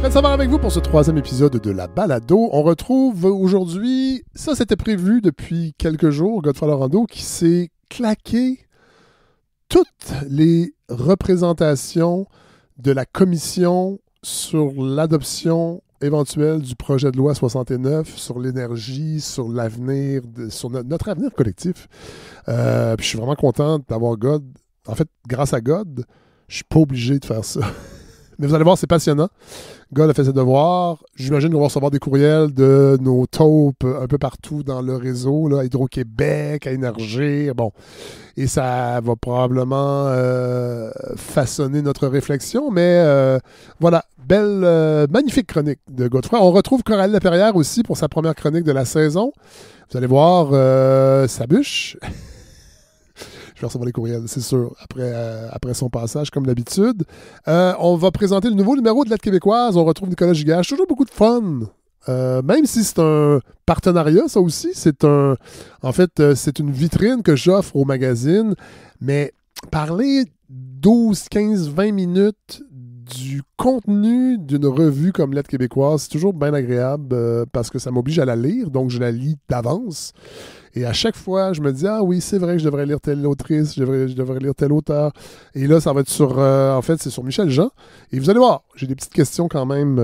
Fred Savard avec vous pour ce 3e épisode de La Balado. On retrouve aujourd'hui, ça c'était prévu depuis quelques jours, Godefroy Lorando qui s'est claqué toutes les représentations de la commission sur l'adoption éventuelle du projet de loi 69 sur l'énergie, sur l'avenir, sur notre avenir collectif. Puis je suis vraiment content d'avoir God. En fait, grâce à God, je suis pas obligé de faire ça. Mais vous allez voir, c'est passionnant. God a fait ses devoirs. J'imagine qu'on va recevoir des courriels de nos taupes un peu partout dans le réseau, là, à Hydro-Québec, à Énergie. Bon. Et ça va probablement façonner notre réflexion. Mais voilà, belle, magnifique chronique de Godefroy. On retrouve Coralie Laperrière aussi pour sa première chronique de la saison. Vous allez voir, ça bûche. Je vais recevoir les courriels, c'est sûr, après son passage, comme d'habitude. On va présenter le nouveau numéro de Lettres québécoises. On retrouve Nicolas Giguère. Toujours beaucoup de fun. Même si c'est un partenariat, ça aussi, c'est une vitrine que j'offre au magazine. Mais parler 12, 15, 20 minutes du contenu d'une revue comme Lettres québécoises, c'est toujours bien agréable parce que ça m'oblige à la lire, donc je la lis d'avance. Et à chaque fois, je me dis, ah oui, c'est vrai que je devrais lire telle autrice, je devrais lire tel auteur. Et là, ça va être sur, en fait, c'est sur Michel Jean. Et vous allez voir, j'ai des petites questions quand même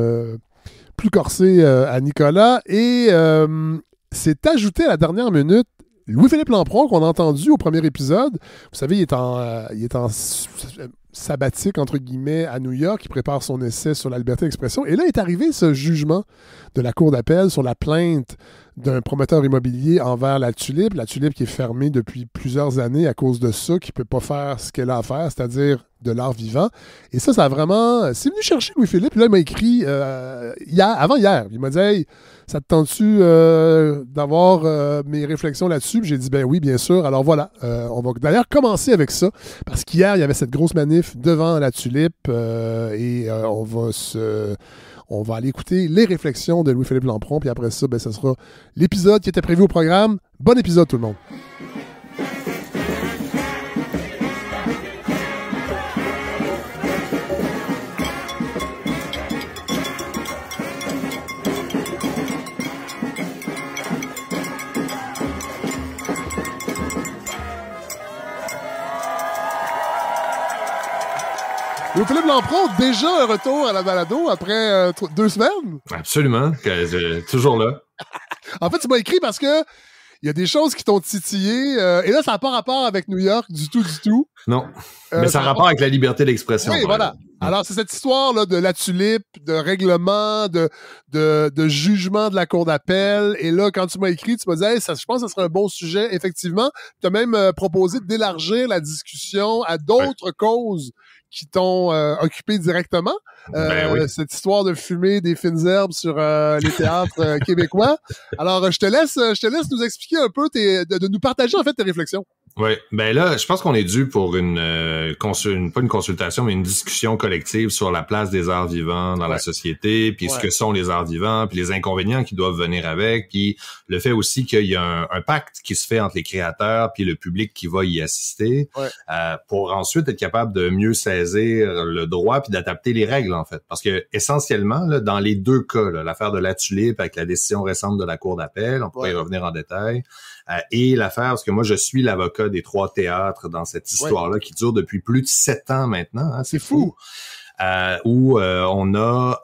plus corsées à Nicolas. Et c'est ajouté à la dernière minute Louis-Philippe Lampron, qu'on a entendu au premier épisode. Vous savez, il est en sabbatique, entre guillemets, à New York. Il prépare son essai sur la liberté d'expression. Et là est arrivé ce jugement de la Cour d'appel sur la plainte d'un promoteur immobilier envers la Tulipe. La Tulipe qui est fermée depuis plusieurs années à cause de ça, qui ne peut pas faire ce qu'elle a à faire, c'est-à-dire de l'art vivant. Et ça a vraiment... C'est venu chercher Louis-Philippe. Là, il m'a écrit avant hier. Il m'a dit « Hey, ça te tente-tu d'avoir mes réflexions là-dessus? » Puis j'ai dit « Ben oui, bien sûr. » Alors voilà, on va d'ailleurs commencer avec ça. Parce qu'hier, il y avait cette grosse manif devant la Tulipe et on va aller écouter les réflexions de Louis-Philippe Lampron, puis après ça, ce sera l'épisode qui était prévu au programme. Bon épisode, tout le monde! Louis-Philippe Lampron, déjà un retour à la balado après 2 semaines? Absolument, toujours là. En fait, tu m'as écrit parce que il y a des choses qui t'ont titillé. Et là, ça n'a pas rapport avec New York du tout. Non, mais ça a rapport avec la liberté d'expression. Oui, voilà. Alors, c'est cette histoire-là de la Tulipe, de règlement, de jugement de la Cour d'appel. Et là, quand tu m'as écrit, tu m'as dit hey, je pense que ça serait un bon sujet, effectivement. Tu as même proposé d'élargir la discussion à d'autres causes qui t'ont occupé directement. Oui. Cette histoire de fumer des fines herbes sur les théâtres québécois. Alors, je te laisse nous expliquer un peu, de nous partager en fait tes réflexions. Oui, ben là, je pense qu'on est dû pour pas une consultation, mais une discussion collective sur la place des arts vivants dans la société, puis ce que sont les arts vivants, puis les inconvénients qui doivent venir avec, puis le fait aussi qu'il y a un pacte qui se fait entre les créateurs puis le public qui va y assister, pour ensuite être capable de mieux saisir le droit puis d'adapter les règles, en fait. Parce que essentiellement, là, dans les deux cas, là, l'affaire de la Tulipe avec la décision récente de la Cour d'appel, on pourrait y revenir en détail, et l'affaire, parce que moi, je suis l'avocat des 3 théâtres dans cette histoire-là qui dure depuis plus de 7 ans maintenant. Hein, c'est fou. Où on a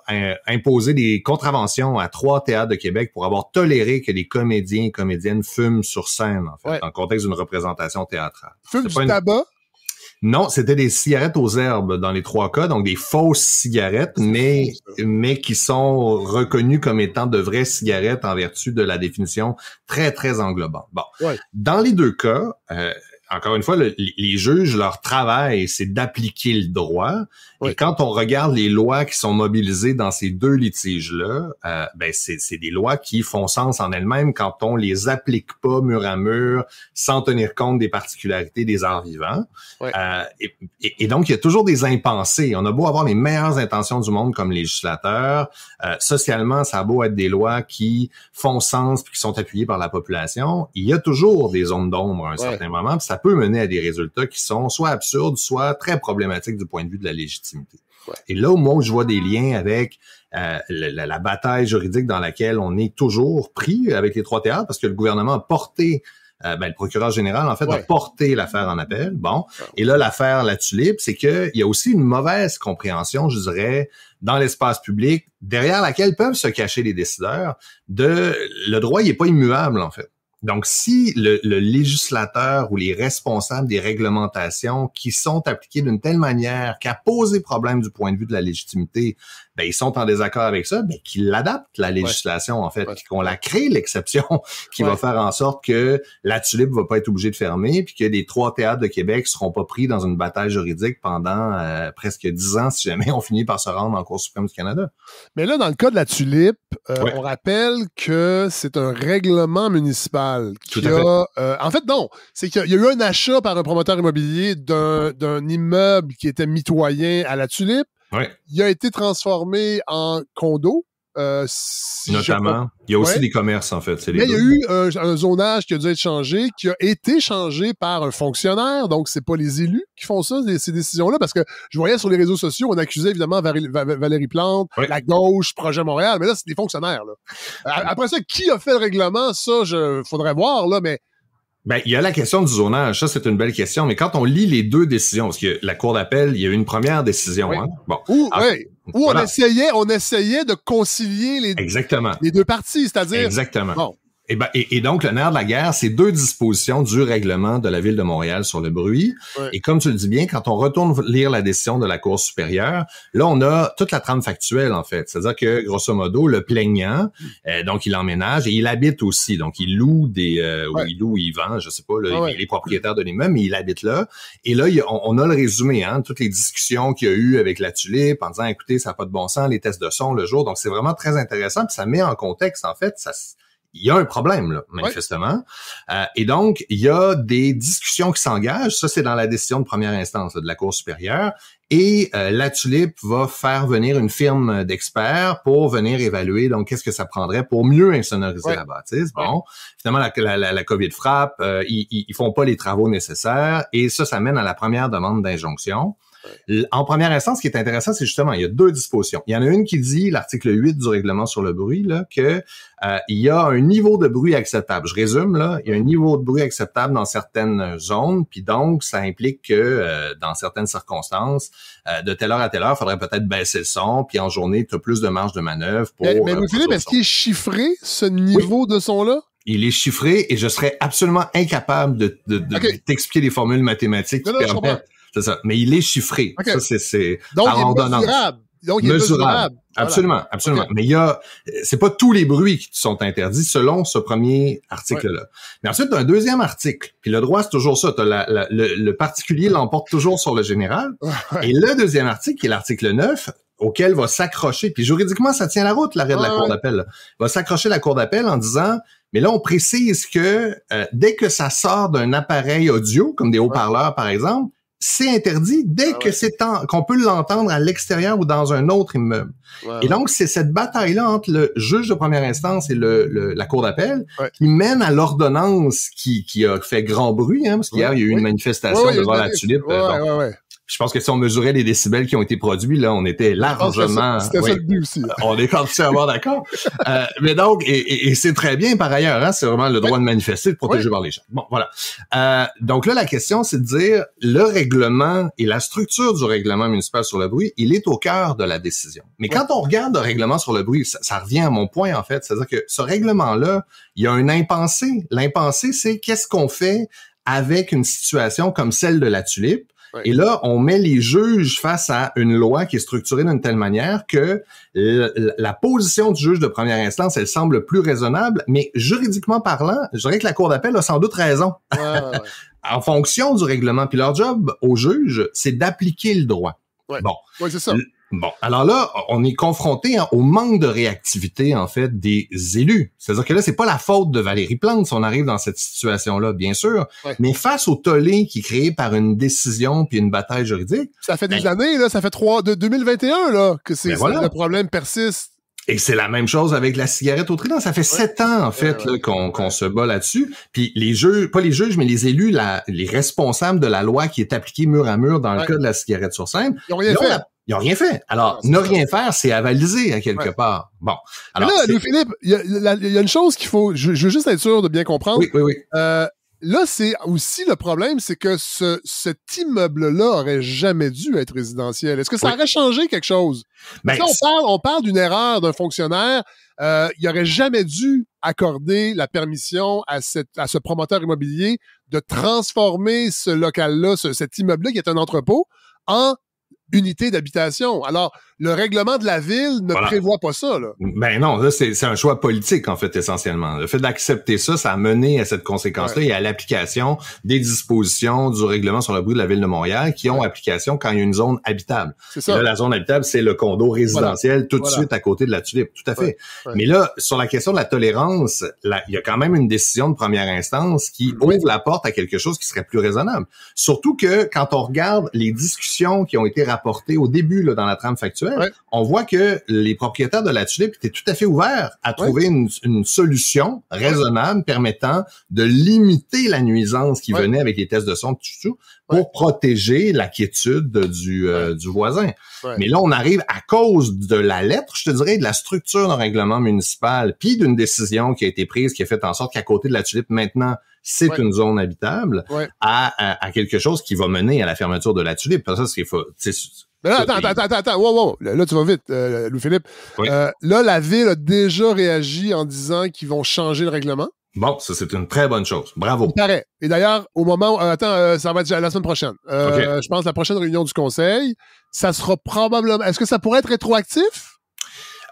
imposé des contraventions à 3 théâtres de Québec pour avoir toléré que les comédiens et comédiennes fument sur scène, en fait, dans le contexte d'une représentation théâtrale. Fument du tabac? Non, c'était des cigarettes aux herbes dans les 3 cas, donc des fausses cigarettes, mais qui sont reconnues comme étant de vraies cigarettes en vertu de la définition très, très englobante. Bon, dans les 2 cas, encore une fois, les juges, leur travail, c'est d'appliquer le droit. Oui. Et quand on regarde les lois qui sont mobilisées dans ces 2 litiges-là, c'est des lois qui font sens en elles-mêmes quand on les applique pas mur à mur, sans tenir compte des particularités des arts vivants. Oui. Et donc, il y a toujours des impensés. On a beau avoir les meilleures intentions du monde comme législateur, socialement, ça a beau être des lois qui font sens puis qui sont appuyées par la population, il y a toujours des zones d'ombre à un certain moment, puis ça peut mener à des résultats qui sont soit absurdes, soit très problématiques du point de vue de la légitimité. légitimité. Ouais. Et là, moi, je vois des liens avec la bataille juridique dans laquelle on est toujours pris avec les 3 théâtres, parce que le gouvernement a porté le procureur général, en fait, a porté l'affaire en appel. Bon. Et là, l'affaire La Tulipe, c'est qu'il y a aussi une mauvaise compréhension, je dirais, dans l'espace public, derrière laquelle peuvent se cacher les décideurs, le droit, il est pas immuable, en fait. Donc, si le législateur ou les responsables des réglementations qui sont appliquées d'une telle manière qu'à poser problème du point de vue de la légitimité, ben ils sont en désaccord avec ça, ben qu'ils l'adaptent, la législation, en fait, qu'on la crée, l'exception qui va faire en sorte que La Tulipe va pas être obligée de fermer, puis que les 3 théâtres de Québec seront pas pris dans une bataille juridique pendant presque 10 ans si jamais on finit par se rendre en Cour suprême du Canada. Mais là, dans le cas de La Tulipe, on rappelle que c'est un règlement municipal qui a... en fait, non. C'est qu'il y a eu un achat par un promoteur immobilier d'un immeuble qui était mitoyen à La Tulipe. Ouais. Il a été transformé en condo. Notamment. Il y a aussi des commerces, en fait. Mais il y a eu un zonage qui a dû être changé, qui a été changé par un fonctionnaire. Donc, c'est pas les élus qui font ça, ces décisions-là, parce que je voyais sur les réseaux sociaux, on accusait évidemment Valérie Plante, la gauche, Projet Montréal, mais là, c'est des fonctionnaires, là. Après ça, qui a fait le règlement? Ça, faudrait voir, là, mais... Ben, il y a la question du zonage. Ça, c'est une belle question. Mais quand on lit les 2 décisions, parce que la Cour d'appel, il y a eu une première décision, hein. Bon. Où on essayait de concilier les 2 parties, c'est-à-dire... Exactement. Bon. Et donc, le nerf de la guerre, c'est 2 dispositions du règlement de la Ville de Montréal sur le bruit. Ouais. Et comme tu le dis bien, quand on retourne lire la décision de la Cour supérieure, là, on a toute la trame factuelle, en fait. C'est-à-dire que, grosso modo, le plaignant, donc il emménage et il habite aussi. Donc, il loue il loue, il vend, je sais pas, il est propriétaire de l'immeuble, mais il habite là. Et là, on a le résumé, hein, toutes les discussions qu'il y a eu avec La Tulipe en disant, écoutez, ça n'a pas de bon sens, les tests de son le jour. Donc, c'est vraiment très intéressant. Puis ça met en contexte, en fait, il y a un problème, là, manifestement. Et donc, il y a des discussions qui s'engagent. Ça, c'est dans la décision de première instance là, de la Cour supérieure. Et La Tulipe va faire venir une firme d'experts pour venir évaluer, donc, qu'est-ce que ça prendrait pour mieux insonoriser la bâtisse. Bon, finalement, la COVID frappe. Ils font pas les travaux nécessaires. Et ça mène à la première demande d'injonction. En première instance, ce qui est intéressant, c'est justement, il y a 2 dispositions. Il y en a une qui dit, l'article 8 du règlement sur le bruit, là, que il y a un niveau de bruit acceptable. Je résume, là, il y a un niveau de bruit acceptable dans certaines zones, puis donc, ça implique que dans certaines circonstances, de telle heure à telle heure, il faudrait peut-être baisser le son, puis en journée, tu as plus de marge de manœuvre pour... Mais Philippe, est-ce qu'il est chiffré, ce niveau de son-là? Il est chiffré et je serais absolument incapable de t'expliquer les formules mathématiques qui permettent... C'est ça. Mais il est chiffré. Okay. Ça, c'est donc, par ordonnance. Donc, il est mesurable. Absolument, absolument. Okay. Mais c'est pas tous les bruits qui sont interdits selon ce premier article-là. Mais ensuite, tu as un deuxième article. Puis le droit, c'est toujours ça. T'as le particulier l'emporte toujours sur le général. Et le deuxième article, qui est l'article 9, auquel va s'accrocher, puis juridiquement, ça tient la route, l'arrêt de la Cour d'appel. Va s'accrocher la Cour d'appel en disant, mais là, on précise que dès que ça sort d'un appareil audio, comme des haut-parleurs, par exemple, c'est interdit dès que qu'on peut l'entendre à l'extérieur ou dans un autre immeuble. Et donc, c'est cette bataille-là entre le juge de première instance et la Cour d'appel qui mène à l'ordonnance qui a fait grand bruit, hein, parce qu'hier, il y a eu une manifestation devant La Tulipe. Je pense que si on mesurait les décibels qui ont été produits, là, on était largement... C'était ça le but aussi. On est entièrement d'accord. Mais donc, et c'est très bien par ailleurs, hein, c'est vraiment le droit de manifester, de protéger par les gens. Bon, voilà. Donc là, la question, c'est de dire, le règlement et la structure du règlement municipal sur le bruit, il est au cœur de la décision. Mais quand on regarde le règlement sur le bruit, ça revient à mon point, en fait, c'est-à-dire que ce règlement-là, il y a un impensé. L'impensé, c'est qu'est-ce qu'on fait avec une situation comme celle de La Tulipe. Et là, on met les juges face à une loi qui est structurée d'une telle manière que la position du juge de première instance, elle semble plus raisonnable, mais juridiquement parlant, je dirais que la Cour d'appel a sans doute raison. En fonction du règlement. Puis leur job aux juges, c'est d'appliquer le droit. Bon. Oui, c'est ça. Bon, alors là, on est confronté au manque de réactivité, en fait, des élus. C'est-à-dire que là, c'est pas la faute de Valérie Plante si on arrive dans cette situation-là, bien sûr, mais face au tollé qui est créé par une décision puis une bataille juridique... Ça fait des années, là, ça fait 2021, là, que le problème persiste. Et c'est la même chose avec la cigarette au trident. Ça fait 7 ans, en fait, là, qu'on se bat là-dessus. Puis les juges, pas les juges, mais les élus, les responsables de la loi qui est appliquée mur à mur dans le cas de la cigarette sur scène, ils ont rien fait. Ils n'ont rien fait. Alors, ne rien faire, c'est avaliser à quelque part. Bon. Alors, là, Louis-Philippe, il y a une chose qu'il faut... Je veux juste être sûr de bien comprendre. Oui. Là, c'est aussi le problème, c'est que cet immeuble-là aurait jamais dû être résidentiel. Est-ce que ça aurait changé quelque chose? Parce que là, on parle d'une erreur d'un fonctionnaire. Il aurait jamais dû accorder la permission à ce promoteur immobilier de transformer ce local-là, cet immeuble-là qui est un entrepôt, en unité d'habitation. Alors, le règlement de la ville ne prévoit pas ça, là. Ben non, là, c'est un choix politique, en fait, essentiellement. Le fait d'accepter ça, ça a mené à cette conséquence-là et à l'application des dispositions du règlement sur le bruit de la Ville de Montréal qui ont application quand il y a une zone habitable. C'est ça. Et là, la zone habitable, c'est le condo résidentiel tout de suite à côté de la Tulipe. Tout à fait. Mais là, sur la question de la tolérance, il y a quand même une décision de première instance qui ouvre la porte à quelque chose qui serait plus raisonnable. Surtout que quand on regarde les discussions qui ont été rapportées au début là, dans la trame factuelle, on voit que les propriétaires de la Tulipe étaient tout à fait ouverts à trouver une solution raisonnable permettant de limiter la nuisance qui venait avec les tests de son pour protéger la quiétude du voisin. Mais là, on arrive à cause de la lettre, je te dirais, de la structure d'un règlement municipal, puis d'une décision qui a été prise, qui a fait en sorte qu'à côté de la Tulipe, maintenant, c'est une zone habitable, à quelque chose qui va mener à la fermeture de la Tulipe. Parce que ça, c'est qu'il faut... Mais là, attends, wow. Là, tu vas vite, Louis-Philippe. Là, la Ville a déjà réagi en disant qu'ils vont changer le règlement. Bon, ça, c'est une très bonne chose. Bravo. Il paraît. Et d'ailleurs, au moment... ça va être la semaine prochaine. Je pense la prochaine réunion du Conseil, ça sera probablement... Est-ce que ça pourrait être rétroactif?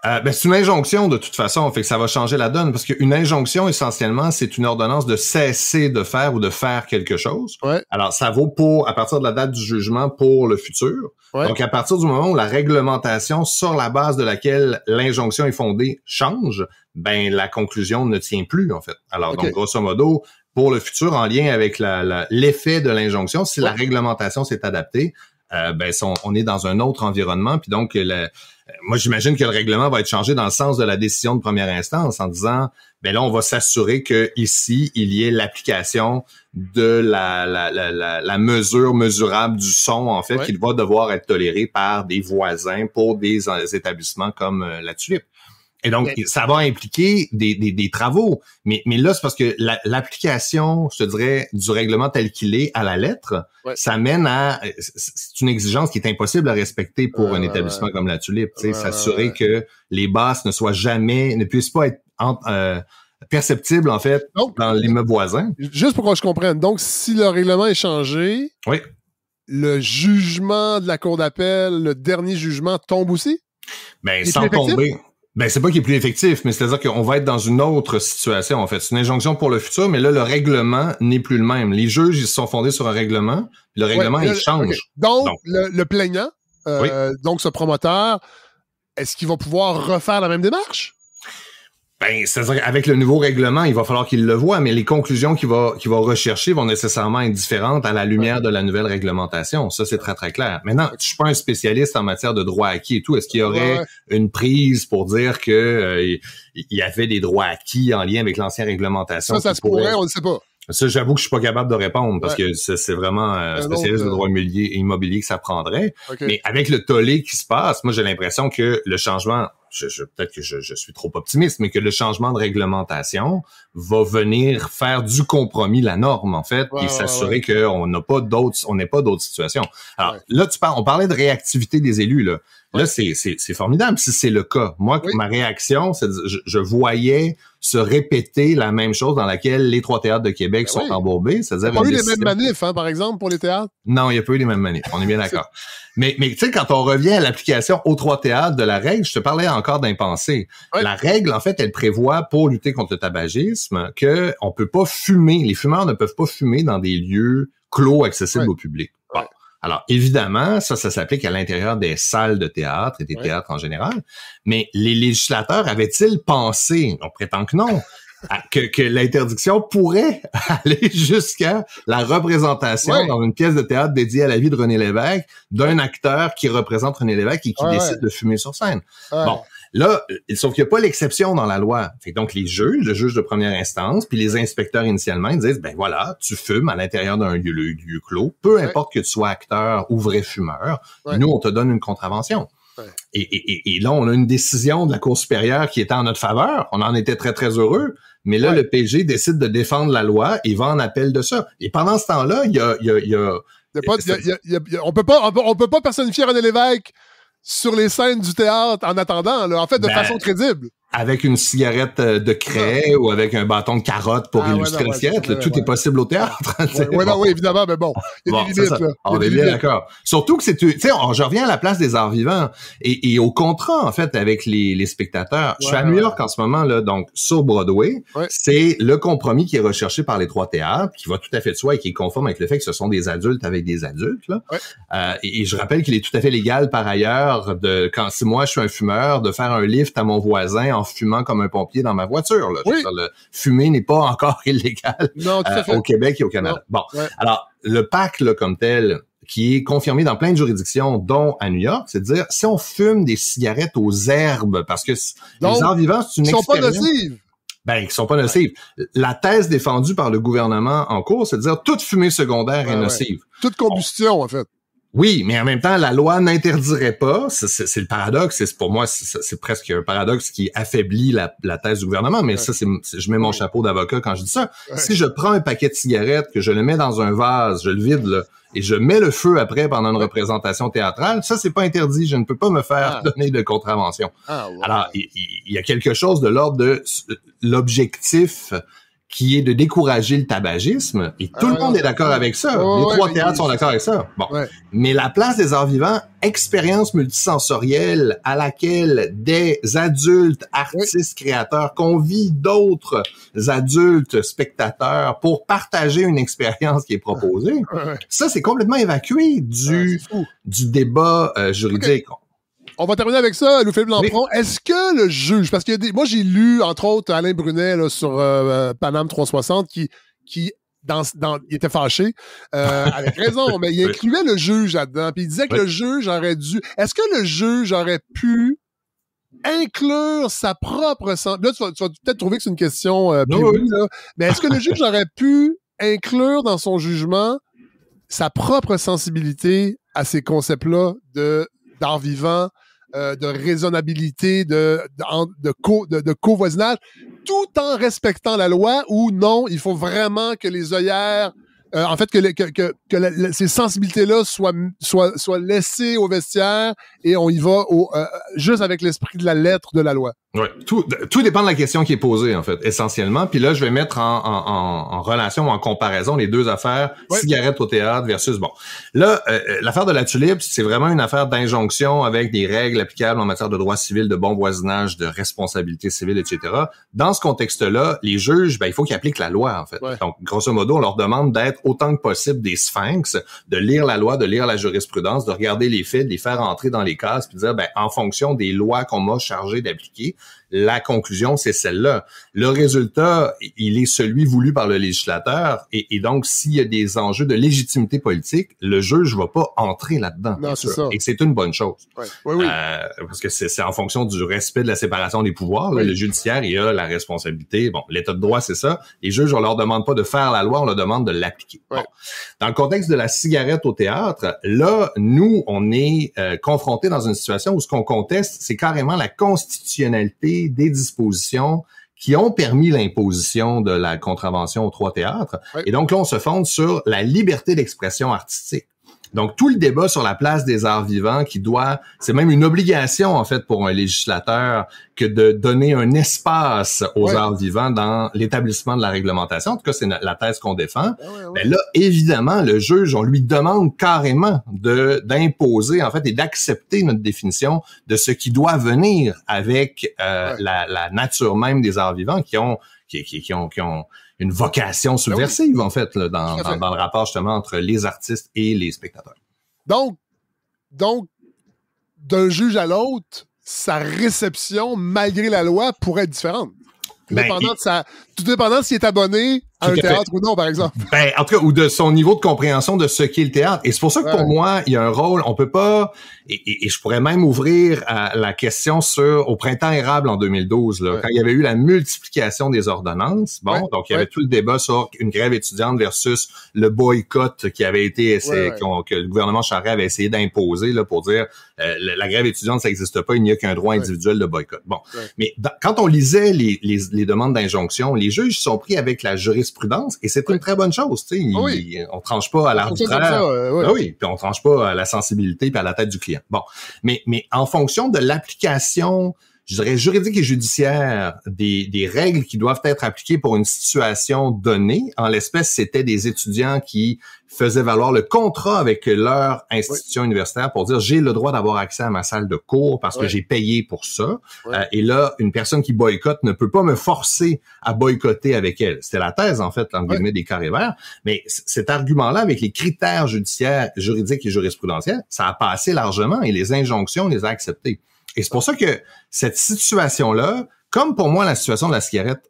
C'est une injonction de toute façon, fait que ça va changer la donne, parce qu'une injonction, essentiellement, c'est une ordonnance de cesser de faire ou de faire quelque chose. Alors, ça vaut à partir de la date du jugement pour le futur. Donc, à partir du moment où la réglementation sur la base de laquelle l'injonction est fondée change, ben la conclusion ne tient plus, en fait. Alors, donc, grosso modo, pour le futur, en lien avec l'effet de l'injonction, si la réglementation s'est adaptée, on est dans un autre environnement, puis donc moi j'imagine que le règlement va être changé dans le sens de la décision de première instance en disant ben là on va s'assurer que ici il y ait l'application de la mesure mesurable du son en fait qu'il va devoir être toléré par des voisins pour des établissements comme la Tulipe. Et donc, ça va impliquer des travaux. Mais là, c'est parce que l'application, je te dirais, du règlement tel qu'il est à la lettre, ça mène à... C'est une exigence qui est impossible à respecter pour un établissement comme la Tulipe. S'assurer que les basses ne puissent pas être perceptibles, en fait, dans l'immeuble voisin. Juste pour que je comprenne. Donc, si le règlement est changé, le jugement de la Cour d'appel, le dernier jugement, tombe aussi? Ben, sans tomber... Ben, c'est pas qu'il est plus effectif, mais c'est-à-dire qu'on va être dans une autre situation, en fait. C'est une injonction pour le futur, mais là, le règlement n'est plus le même. Les juges, ils se sont fondés sur un règlement, puis le règlement, il change. Donc, le plaignant, donc ce promoteur, est-ce qu'il va pouvoir refaire la même démarche? Ben, c'est-à-dire qu'avec le nouveau règlement, il va falloir qu'il le voie, mais les conclusions qu'il va rechercher vont nécessairement être différentes à la lumière de la nouvelle réglementation. Ça, c'est très, très clair. Maintenant, je suis pas un spécialiste en matière de droits acquis et tout. Est-ce qu'il y aurait une prise pour dire que il y avait des droits acquis en lien avec l'ancienne réglementation? Ça se pourrait, on ne sait pas. Ça, j'avoue que je suis pas capable de répondre parce que c'est vraiment un spécialiste de droit immobilier que ça prendrait. Mais avec le tollé qui se passe, moi, j'ai l'impression que le changement... peut-être que je suis trop optimiste, mais que le changement de réglementation va venir faire du compromis la norme, en fait, et s'assurer qu'on n'a pas d'autres situations. Alors, là, on parlait de réactivité des élus, là. Là, c'est formidable si c'est le cas. Moi, ma réaction, c'est je voyais se répéter la même chose dans laquelle les 3 théâtres de Québec sont embourbés. C'est-à-dire il n'y a pas eu les mêmes manifs, par exemple, pour les théâtres? Non, il n'y a pas eu les mêmes manifs. On est bien d'accord. Mais tu sais, quand on revient à l'application aux 3 théâtres de la règle, je te parlais encore d'impensé. La règle, en fait, elle prévoit, pour lutter contre le tabagisme, que on peut pas fumer, les fumeurs ne peuvent pas fumer dans des lieux clos accessibles au public. Bon. Alors, évidemment, ça s'applique à l'intérieur des salles de théâtre et des théâtres en général. Mais les législateurs avaient-ils pensé, on prétend que non, que l'interdiction pourrait aller jusqu'à la représentation dans une pièce de théâtre dédiée à la vie de René Lévesque d'un acteur qui représente René Lévesque et qui décide de fumer sur scène. Bon. Là, sauf qu'il n'y a pas l'exception dans la loi. Fait que donc, les juges, le juge de première instance, puis les inspecteurs initialement, ils disent, ben voilà, tu fumes à l'intérieur d'un lieu clos, peu importe que tu sois acteur ou vrai fumeur, nous, on te donne une contravention. Ouais. Et là, on a une décision de la Cour supérieure qui était en notre faveur. On en était très, très heureux. Mais là, le PG décide de défendre la loi et va en appel de ça. Et pendant ce temps-là, on peut pas personnifier René Lévesque sur les scènes du théâtre en attendant, là, en fait, de façon crédible. Avec une cigarette de craie ou avec un bâton de carotte pour illustrer la cigarette. Tout est possible au théâtre. Oui, évidemment, mais bon. Il y a des limites, là. On est bien d'accord. Surtout que je reviens à la place des arts vivants et au contrat, en fait, avec les spectateurs. Je suis à New York en ce moment, là, donc, sur Broadway. C'est le compromis qui est recherché par les trois théâtres, qui va tout à fait de soi et qui est conforme avec le fait que ce sont des adultes avec des adultes, là. Et je rappelle qu'il est tout à fait légal, par ailleurs, si moi, je suis un fumeur, de faire un lift à mon voisin en fumant comme un pompier dans ma voiture. Là. Fumer n'est pas encore illégal au Québec et au Canada. Non. Bon, alors, le pacte là, comme tel, qui est confirmé dans plein de juridictions, dont à New York, c'est de dire, si on fume des cigarettes aux herbes, parce que les arts vivants, c'est une expérience... Ils sont pas nocives. Ils sont pas nocives. La thèse défendue par le gouvernement en cours, c'est de dire, toute fumée secondaire est nocive. Toute combustion, en fait. Oui, mais en même temps, la loi n'interdirait pas. C'est le paradoxe. Pour moi, c'est presque un paradoxe qui affaiblit la thèse du gouvernement. Mais ça, je mets mon chapeau d'avocat quand je dis ça. Si je prends un paquet de cigarettes, que je le mets dans un vase, je le vide là, et je mets le feu après pendant une représentation théâtrale, ça, c'est pas interdit. Je ne peux pas me faire donner de contravention. Alors, il y a quelque chose de l'ordre de l'objectif qui est de décourager le tabagisme, et tout le monde est d'accord avec ça. Les trois théâtres sont d'accord avec ça. Bon. Mais la place des arts vivants, expérience multisensorielle à laquelle des adultes, artistes, créateurs convient d'autres adultes, spectateurs, pour partager une expérience qui est proposée, ça, c'est complètement évacué du débat juridique. On va terminer avec ça, Louis-Philippe Lampron. Est-ce que le juge, parce que moi j'ai lu, entre autres, Alain Brunet là, sur Paname 360 qui il était fâché, avec raison, mais il incluait le juge là-dedans, puis il disait que le juge aurait dû... Est-ce que le juge aurait pu inclure sa propre... Là, tu vas peut-être trouver que c'est une question là, mais est-ce que le juge aurait pu inclure dans son jugement sa propre sensibilité à ces concepts-là d'art vivant, de raisonnabilité, de covoisinage, tout en respectant la loi, ou non, il faut vraiment que les œillères, en fait, que ces sensibilités-là soient laissées au vestiaire et on y va juste avec l'esprit de la lettre de la loi. Ouais, tout dépend de la question qui est posée, en fait, essentiellement. Puis là, je vais mettre en relation, en comparaison les deux affaires, cigarettes au théâtre versus, bon. Là, l'affaire de la tulipe, c'est vraiment une affaire d'injonction avec des règles applicables en matière de droit civil, de bon voisinage, de responsabilité civile, etc. Dans ce contexte-là, les juges, il faut qu'ils appliquent la loi, en fait. Donc, grosso modo, on leur demande d'être autant que possible des sphinx, de lire la loi, de lire la jurisprudence, de regarder les faits, de les faire entrer dans les cases, puis de dire, en fonction des lois qu'on m'a chargé d'appliquer, la conclusion, c'est celle-là. Le résultat, il est celui voulu par le législateur, et donc, s'il y a des enjeux de légitimité politique, le juge va pas entrer là-dedans. Non, c'est ça. Et c'est une bonne chose. Oui. Parce que c'est en fonction du respect de la séparation des pouvoirs. Là, le judiciaire, il a la responsabilité. Bon, l'état de droit, c'est ça. Les juges, on leur demande pas de faire la loi, on leur demande de l'appliquer. Bon. Dans le contexte de la cigarette au théâtre, là, nous, on est confrontés dans une situation où ce qu'on conteste, c'est carrément la constitutionnalité des dispositions qui ont permis l'imposition de la contravention aux trois théâtres. Et donc là, on se fonde sur la liberté d'expression artistique. Donc, tout le débat sur la place des arts vivants c'est même une obligation, en fait, pour un législateur que de donner un espace aux arts vivants dans l'établissement de la réglementation. En tout cas, c'est la thèse qu'on défend. Mais là, évidemment, le juge, on lui demande carrément d'imposer, en fait, et d'accepter notre définition de ce qui doit venir avec la nature même des arts vivants qui ont une vocation subversive, en fait, là, dans le rapport, justement, entre les artistes et les spectateurs. Donc, d'un juge à l'autre, sa réception, malgré la loi, pourrait être différente. Tout dépendant s'il est abonné À un théâtre ou non, par exemple. Ben, en tout cas, ou de son niveau de compréhension de ce qu'est le théâtre. Et c'est pour ça que pour moi, il y a un rôle, on peut pas, et je pourrais même ouvrir à la question au printemps érable en 2012, là, quand il y avait eu la multiplication des ordonnances. Bon, donc il y avait tout le débat sur une grève étudiante versus le boycott qui avait été que le gouvernement Charest avait essayé d'imposer, là, pour dire, la grève étudiante, ça n'existe pas, il n'y a qu'un droit individuel de boycott. Bon. Mais quand on lisait les demandes d'injonction, les juges sont pris avec la jurisprudence et c'est une très bonne chose, tu sais. On tranche pas à l'arbitraire. Oui, puis on tranche pas à la sensibilité puis à la tête du client. Bon. Mais en fonction de l'application, je dirais, juridique et judiciaire des règles qui doivent être appliquées pour une situation donnée. En l'espèce, c'était des étudiants qui faisaient valoir le contrat avec leur institution universitaire pour dire j'ai le droit d'avoir accès à ma salle de cours parce que j'ai payé pour ça. Et là, une personne qui boycotte ne peut pas me forcer à boycotter avec elle. C'était la thèse, en fait, entre guillemets, des carrés verts. Mais cet argument-là, avec les critères judiciaires, juridiques et jurisprudentiels, ça a passé largement et les injonctions les a acceptées. Et c'est pour ça que cette situation-là, comme pour moi la situation de la cigarette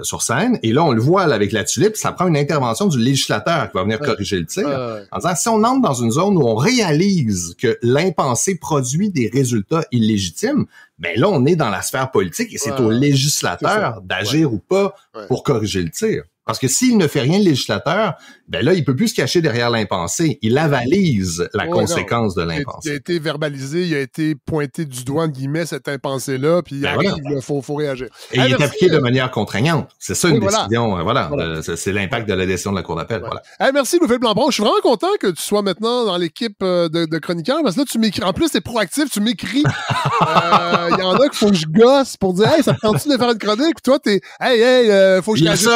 sur scène, et là on le voit là, avec la tulipe, ça prend une intervention du législateur qui va venir corriger le tir, en disant si on entre dans une zone où on réalise que l'impensé produit des résultats illégitimes, ben là on est dans la sphère politique et c'est au législateur d'agir ou pas pour corriger le tir. Parce que s'il ne fait rien, le législateur, ben là, il peut plus se cacher derrière l'impensé. Il avalise la conséquence de l'impensé. Il a été verbalisé, il a été pointé du doigt, entre guillemets, cet impensé-là, puis il arrive, il faut réagir. Et il est appliqué de manière contraignante. C'est ça une décision, c'est l'impact de la décision de la Cour d'appel. Voilà. Merci, Louis Blanc-Bron. Je suis vraiment content que tu sois maintenant dans l'équipe de chroniqueurs, parce que là, tu m'écris. En plus, t'es proactif, tu m'écris. Il y en a qu'il faut que je gosse pour dire, hey, ça te tente-tu de faire une chronique? Puis toi, t'es, faut que je réagisse.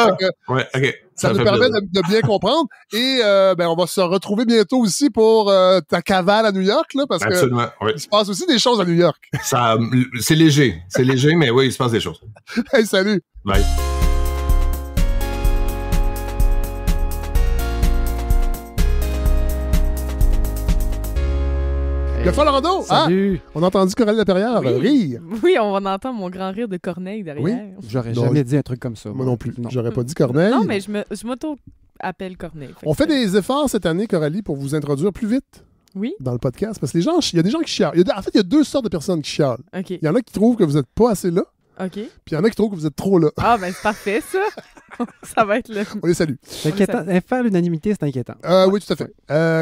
Ça nous permet de bien comprendre. Et on va se retrouver bientôt aussi pour ta cavale à New York, là, parce que il se passe aussi des choses à New York. C'est léger, mais oui, il se passe des choses. Hey, salut! Bye. Godefroy Lorando! Salut! On a entendu Coralie Laperrière rire. Oui, on entend mon grand rire de Corneille derrière. Oui. J'aurais jamais dit un truc comme ça. Moi non plus. J'aurais pas dit Corneille. Non, mais je m'auto-appelle Corneille. On fait des efforts cette année, Coralie, pour vous introduire plus vite. Oui. Dans le podcast. Parce que il y a des gens qui chialent. En fait, il y a deux sortes de personnes qui chialent. OK. Il y en a qui trouvent que vous n'êtes pas assez là. OK. Puis il y en a qui trouvent que vous êtes trop là. Ah, ben c'est parfait, ça. Ça va être le... On les salue. C'est inquiétant. Faire l'unanimité, c'est inquiétant. Oui, tout à fait.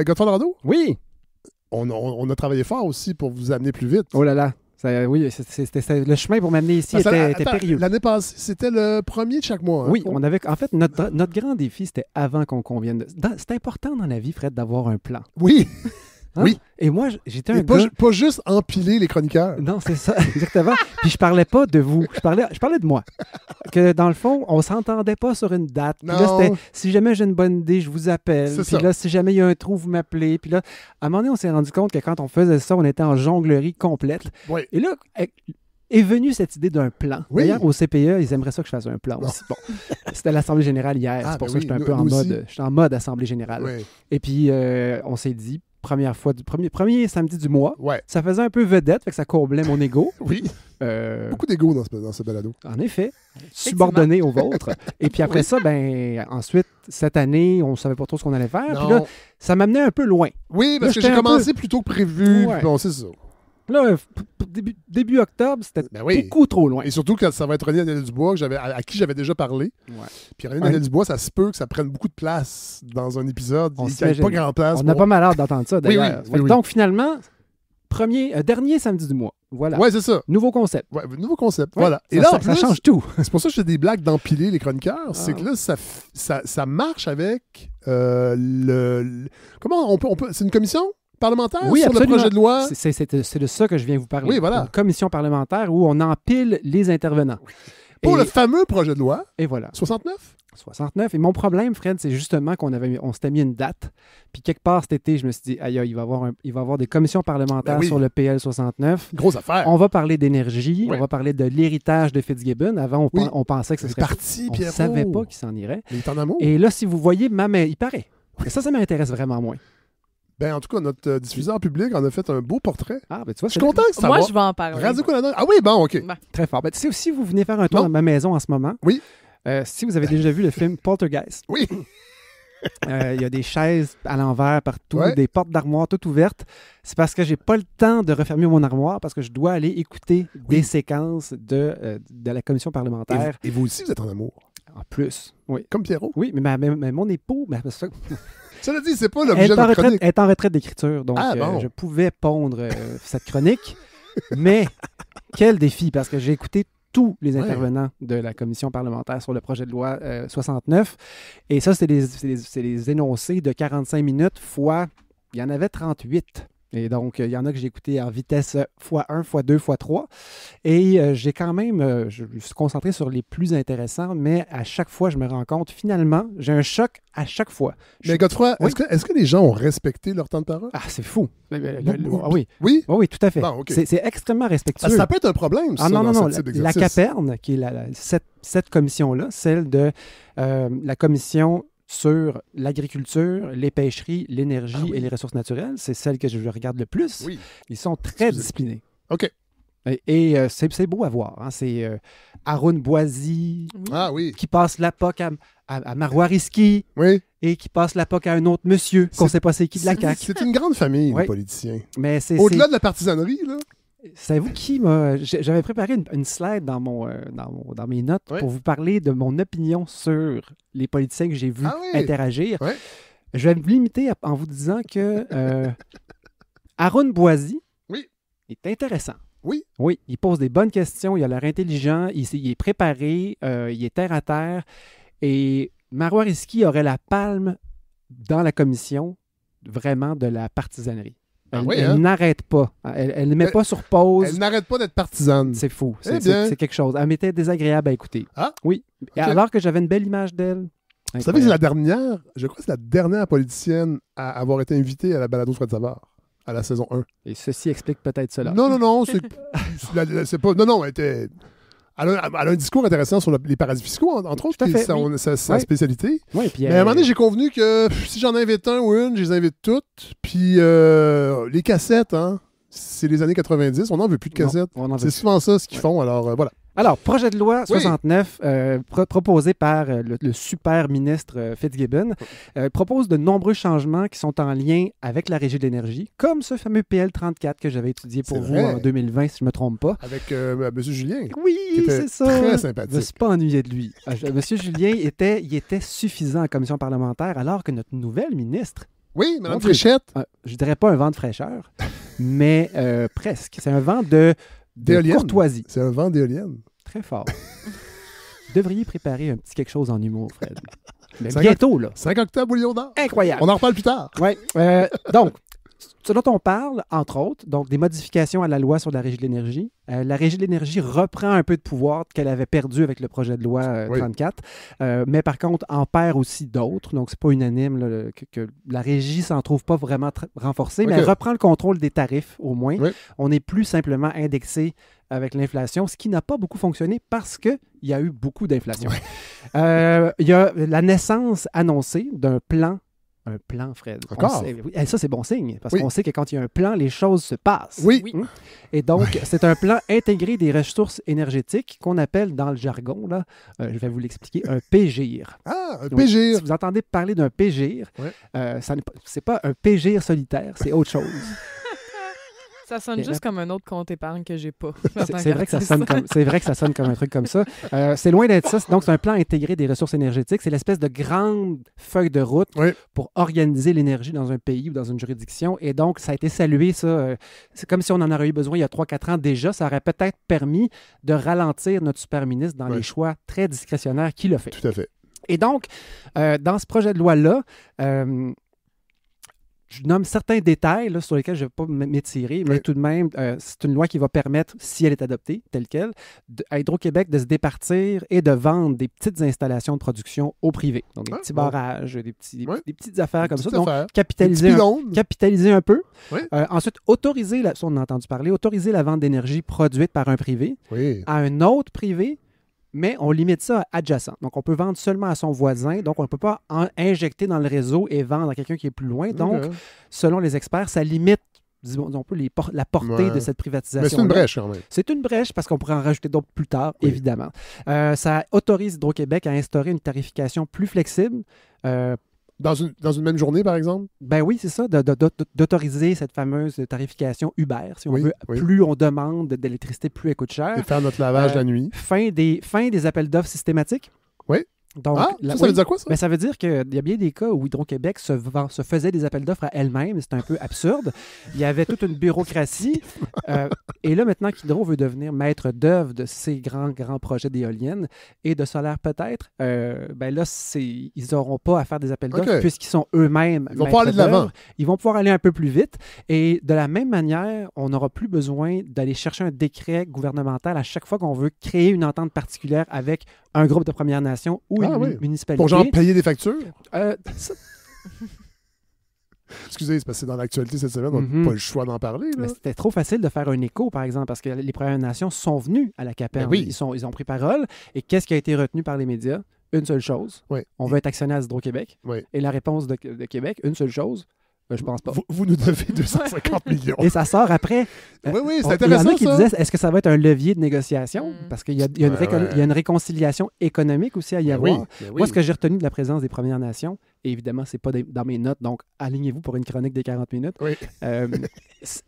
Godefroy Lorando? Oui. On a travaillé fort aussi pour vous amener plus vite. Oh là là. Oui, le chemin pour m'amener ici était périlleux. L'année passée, c'était le premier de chaque mois. Hein? Oui, on avait. En fait, notre grand défi, c'était avant qu'on convienne de. C'est important dans la vie, Fred, d'avoir un plan. Oui. Hein? Oui. Et moi, j'étais un gars... gars... Pas juste empiler les chroniqueurs. Non, c'est ça, exactement. Puis je parlais pas de vous. Je parlais de moi. Que dans le fond, on s'entendait pas sur une date. Puis là, c'était, si jamais j'ai une bonne idée, je vous appelle. Puis là, si jamais il y a un trou, vous m'appelez. Puis là, à un moment donné, on s'est rendu compte que quand on faisait ça, on était en jonglerie complète. Oui. Et là... est venue cette idée d'un plan. Oui. D'ailleurs, au CPE, ils aimeraient ça que je fasse un plan aussi. Bon, c'était l'Assemblée générale hier. C'est pour ça que j'étais un peu en mode Assemblée générale. Oui. Et puis, on s'est dit, première fois, premier samedi du mois, ouais. Ça faisait un peu vedette, fait que ça comblait mon ego. Oui. Beaucoup d'ego dans ce balado. En effet. Subordonné au vôtre. Et puis après ça, ensuite, cette année, on ne savait pas trop ce qu'on allait faire. Puis là, ça m'amenait un peu loin. Oui, parce que j'ai commencé plus tôt que prévu. Ouais. Bon, c'est ça. Là, début octobre, c'était beaucoup trop loin. Et surtout quand ça va être René Daniel-Dubois, à qui j'avais déjà parlé. Ouais. Puis René Daniel-Dubois, ça se peut que ça prenne beaucoup de place dans un épisode. Il n'y a pas grand place. On n'a pas mal hâte d'entendre ça, d'ailleurs. Oui. Donc, finalement, dernier samedi du mois. Voilà. Ouais, c'est ça. Nouveau concept. Ouais, nouveau concept. Ouais, voilà. Et là, ça change tout. C'est pour ça que je fais des blagues d'empiler les chroniqueurs. C'est que là, ça marche avec comment on peut. C'est une commission parlementaire sur absolument. Le projet de loi? C'est de ça que je viens vous parler. Oui, voilà. Une commission parlementaire où on empile les intervenants. Oui. Pour le fameux projet de loi. Et voilà. 69? 69. Et mon problème, Fred, c'est justement on s'était mis une date. Puis quelque part cet été, je me suis dit, aïe, il va y avoir des commissions parlementaires sur le PL 69. Grosse affaire. On va parler d'énergie. On va parler de l'héritage de Fitzgibbon. Avant, on pensait que ce serait parti, on ne savait pas qu'il s'en irait. Il est en amour. Et là, si vous voyez, il paraît. Et ça m'intéresse vraiment moins. En tout cas, notre diffuseur public en a fait un beau portrait. Ah, tu vois, je suis content que ça Moi, je vais en parler. Radio-Canada. Ah oui, bon, OK. Très fort. Si vous venez faire un tour dans ma maison en ce moment, Si vous avez déjà vu le film Poltergeist, Oui. Il y a des chaises à l'envers partout, des portes d'armoire toutes ouvertes. C'est parce que j'ai pas le temps de refermer mon armoire parce que je dois aller écouter des séquences de la commission parlementaire. Et vous aussi, vous êtes en amour. En plus, oui. Comme Pierrot. Oui, mais mon époux... Cela dit, c'est pas l'objet de la chronique. Elle est en retraite d'écriture, donc je pouvais pondre cette chronique. Mais quel défi, parce que j'ai écouté tous les intervenants de la commission parlementaire sur le projet de loi 69. Et ça, c'est des énoncés de 45 minutes fois... Il y en avait 38. Et donc, il y en a que j'ai écouté en vitesse x1, x2, x3. Et j'ai quand même... je me suis concentré sur les plus intéressants, mais à chaque fois, je me rends compte, finalement, j'ai un choc à chaque fois. Mais Godefroy, est-ce que les gens ont respecté leur temps de parole? Ah, c'est fou. Oui. Oui? Oui, tout à fait. Bon, okay. C'est extrêmement respectueux. Ça peut être un problème, ça, non. ce type La d'exercice. CAPERN, qui est cette commission-là, celle de la commission sur l'agriculture, les pêcheries, l'énergie et les ressources naturelles, c'est celle que je regarde le plus. Oui. Ils sont très disciplinés. OK. Et c'est beau à voir. Hein. C'est Haroun Boisy qui passe la POC à Marois Risky et qui passe la POC à un autre monsieur qu'on ne sait pas c'est qui de la CAQ. C'est une grande famille, les politiciens. Mais au-delà de la partisanerie, là. Savez-vous qui m'a... J'avais préparé une slide dans mes notes pour vous parler de mon opinion sur les politiciens que j'ai vus interagir. Ouais. Je vais me limiter en vous disant que Haroun Boisy est intéressant. Oui. Oui, il pose des bonnes questions, il a l'air intelligent, il est préparé, il est terre à terre. Et Marois Risky aurait la palme dans la commission vraiment de la partisanerie. Elle n'arrête pas. Elle ne met pas sur pause. Elle n'arrête pas d'être partisane. C'est fou. C'est quelque chose. Elle m'était désagréable à écouter. Ah? Oui. Okay. Alors que j'avais une belle image d'elle. Vous savez que c'est la dernière politicienne à avoir été invitée à la balado Fred Savard, à la saison 1. Et ceci explique peut-être cela. Non. C'est pas... Non, elle était... Elle a un discours intéressant sur les paradis fiscaux, entre autres, qui est sa spécialité. Oui, puis mais à un moment donné, j'ai convenu que si j'en invite un ou une, je les invite toutes. Puis les cassettes, c'est les années 90, on n'en veut plus de cassettes. C'est souvent ça ce qu'ils font, alors voilà. Alors, projet de loi 69, proposé par le super ministre Fitzgibbon, propose de nombreux changements qui sont en lien avec la Régie de l'énergie, comme ce fameux PL 34 que j'avais étudié pour vous en 2020, si je ne me trompe pas. Avec M. Julien. Oui, c'est ça. Très sympathique. Je ne me suis pas ennuyé de lui. M. Julien était suffisant en commission parlementaire, alors que notre nouvelle ministre... Oui, Mme Fréchette. Je dirais pas un vent de fraîcheur, mais presque. C'est un vent de courtoisie. C'est un vent d'éolienne. Très fort. Vous devriez préparer un petit quelque chose en humour, Fred. Mais bientôt, là. 5 octobre au Lion d'Or. Incroyable. On en reparle plus tard. Oui. Donc, ce dont on parle, entre autres, donc des modifications à la loi sur la Régie de l'énergie. La Régie de l'énergie reprend un peu de pouvoir qu'elle avait perdu avec le projet de loi 34, mais par contre, en perd aussi d'autres. Donc, c'est pas unanime là, que la Régie s'en trouve pas vraiment renforcée, mais elle reprend le contrôle des tarifs, au moins. Oui. On n'est plus simplement indexé avec l'inflation, ce qui n'a pas beaucoup fonctionné parce qu'il y a eu beaucoup d'inflation. Il y a la naissance annoncée d'un plan. Un plan, Fred. Encore? Ça, c'est bon signe, parce qu'on sait que quand il y a un plan, les choses se passent. Oui. Et donc, c'est un plan intégré des ressources énergétiques qu'on appelle dans le jargon, là, je vais vous l'expliquer, un PGIR. Ah, un PGIR. Si vous entendez parler d'un PGIR, c'est pas un PGIR solitaire, c'est autre chose. Ça sonne juste comme un autre compte épargne que j'ai pas. C'est vrai que ça sonne comme un truc comme ça. C'est loin d'être ça. Donc, c'est un plan intégré des ressources énergétiques. C'est l'espèce de grande feuille de route pour organiser l'énergie dans un pays ou dans une juridiction. Et donc, ça a été salué, ça. C'est comme si on en aurait eu besoin il y a 3-4 ans déjà. Ça aurait peut-être permis de ralentir notre super ministre dans les choix très discrétionnaires qu'il a fait. Tout à fait. Et donc, dans ce projet de loi-là, je nomme certains détails là, sur lesquels je ne vais pas m'étirer, mais tout de même, c'est une loi qui va permettre, si elle est adoptée, telle qu'elle, à Hydro-Québec de se départir et de vendre des petites installations de production au privé. Donc, des petits barrages, des petites affaires comme ça. Donc, capitaliser un peu. Ensuite, autoriser, ça on a entendu parler, autoriser la vente d'énergie produite par un privé à un autre privé, mais on limite ça à adjacent. Donc, on peut vendre seulement à son voisin. Donc, on ne peut pas injecter dans le réseau et vendre à quelqu'un qui est plus loin. Donc, selon les experts, ça limite disons un peu la portée de cette privatisation. Mais c'est une brèche quand même. C'est une brèche parce qu'on pourrait en rajouter d'autres plus tard, évidemment. Ça autorise Hydro-Québec à instaurer une tarification plus flexible. Dans une même journée, par exemple? Ben oui, c'est ça, d'autoriser cette fameuse tarification Uber, si on veut. Oui. Plus on demande d'électricité, plus elle coûte cher. Et faire notre lavage la nuit. Fin des appels d'offres systématiques. Oui. Donc, ça veut dire quoi, ça? Ben, ça veut dire qu'il y a bien des cas où Hydro-Québec se faisait des appels d'offres à elle-même. C'est un peu absurde. Il y avait toute une bureaucratie. Et là, maintenant qu'Hydro veut devenir maître d'œuvre de ces grands projets d'éoliennes et de solaire peut-être, ben là, ils n'auront pas à faire des appels d'offres puisqu'ils sont eux-mêmes Ils vont pouvoir aller de l'avant. Ils vont pouvoir aller un peu plus vite. Et de la même manière, on n'aura plus besoin d'aller chercher un décret gouvernemental à chaque fois qu'on veut créer une entente particulière avec un groupe de Premières Nations ou une municipalité. Pour genre payer des factures? Excusez, c'est parce que c'est dans l'actualité cette semaine, on n'a pas le choix d'en parler. Là. Mais c'était trop facile de faire un écho, par exemple, parce que les Premières Nations sont venues à la CAPERM. Ils ont pris parole. Et qu'est-ce qui a été retenu par les médias? Une seule chose. On veut être actionnaire d'Hydro-Québec. Et la réponse de Québec, une seule chose. Je pense pas. Vous nous devez 250 millions. Et ça sort après. Oui, c'est intéressant. Il y en a qui disaient, est-ce que ça va être un levier de négociation? Parce qu'il y a une réconciliation économique aussi à y avoir. Moi, ce que j'ai retenu de la présence des Premières Nations, et évidemment, c'est pas dans mes notes, donc alignez-vous pour une chronique des 40 minutes,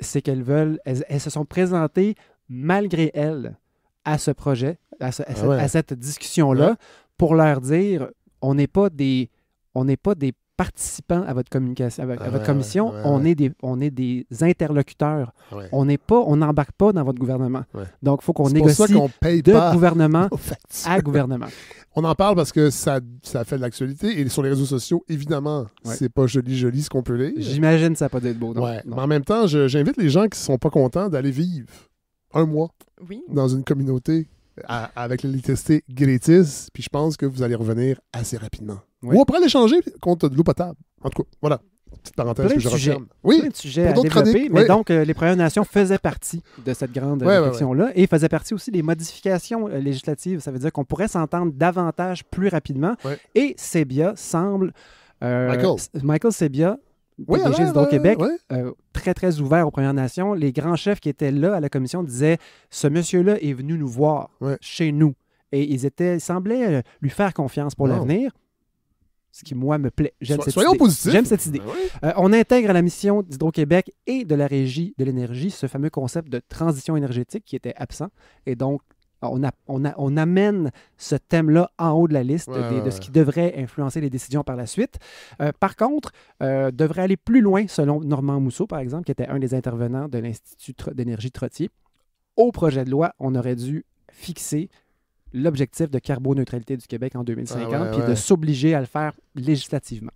c'est qu'elles se sont présentées malgré elles à ce projet, à cette discussion-là, pour leur dire, on n'est pas des participants à votre communication, à votre commission, on est des interlocuteurs. On n'embarque pas dans votre gouvernement. Donc, il faut qu'on négocie de gouvernement à gouvernement. On en parle parce que ça fait de l'actualité et sur les réseaux sociaux, évidemment, c'est pas joli ce qu'on peut lire. J'imagine que ça n'a pas d'être beau. Non? Mais en même temps, j'invite les gens qui ne sont pas contents d'aller vivre un mois dans une communauté avec l'électricité gratis, puis je pense que vous allez revenir assez rapidement. Ou on pourrait l'échanger contre de l'eau potable. En tout cas, voilà. Petite parenthèse que je referme. Plein de sujets à développer, mais donc les Premières Nations faisaient partie de cette grande réflexion-là et faisaient partie aussi des modifications législatives. Ça veut dire qu'on pourrait s'entendre davantage plus rapidement. Et Sebia semble... Michael Sebia, DG d'Hydro-Québec, très, très ouvert aux Premières Nations. Les grands chefs qui étaient là à la commission disaient « Ce monsieur-là est venu nous voir chez nous. » Et ils semblaient lui faire confiance pour l'avenir. Ce qui, moi, me plaît. J'aime cette idée. On intègre à la mission d'Hydro-Québec et de la Régie de l'énergie ce fameux concept de transition énergétique qui était absent. Et donc, on amène ce thème-là en haut de la liste de ce qui devrait influencer les décisions par la suite. Par contre, devrait aller plus loin, selon Normand Mousseau, par exemple, qui était un des intervenants de l'Institut d'énergie Trottier. Au projet de loi, on aurait dû fixer l'objectif de carboneutralité du Québec en 2050, puis de s'obliger à le faire législativement.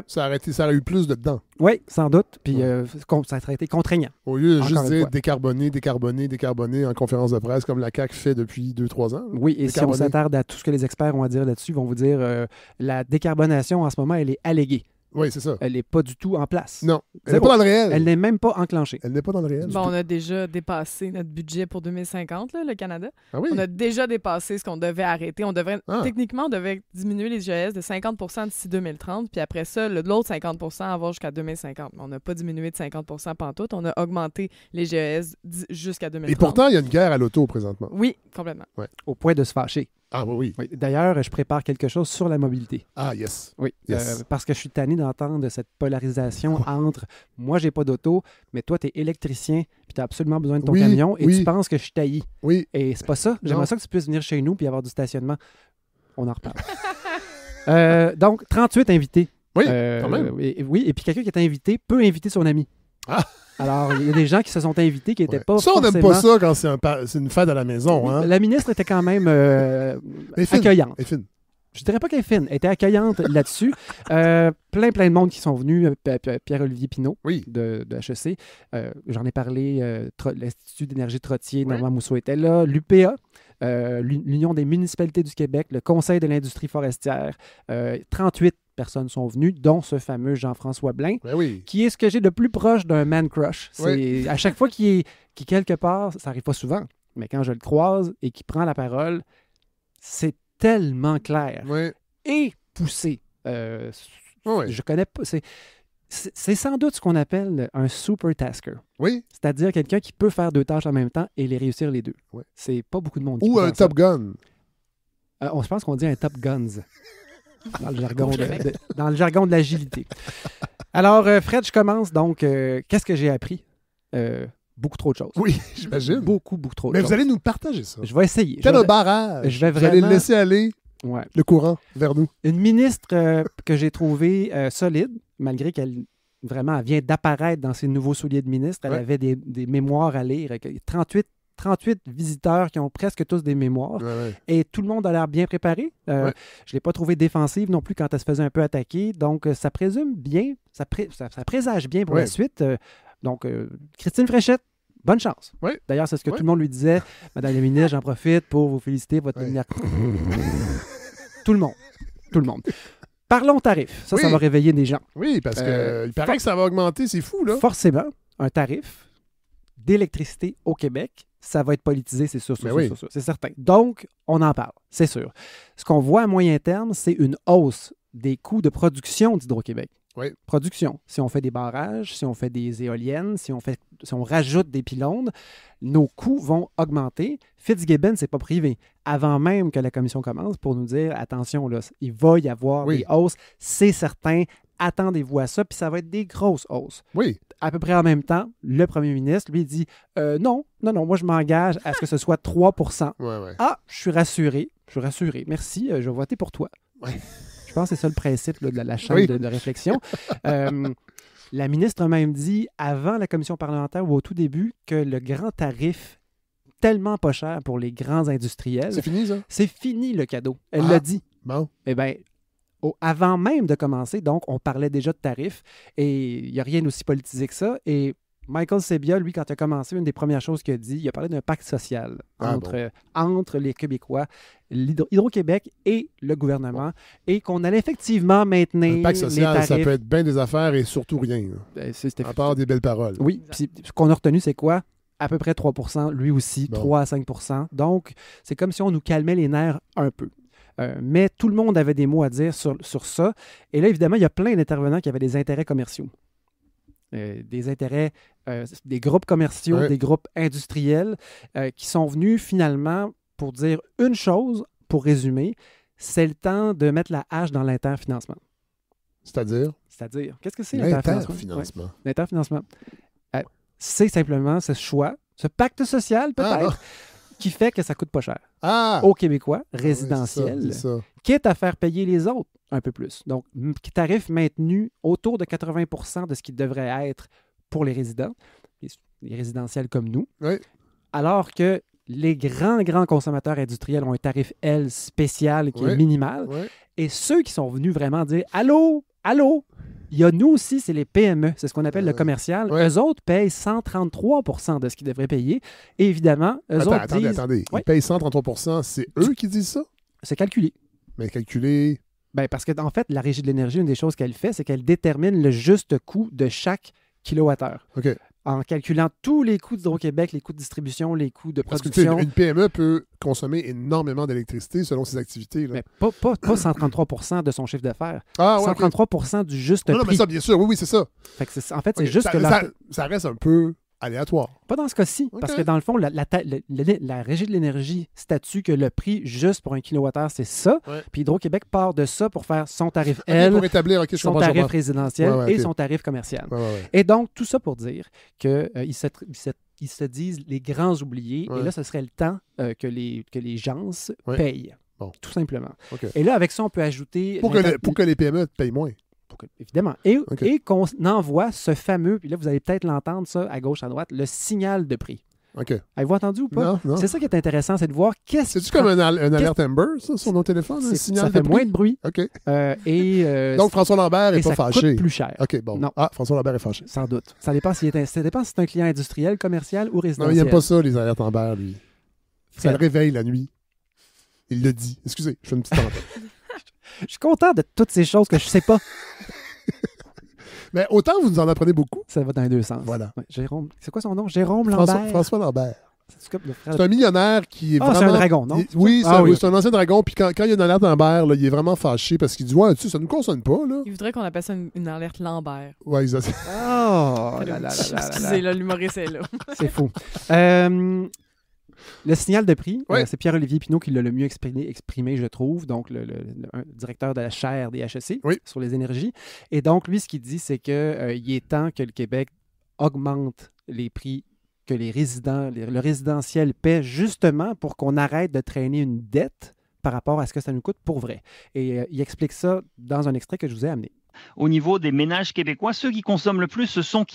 Ça aurait eu plus de dedans. Oui, sans doute, puis ça aurait été contraignant. Au lieu de juste dire décarboner en conférence de presse, comme la CAQ fait depuis 2-3 ans. Oui, et si on s'attarde à tout ce que les experts ont à dire là-dessus, ils vont vous dire la décarbonation, en ce moment, elle est alléguée. Oui, c'est ça. Elle n'est pas du tout en place. Non, elle n'est pas dans le réel. Elle n'est même pas enclenchée. Elle n'est pas dans le réel. On a déjà dépassé notre budget pour 2050, là, le Canada. Ah oui? On a déjà dépassé ce qu'on devait arrêter. Techniquement, on devait diminuer les GES de 50% d'ici 2030, puis après ça, l'autre 50% avoir jusqu'à 2050. On n'a pas diminué de 50% pantoute. On a augmenté les GES jusqu'à 2030. Et pourtant, il y a une guerre à l'auto présentement. Oui, complètement. Au point de se fâcher. Ah oui. D'ailleurs, je prépare quelque chose sur la mobilité. Ah, yes. Oui, parce que je suis tanné d'entendre cette polarisation entre moi, j'ai pas d'auto, mais toi, tu es électricien, puis tu as absolument besoin de ton camion, et tu penses que je suis tailli. Oui. Et c'est pas ça. J'aimerais ça que tu puisses venir chez nous puis avoir du stationnement. On en reparle. Donc, 38 invités. Oui, quand même. Et puis quelqu'un qui est invité peut inviter son ami. Ah! Alors, il y a des gens qui se sont invités qui n'étaient pas ça, forcément... on n'aime pas ça quand c'est une fête à la maison. Hein? La ministre était quand même accueillante. Elle est fine. Je dirais pas qu'elle est fine. Elle était accueillante là-dessus. Plein de monde qui sont venus. Pierre-Olivier Pinault de HEC. J'en ai parlé. L'Institut d'énergie Trottier, Normand Mousseau était là. L'UPA, l'Union des municipalités du Québec, le Conseil de l'industrie forestière. 38 personnes sont venues, dont ce fameux Jean-François Blain, qui est ce que j'ai de plus proche d'un man crush. C'est à chaque fois qu'il est quelque part, ça n'arrive pas souvent, mais quand je le croise et qu'il prend la parole, c'est tellement clair et poussé. Je connais pas. C'est sans doute ce qu'on appelle un super tasker. Oui. C'est-à-dire quelqu'un qui peut faire 2 tâches en même temps et les réussir les 2. Oui. C'est pas beaucoup de monde qui Ou peut un faire ça. Top Gun. Je pense qu'on dit un Top Guns dans le jargon de l'agilité. Alors, Fred, je commence. Donc, qu'est-ce que j'ai appris? Beaucoup trop de choses. Oui, j'imagine. Beaucoup trop de choses. Mais vous allez nous partager ça. Je vais essayer. Quel un barrage. Vous allez laisser aller le courant vers nous. Une ministre que j'ai trouvée solide, malgré qu'elle elle vient d'apparaître dans ses nouveaux souliers de ministre. Elle avait des mémoires à lire. 38 visiteurs qui ont presque tous des mémoires. Et tout le monde a l'air bien préparé. Je ne l'ai pas trouvée défensive non plus quand elle se faisait un peu attaquer. Donc, ça présume bien, ça présage bien pour la suite. Donc, Christine Fréchette, bonne chance. D'ailleurs, c'est ce que tout le monde lui disait. Madame la ministre, j'en profite pour vous féliciter. Votre Tout le monde. Parlons tarifs. Ça va réveiller des gens. Oui, parce qu'il paraît que ça va augmenter. C'est fou, là. Forcément, un tarif d'électricité au Québec, ça va être politisé, c'est sûr, c'est certain. Donc, on en parle, c'est sûr. Ce qu'on voit à moyen terme, c'est une hausse des coûts de production d'Hydro-Québec. Production. Si on fait des barrages, si on fait des éoliennes, si on rajoute des pylônes, nos coûts vont augmenter. Fitzgibbon, c'est pas privé. Avant même que la commission commence pour nous dire, attention, là, il va y avoir des hausses, c'est certain. Attendez-vous à ça, puis ça va être des grosses hausses. Oui. À peu près en même temps, le premier ministre, lui, dit non, moi, je m'engage à ce que ce soit 3 Ah, je suis rassuré. Merci, je vais voter pour toi. Je pense que c'est ça le principe là, de la chaîne de réflexion. La ministre a même dit, avant la commission parlementaire ou au tout début, que le grand tarif tellement pas cher pour les grands industriels... C'est fini, ça? C'est fini, le cadeau. Elle l'a dit. Bon. Eh bien, avant même de commencer, donc, on parlait déjà de tarifs et il n'y a rien d'aussi politisé que ça. Et Michael Sebia, lui, quand il a commencé, une des premières choses qu'il a dit, il a parlé d'un pacte social entre les Québécois, Hydro-Québec et le gouvernement, et qu'on allait effectivement maintenir un pacte social, les tarifs. Ça peut être bien des affaires et surtout rien. À part des belles paroles. Oui, puis ce qu'on a retenu, c'est quoi? À peu près 3 %, lui aussi, 3 à 5 %. Donc, c'est comme si on nous calmait les nerfs un peu. Mais tout le monde avait des mots à dire sur ça. Et là, évidemment, il y a plein d'intervenants qui avaient des intérêts commerciaux. Des intérêts, des groupes commerciaux, des groupes industriels qui sont venus finalement pour dire une chose, pour résumer, c'est le temps de mettre la hache dans l'interfinancement. C'est-à-dire? Qu'est-ce que c'est l'interfinancement? L'interfinancement. C'est simplement ce choix, ce pacte social peut-être, qui fait que ça coûte pas cher. Aux Québécois, résidentiels, quitte à faire payer les autres un peu plus. Donc, tarif maintenu autour de 80 % de ce qui devrait être pour les résidents, les résidentiels comme nous, alors que les grands consommateurs industriels ont un tarif, spécial qui est minimal. Et ceux qui sont venus vraiment dire « Allô, il y a nous aussi, c'est les PME, c'est ce qu'on appelle le commercial. Eux autres payent 133 % de ce qu'ils devraient payer. Et évidemment, Attendez. Ils payent 133 %, c'est eux qui disent ça? C'est calculé. Mais calculé... Parce que en fait, la Régie de l'énergie, une des choses qu'elle fait, c'est qu'elle détermine le juste coût de chaque kilowattheure. En calculant tous les coûts d'Hydro-Québec, les coûts de distribution, les coûts de production. Parce qu'une PME peut consommer énormément d'électricité selon ses activités. Là. Mais pas 133 % de son chiffre d'affaires. 133 % du juste prix. Non, mais ça, bien sûr, oui, c'est ça. En fait, c'est juste que... Ça reste un peu aléatoire. Pas dans ce cas-ci, parce que dans le fond, la Régie de l'énergie statue que le prix juste pour un kilowattheure, c'est ça. Puis Hydro-Québec part de ça pour faire son tarif pour établir, son tarif résidentiel et son tarif commercial. Et donc, tout ça pour dire qu'ils se disent les grands oubliés. Et là, ce serait le temps que les gens payent, tout simplement. Et là, avec ça, on peut ajouter... Pour que les PME payent moins. Évidemment. Et qu'on envoie ce fameux, puis là, vous allez peut-être l'entendre, ça, à gauche, à droite, le signal de prix. Avez-vous entendu ou pas? Non. C'est ça qui est intéressant, c'est de voir C'est-tu comme un alerte Amber, ça, sur nos téléphones? Un signal ça fait moins de bruit. Donc, François Lambert n'est pas fâché. Ça coûte plus cher. Non. François Lambert est fâché. Sans doute. Ça dépend si c'est un client industriel, commercial ou résidentiel. Non, il n'aime pas ça, les alertes Amber, lui. Ça le réveille la nuit. Il le dit. Excusez, je fais une petite parenthèse. Je suis content de toutes ces choses que je ne sais pas. Mais autant vous nous en apprenez beaucoup. Ça va dans les deux sens. Voilà. Jérôme, c'est quoi son nom? Jérôme Lambert? François Lambert. C'est un millionnaire qui est vraiment... c'est un dragon, non? Oui, c'est un ancien dragon. Puis quand il y a une alerte Lambert, là, il est vraiment fâché parce qu'il dit « Ouais, tu sais, ça ne nous concerne pas. » là. Il voudrait qu'on appelle ça une alerte Lambert. Ouais, exactement. Oh! Excusez, là, l'humoriste est là. C'est fou. Le signal de prix, c'est Pierre-Olivier Pinault qui l'a le mieux exprimé, je trouve, donc le directeur de la chaire des HEC sur les énergies. Et donc, lui, ce qu'il dit, c'est qu'il est temps que le Québec augmente les prix que le résidentiel paie, justement pour qu'on arrête de traîner une dette par rapport à ce que ça nous coûte pour vrai. Et il explique ça dans un extrait que je vous ai amené. Au niveau des ménages québécois, ceux qui consomment le plus, ce sont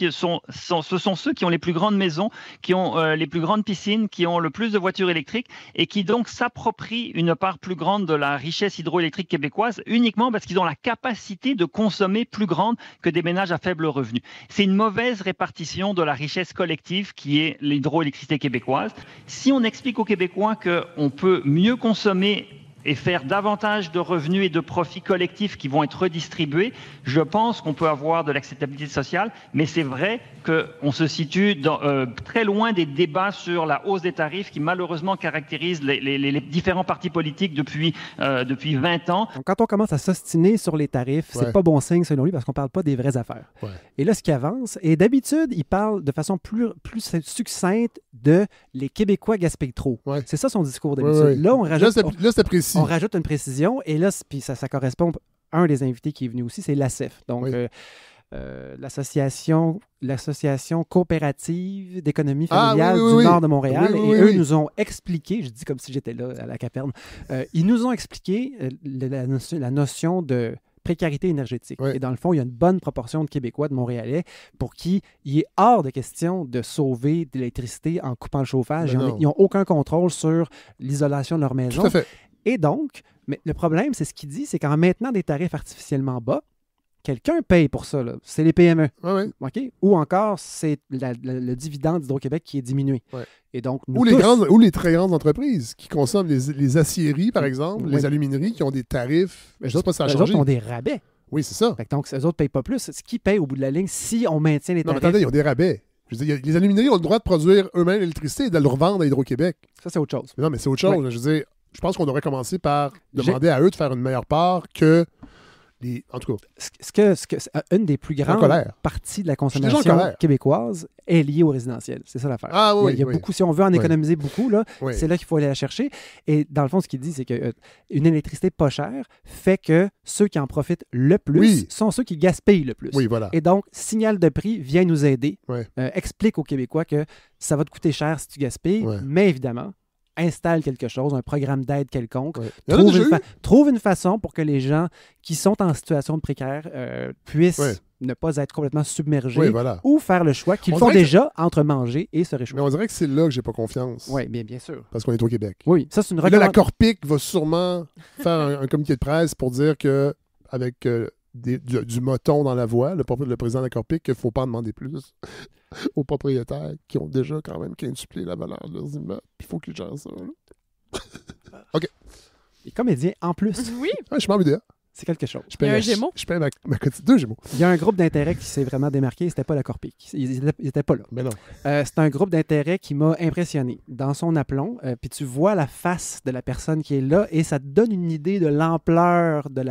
ceux qui ont les plus grandes maisons, qui ont les plus grandes piscines, qui ont le plus de voitures électriques et qui donc s'approprient une part plus grande de la richesse hydroélectrique québécoise uniquement parce qu'ils ont la capacité de consommer plus grande que des ménages à faible revenu. C'est une mauvaise répartition de la richesse collective qui est l'hydroélectricité québécoise. Si on explique aux Québécois qu'on peut mieux consommer et faire davantage de revenus et de profits collectifs qui vont être redistribués, je pense qu'on peut avoir de l'acceptabilité sociale, mais c'est vrai qu'on se situe très loin des débats sur la hausse des tarifs qui malheureusement caractérisent les différents partis politiques depuis 20 ans. Donc, quand on commence à s'ostiner sur les tarifs, c'est pas bon signe selon lui parce qu'on ne parle pas des vraies affaires. Ouais. Et là, ce qui avance, et d'habitude, il parle de façon plus succincte de les Québécois gaspillent trop. Ouais. C'est ça son discours d'habitude. Ouais. Là, on rajoute... Là, c'est précis. On rajoute une précision et là, puis ça correspond à un des invités qui est venu aussi, c'est l'ACEF. Donc, l'association coopérative d'économie familiale du nord de Montréal. Eux nous ont expliqué, je dis comme si j'étais là à la Caperne, ils nous ont expliqué la notion de précarité énergétique. Et dans le fond, il y a une bonne proportion de Québécois, de Montréalais, pour qui il est hors de question de sauver de l'électricité en coupant le chauffage. Ils n'ont aucun contrôle sur l'isolation de leur maison. Tout à fait. Et donc, mais le problème, c'est ce qu'il dit, c'est qu'en maintenant des tarifs artificiellement bas, quelqu'un paye pour ça. C'est les PME. Okay? Ou encore, c'est le dividende d'Hydro-Québec qui est diminué. Et donc, ou les très grandes entreprises qui consomment les aciéries, par exemple, les alumineries qui ont des tarifs. Je ne sais pas si ça a changé. Les autres ont des rabais. Oui, c'est ça. Donc, eux autres ne payent pas plus. Ce qui paye au bout de la ligne si on maintient les tarifs. Non, mais attendez, ils ont des rabais. Je veux dire, les alumineries ont le droit de produire eux-mêmes l'électricité et de le revendre à Hydro-Québec. Ça, c'est autre chose. Mais non, mais c'est autre chose. Je veux dire, je pense qu'on devrait commencer par demander à eux de faire une meilleure part que en tout cas. Une des plus grandes parties de la consommation québécoise est liée au résidentiel. C'est ça l'affaire. Il y a beaucoup, si on veut en économiser beaucoup, c'est là qu'il faut aller la chercher. Et dans le fond, ce qu'il dit, c'est qu'une électricité pas chère fait que ceux qui en profitent le plus sont ceux qui gaspillent le plus. Voilà. Et donc, signal de prix vient nous aider, explique aux Québécois que ça va te coûter cher si tu gaspilles, mais évidemment, installe quelque chose, un programme d'aide quelconque, trouve une façon pour que les gens qui sont en situation de précaire puissent ne pas être complètement submergés ou faire le choix qu'ils font déjà entre manger et se réchauffer. Mais on dirait que c'est là que j'ai pas confiance. Oui, bien sûr. Parce qu'on est au Québec. Oui, ça c'est une recommandation. Là, la Corpic va sûrement faire un communiqué de presse pour dire que avec du moton dans la voix, le président de la Corpic, qu'il ne faut pas en demander plus aux propriétaires qui ont déjà quand même quintuplé la valeur de leurs immeubles. Puis il faut qu'ils gèrent ça. OK. Et comédien en plus. Oui. Je suis membre UDA. C'est quelque chose. Il y a un Gémeaux. Je paye ma quotidien. 2 Gémeaux. Il y a un groupe d'intérêt qui s'est vraiment démarqué. C'était pas la Corpic. Ils n'étaient pas là. Mais non. C'est un groupe d'intérêt qui m'a impressionné. Dans son aplomb, puis tu vois la face de la personne qui est là et ça te donne une idée de l'ampleur de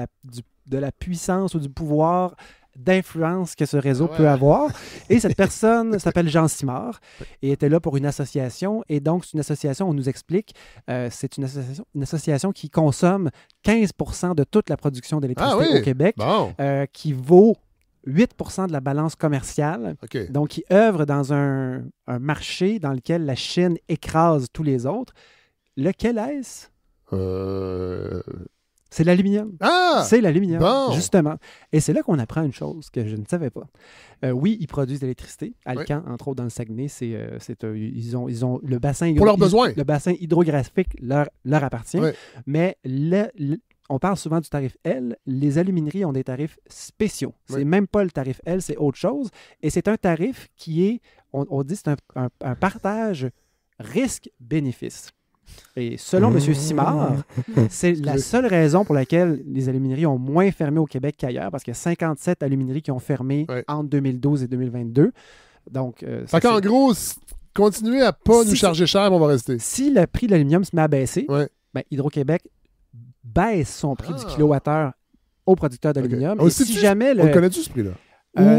la puissance ou du pouvoir d'influence que ce réseau peut avoir. Et cette personne s'appelle Jean Simard et était là pour une association. Et donc, c'est une association, on nous explique, c'est une association qui consomme 15% de toute la production d'électricité au Québec, qui vaut 8% de la balance commerciale. Donc, qui œuvre dans un marché dans lequel la Chine écrase tous les autres. Lequel est-ce? C'est l'aluminium. C'est l'aluminium, justement. Et c'est là qu'on apprend une chose que je ne savais pas. Oui, ils produisent de l'électricité. Alcan, entre autres, dans le Saguenay, ils ont le bassin... Pour leurs besoins. Le bassin hydrographique leur appartient. Mais on parle souvent du tarif L. Les alumineries ont des tarifs spéciaux. C'est même pas le tarif L, c'est autre chose. Et c'est un tarif qui est, on dit, c'est un partage risque-bénéfice. Et selon M. Simard, c'est la seule raison pour laquelle les alumineries ont moins fermé au Québec qu'ailleurs, parce qu'il y a 57 alumineries qui ont fermé entre 2012 et 2022. Donc, en gros, continuez à pas nous charger cher, on va rester. Si le prix de l'aluminium se met à baisser, ben, Hydro-Québec baisse son prix du kilowattheure aux producteurs d'aluminium. Okay. Et si jamais on le connaît-tu, ce prix-là?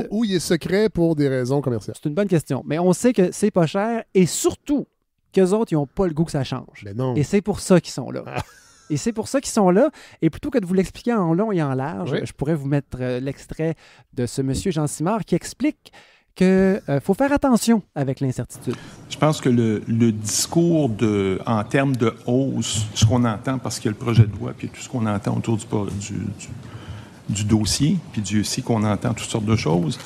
Ou il est secret pour des raisons commerciales? C'est une bonne question. Mais on sait que c'est pas cher et surtout qu'eux autres, ils n'ont pas le goût que ça change. Mais non. Et c'est pour ça qu'ils sont là. Et c'est pour ça qu'ils sont là. Et plutôt que de vous l'expliquer en long et en large, je pourrais vous mettre l'extrait de ce monsieur Jean Simard qui explique qu'il faut faire attention avec l'incertitude. Je pense que le discours en termes de hausse, ce qu'on entend, parce qu'il y a le projet de loi, puis tout ce qu'on entend autour du dossier, puis Dieu sait qu'on entend toutes sortes de choses,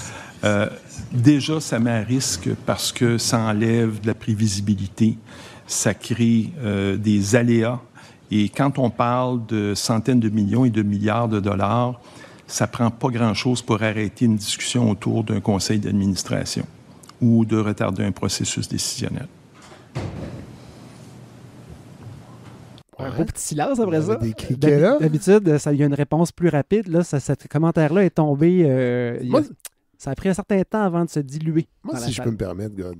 déjà, ça met à risque parce que ça enlève de la prévisibilité, ça crée des aléas. Et quand on parle de centaines de millions et de milliards de dollars, ça ne prend pas grand-chose pour arrêter une discussion autour d'un conseil d'administration ou de retarder un processus décisionnel. Un beau petit silence après ça. D'habitude, il y a une réponse plus rapide. Là, ce commentaire-là est tombé... ça a pris un certain temps avant de se diluer. Moi, si je peux me permettre, God,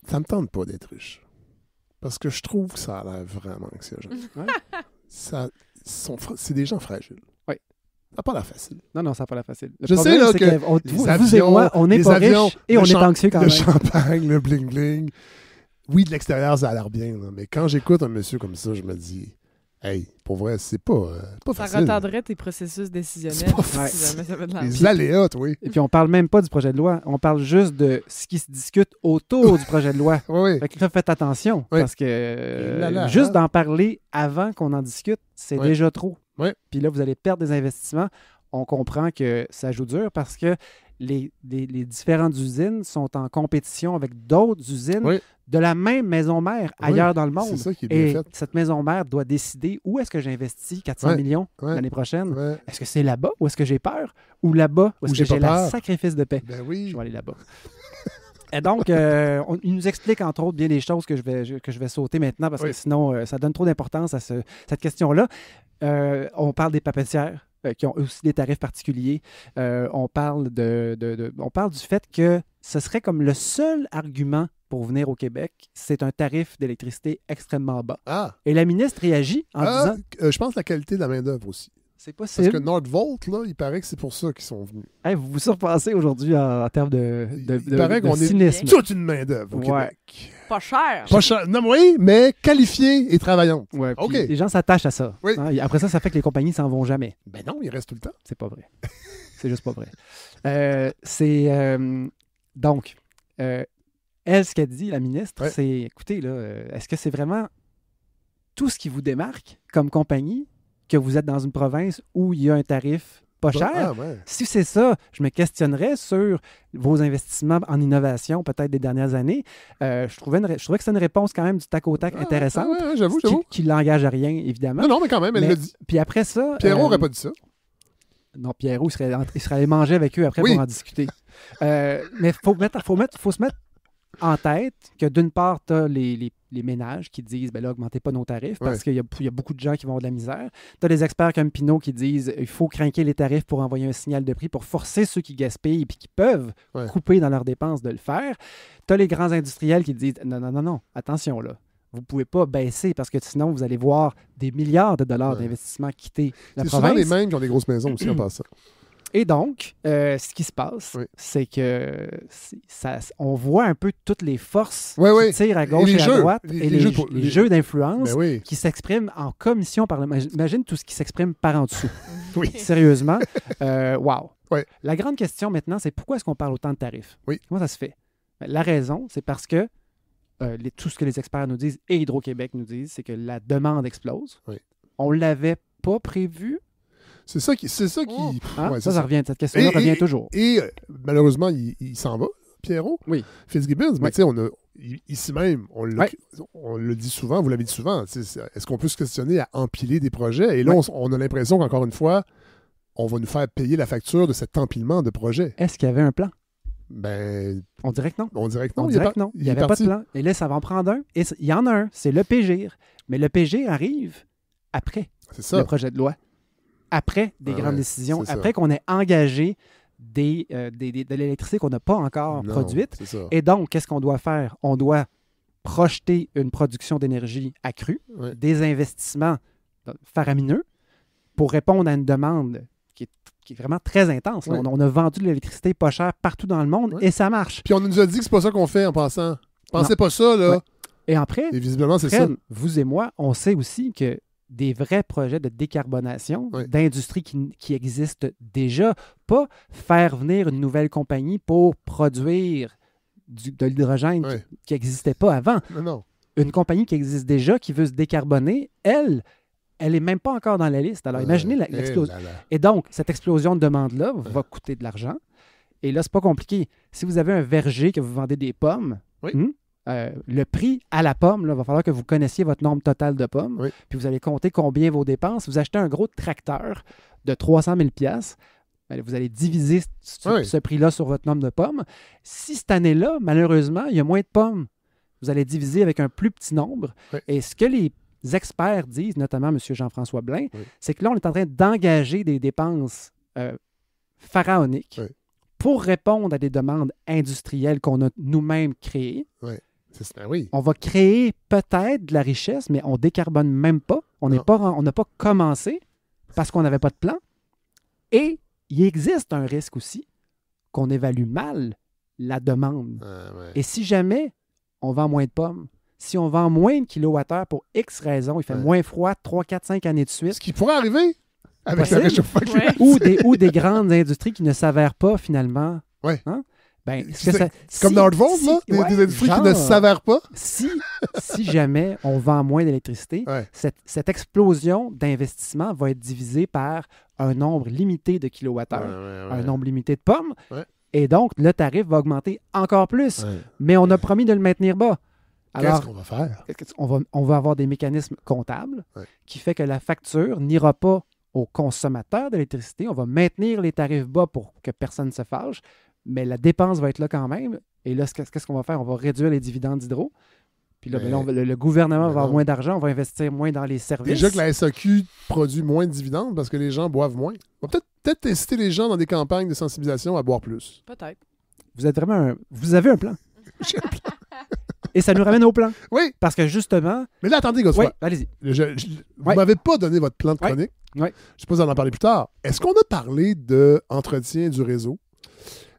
ça me tente pas d'être riche. Parce que je trouve que ça a l'air vraiment anxiogène. C'est des gens fragiles. Oui. Ça n'a pas l'air facile. Non, ça n'a pas l'air facile. Je sais là, que vous et moi, on n'est pas riches et on est anxieux quand même. Le champagne, le bling-bling. Oui, de l'extérieur, ça a l'air bien. Là, mais quand j'écoute un monsieur comme ça, je me dis... Hey, pour vrai, c'est pas facile. Ça retarderait tes processus décisionnels si jamais ça fait de l'argent. Les aléas, oui. Et puis, on parle même pas du projet de loi. On parle juste de ce qui se discute autour du projet de loi. Oui. Fait que là, faites attention, parce que juste d'en parler avant qu'on en discute, c'est déjà trop. Oui. Puis là, vous allez perdre des investissements. On comprend que ça joue dur parce que les différentes usines sont en compétition avec d'autres usines de la même maison mère ailleurs dans le monde. C'est ça qui est bien fait. Cette maison mère doit décider où est-ce que j'investis 400 millions l'année prochaine. Est-ce que c'est là-bas ou est-ce que j'ai peur? Ou là-bas où est-ce que j'ai le sacrifice de paix? Ben oui. Je vais aller là-bas. Et donc, il nous explique, entre autres, bien des choses que je vais sauter maintenant parce que sinon, ça donne trop d'importance à cette question-là. On parle des papetières qui ont aussi des tarifs particuliers. On parle on parle du fait que ce serait comme le seul argument pour venir au Québec, c'est un tarif d'électricité extrêmement bas. Et la ministre réagit en disant... je pense la qualité de la main-d'œuvre aussi. C'est possible. Parce que Nordvolt, là, il paraît que c'est pour ça qu'ils sont venus. Hey, vous vous surpassez aujourd'hui en termes de il paraît qu'on cynisme. Est toute une main-d'œuvre au Québec. Pas cher. Pas cher. Non, oui, mais qualifiée et travaillante. Ouais, les gens s'attachent à ça. Oui. Hein? Après ça fait que les compagnies s'en vont jamais. Ben non, ils restent tout le temps. C'est pas vrai. C'est juste pas vrai. Donc, elle, ce qu'elle dit, la ministre, c'est, écoutez, là, est-ce que c'est vraiment tout ce qui vous démarque comme compagnie que vous êtes dans une province où il y a un tarif pas cher? Si c'est ça, je me questionnerais sur vos investissements en innovation peut-être des dernières années. Je trouvais que c'était une réponse quand même du tac au tac intéressante. J'avoue. Qui ne l'engage à rien, évidemment. Non, mais quand même, elle l'a dit. Puis après ça... Pierrot n'aurait pas dit ça. Non, Pierrot, il serait allé manger avec eux après pour en discuter. Mais il faut se mettre en tête que d'une part, tu as les ménages qui disent ben là, augmentez pas nos tarifs parce qu'il y a beaucoup de gens qui vont avoir de la misère. Tu as des experts comme Pinot qui disent il faut craquer les tarifs pour envoyer un signal de prix pour forcer ceux qui gaspillent et qui peuvent couper dans leurs dépenses de le faire. Tu as les grands industriels qui disent non, attention là. Vous ne pouvez pas baisser parce que sinon, vous allez voir des milliards de dollars d'investissement quitter la province. C'est souvent les mêmes qui ont des grosses maisons aussi en passant. Et donc, ce qui se passe, c'est que on voit un peu toutes les forces qui tirent à gauche et à droite et les jeux d'influence qui s'expriment en commission parlementaire. Imagine tout ce qui s'exprime par en dessous. Sérieusement. Wow. La grande question maintenant, c'est pourquoi est-ce qu'on parle autant de tarifs? Comment ça se fait? La raison, c'est parce que tout ce que les experts nous disent et Hydro-Québec nous disent, c'est que la demande explose. On ne l'avait pas prévu. C'est ça qui... ça revient. Cette question-là revient toujours. Et malheureusement, il s'en va, Pierrot. Fitzgibbons. Mais tu sais, ici même, on le dit souvent, vous l'avez dit souvent, est-ce qu'on peut se questionner à empiler des projets? Et là, on a l'impression qu'encore une fois, on va nous faire payer la facture de cet empilement de projets. Est-ce qu'il y avait un plan? Ben... On dirait que non. On dirait que non. Il n'y avait pas de plan. Et là, ça va en prendre un. Et il y en a un, c'est le PGIR. Mais le PGIR arrive après le projet de loi. Après des grandes décisions, après qu'on ait engagé de l'électricité qu'on n'a pas encore produite. Et donc, qu'est-ce qu'on doit faire? On doit projeter une production d'énergie accrue, des investissements faramineux pour répondre à une demande qui est vraiment très intense. On a vendu de l'électricité pas chère partout dans le monde et ça marche. Puis on nous a dit que c'est pas ça qu'on fait en passant. Pensez pas ça, là. Et après, et visiblement, c'est ça. Vous et moi, on sait aussi que des vrais projets de décarbonation d'industrie qui existent déjà, pas faire venir une nouvelle compagnie pour produire de l'hydrogène qui n'existait pas avant. Non. Une compagnie qui existe déjà, qui veut se décarboner, elle n'est même pas encore dans la liste. Alors, imaginez l'explosion. Et donc, cette explosion de demande-là va coûter de l'argent. Et là, c'est pas compliqué. Si vous avez un verger que vous vendez des pommes, le prix à la pomme, il va falloir que vous connaissiez votre nombre total de pommes. Puis vous allez compter combien vos dépenses. Vous achetez un gros tracteur de 300 000 $, vous allez diviser ce prix-là sur votre nombre de pommes. Si cette année-là, malheureusement, il y a moins de pommes, vous allez diviser avec un plus petit nombre. Et ce que les experts disent, notamment M. Jean-François Blain, c'est que là, on est en train d'engager des dépenses pharaoniques pour répondre à des demandes industrielles qu'on a nous-mêmes créées. On va créer peut-être de la richesse, mais on ne décarbone même pas. On n'a pas commencé parce qu'on n'avait pas de plan. Et il existe un risque aussi qu'on évalue mal la demande. Et si jamais on vend moins de pommes, si on vend moins de kilowattheures pour X raisons, il fait moins froid 3, 4, 5 années de suite. Ce qui pourrait arriver avec le réchauffement climatique. Ou des grandes industries qui ne s'avèrent pas finalement. Hein? Ben, c'est comme dans Nordvolt, là? Des industries qui ne s'avèrent pas? Si jamais on vend moins d'électricité, cette explosion d'investissement va être divisée par un nombre limité de kilowattheures, un nombre limité de pommes, et donc le tarif va augmenter encore plus. Mais on a promis de le maintenir bas. Alors, qu'est-ce qu'on va faire? On va avoir des mécanismes comptables qui fait que la facture n'ira pas aux consommateurs d'électricité. On va maintenir les tarifs bas pour que personne ne se fâche. Mais la dépense va être là quand même. Et là, qu'est-ce qu'on va faire? On va réduire les dividendes d'hydro. Puis là, le gouvernement va avoir moins d'argent. On va investir moins dans les services. Déjà que la SAQ produit moins de dividendes parce que les gens boivent moins. On va peut-être inciter les gens dans des campagnes de sensibilisation à boire plus. Peut-être. Vous avez un plan. J'ai un plan. Et ça nous ramène au plan. Oui. Parce que justement... Mais là, attendez, Godefroy. Allez-y. Vous m'avez pas donné votre plan de chronique. Je suppose en parler plus tard. Est-ce qu'on a parlé d'entretien du réseau?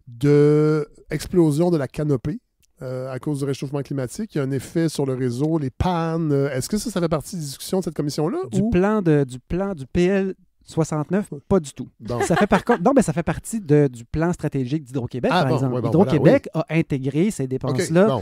De explosion de la canopée à cause du réchauffement climatique. Il y a un effet sur le réseau, les pannes. Est-ce que ça fait partie des discussions de cette commission-là? Du plan du PL 69, pas du tout. Bon. Ça fait partie du plan stratégique d'Hydro-Québec, par exemple. Hydro-Québec a intégré ces dépenses-là.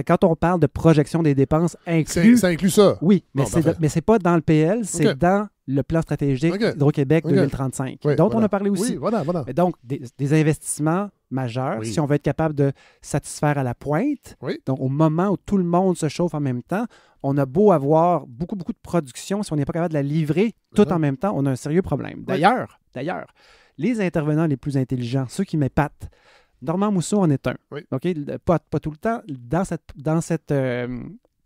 Quand on parle de projection des dépenses inclus... Ça inclut ça? Oui, mais c'est pas dans le PL, c'est dans le plan stratégique Hydro-Québec 2035, dont on a parlé aussi. Oui, voilà. Et donc, des investissements majeurs, si on veut être capable de satisfaire à la pointe, donc au moment où tout le monde se chauffe en même temps, on a beau avoir beaucoup de production, si on n'est pas capable de la livrer tout en même temps, on a un sérieux problème. D'ailleurs, les intervenants les plus intelligents, ceux qui m'épatent, Normand Mousseau en est un. Pas tout le temps. Dans cette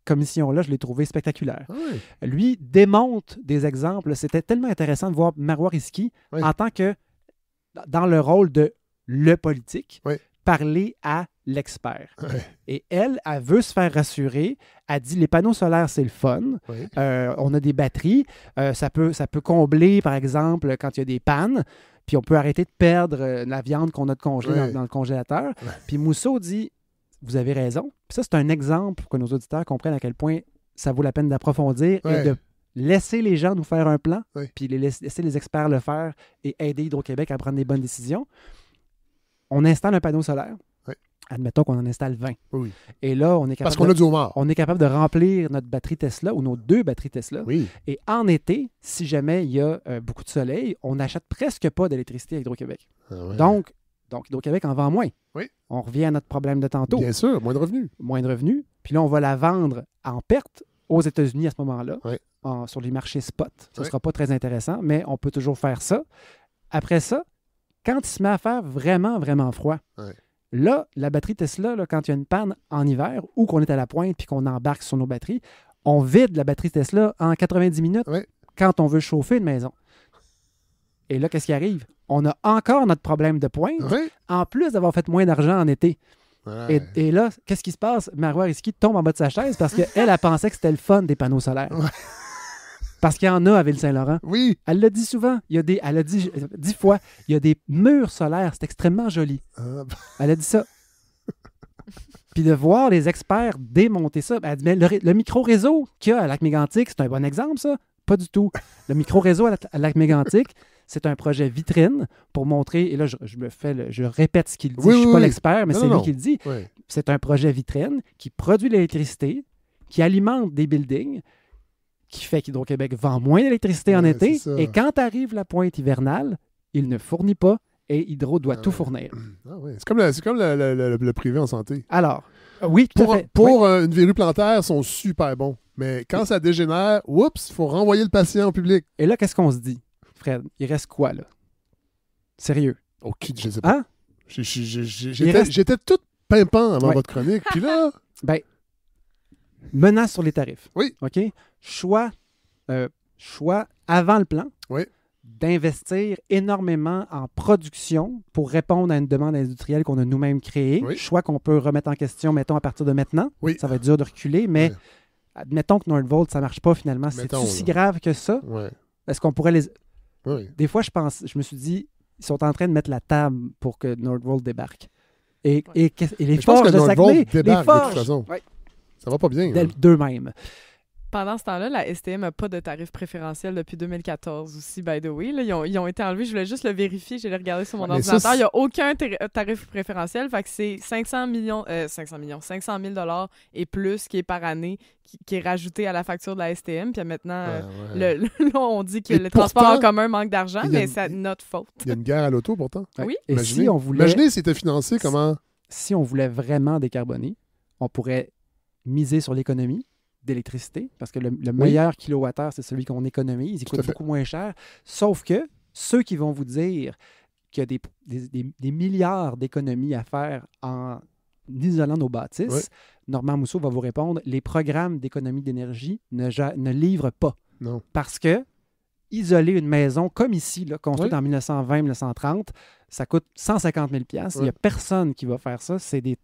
commission-là, je l'ai trouvé spectaculaire. Lui démonte des exemples. C'était tellement intéressant de voir Marois Risky en tant que, dans le rôle de le politique, parler à l'expert. Et elle veut se faire rassurer. Elle dit, les panneaux solaires, c'est le fun. On a des batteries. Ça peut combler, par exemple, quand il y a des pannes. Puis on peut arrêter de perdre la viande qu'on a de congelée dans le congélateur. Puis Mousseau dit, vous avez raison. Puis ça, c'est un exemple pour que nos auditeurs comprennent à quel point ça vaut la peine d'approfondir et de laisser les gens nous faire un plan, puis laisser les experts le faire et aider Hydro-Québec à prendre des bonnes décisions. On installe un panneau solaire. Admettons qu'on en installe 20. Et là, on est capable... Parce qu'on a du homard. On est capable de remplir notre batterie Tesla ou nos 2 batteries Tesla. Et en été, si jamais il y a beaucoup de soleil, on n'achète presque pas d'électricité à Hydro-Québec. Donc, Hydro-Québec en vend moins. On revient à notre problème de tantôt. Bien sûr, moins de revenus. Moins de revenus. Puis là, on va la vendre en perte aux États-Unis à ce moment-là, sur les marchés spot. Ce ne sera pas très intéressant, mais on peut toujours faire ça. Après ça, quand il se met à faire vraiment, vraiment froid, là, la batterie Tesla, quand il y a une panne en hiver ou qu'on est à la pointe puis qu'on embarque sur nos batteries, on vide la batterie Tesla en 90 minutes quand on veut chauffer une maison. Et là, qu'est-ce qui arrive? On a encore notre problème de pointe, en plus d'avoir fait moins d'argent en été. Ouais. Et là, qu'est-ce qui se passe? Marois Risky tombe en bas de sa chaise parce qu'elle pensait que c'était le fun des panneaux solaires. Ouais. Parce qu'il y en a à Ville-Saint-Laurent. Oui. Elle l'a dit souvent. Elle a dit 10 fois, il y a des murs solaires. C'est extrêmement joli. Elle a dit ça. Puis de voir les experts démonter ça. Elle dit, mais le micro-réseau qu'il y a à Lac-Mégantic, c'est un bon exemple, ça? Pas du tout. Le micro-réseau à Lac-Mégantic, c'est un projet vitrine pour montrer, et là, je répète ce qu'il dit, je ne suis pas l'expert, mais c'est lui qui le dit. Oui. C'est un projet vitrine qui produit de l'électricité, qui alimente des buildings, qui fait qu'Hydro-Québec vend moins d'électricité en été, et quand arrive la pointe hivernale, il ne fournit pas, et Hydro doit tout fournir. Ah oui. C'est comme le privé en santé. Alors, oui, tout à fait. Pour une verrue plantaire, ils sont super bons. Mais quand ça dégénère, oups, il faut renvoyer le patient au public. Et là, qu'est-ce qu'on se dit, Fred? Il reste quoi, là? Sérieux? OK, je ne sais pas. Hein? J'étais tout pimpant avant votre chronique. Puis là... Ben, menace sur les tarifs. Oui. OK? Choix avant le plan. Oui. D'investir énormément en production pour répondre à une demande industrielle qu'on a nous-mêmes créée. Oui. Choix qu'on peut remettre en question, mettons, à partir de maintenant. Oui. Ça va être dur de reculer, mais admettons que Nordvolt, ça ne marche pas finalement. C'est-tu si grave que ça? Oui. Est-ce qu'on pourrait les... Oui. Des fois, je me suis dit, ils sont en train de mettre la table pour que Nordvolt débarque. Et les forges de Saguenay, les forges, de toute façon. Ça va pas bien. D'eux-mêmes. Pendant ce temps-là, la STM n'a pas de tarif préférentiel depuis 2014 aussi, by the way. Là, ils ont été enlevés. Je voulais juste le vérifier. J'ai regardé sur mon ordinateur. Il n'y a aucun tarif préférentiel. Fait que c'est 500 000 $ et plus qui est par année, qui est rajouté à la facture de la STM. Puis maintenant, là, on dit que le transport en commun manque d'argent, mais c'est notre faute. Il y a une guerre à l'auto, pourtant. Oui. Et si on voulait... Imaginez si c'était financé comment... Si on voulait vraiment décarboner, on pourrait miser sur l'économie d'électricité, parce que le meilleur kilowattheure, c'est celui qu'on économise. Il coûte beaucoup moins cher. Sauf que ceux qui vont vous dire qu'il y a des milliards d'économies à faire en isolant nos bâtisses, Normand Mousseau va vous répondre, les programmes d'économie d'énergie ne livrent pas. Non. Parce que isoler une maison comme ici, là, construite en 1920-1930, ça coûte 150 000 $. Il n'y a personne qui va faire ça. C'est des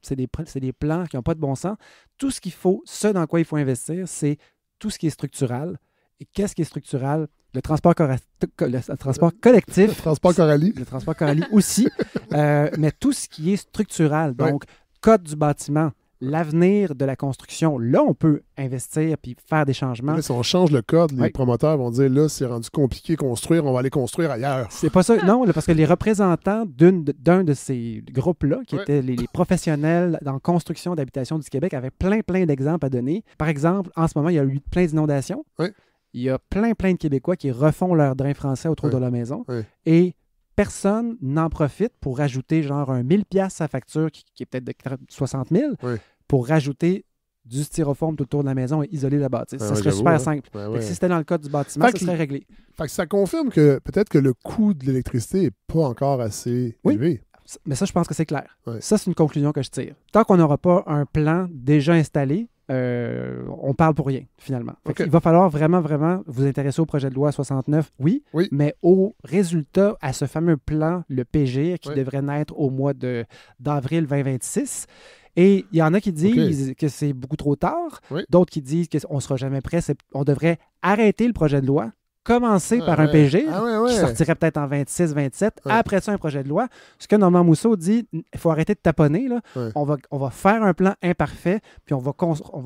plans qui n'ont pas de bon sens. Tout ce qu'il faut, ce dans quoi il faut investir, c'est tout ce qui est structural. Et qu'est-ce qui est structural? Le transport collectif. Le transport Coralie. Le transport Coralie aussi. Mais tout ce qui est structural. Donc, code du bâtiment. L'avenir de la construction, là, on peut investir puis faire des changements. Là, si on change le code, les promoteurs vont dire, là, c'est rendu compliqué construire, on va aller construire ailleurs. C'est pas ça. Non, parce que les représentants d'un de ces groupes-là, qui étaient les professionnels dans la construction d'habitations du Québec, avaient plein d'exemples à donner. Par exemple, en ce moment, il y a eu plein d'inondations. Oui. Il y a plein de Québécois qui refont leur drain français autour de la maison. Oui. Et personne n'en profite pour rajouter genre un 1000 $ à sa facture qui est peut-être de 60 000 pour rajouter du styrofoam tout autour de la maison et isoler la bâtisse. Ça serait super simple. Si c'était dans le code du bâtiment, ça serait réglé. Fait que ça confirme que peut-être que le coût de l'électricité n'est pas encore assez élevé. Mais ça, je pense que c'est clair. Ça, c'est une conclusion que je tire. Tant qu'on n'aura pas un plan déjà installé, on parle pour rien, finalement. Il va falloir vraiment vous intéresser au projet de loi 69, oui, mais au résultat, à ce fameux plan, le PGIR, qui devrait naître au mois d'avril 2026. Et il y en a qui disent que c'est beaucoup trop tard, d'autres qui disent qu'on ne sera jamais prêt. On devrait arrêter le projet de loi, commencer par un PG qui sortirait peut-être en 26-27. Après ça, un projet de loi. Ce que Normand Mousseau dit, il faut arrêter de taponner. Là. On va faire un plan imparfait, puis on va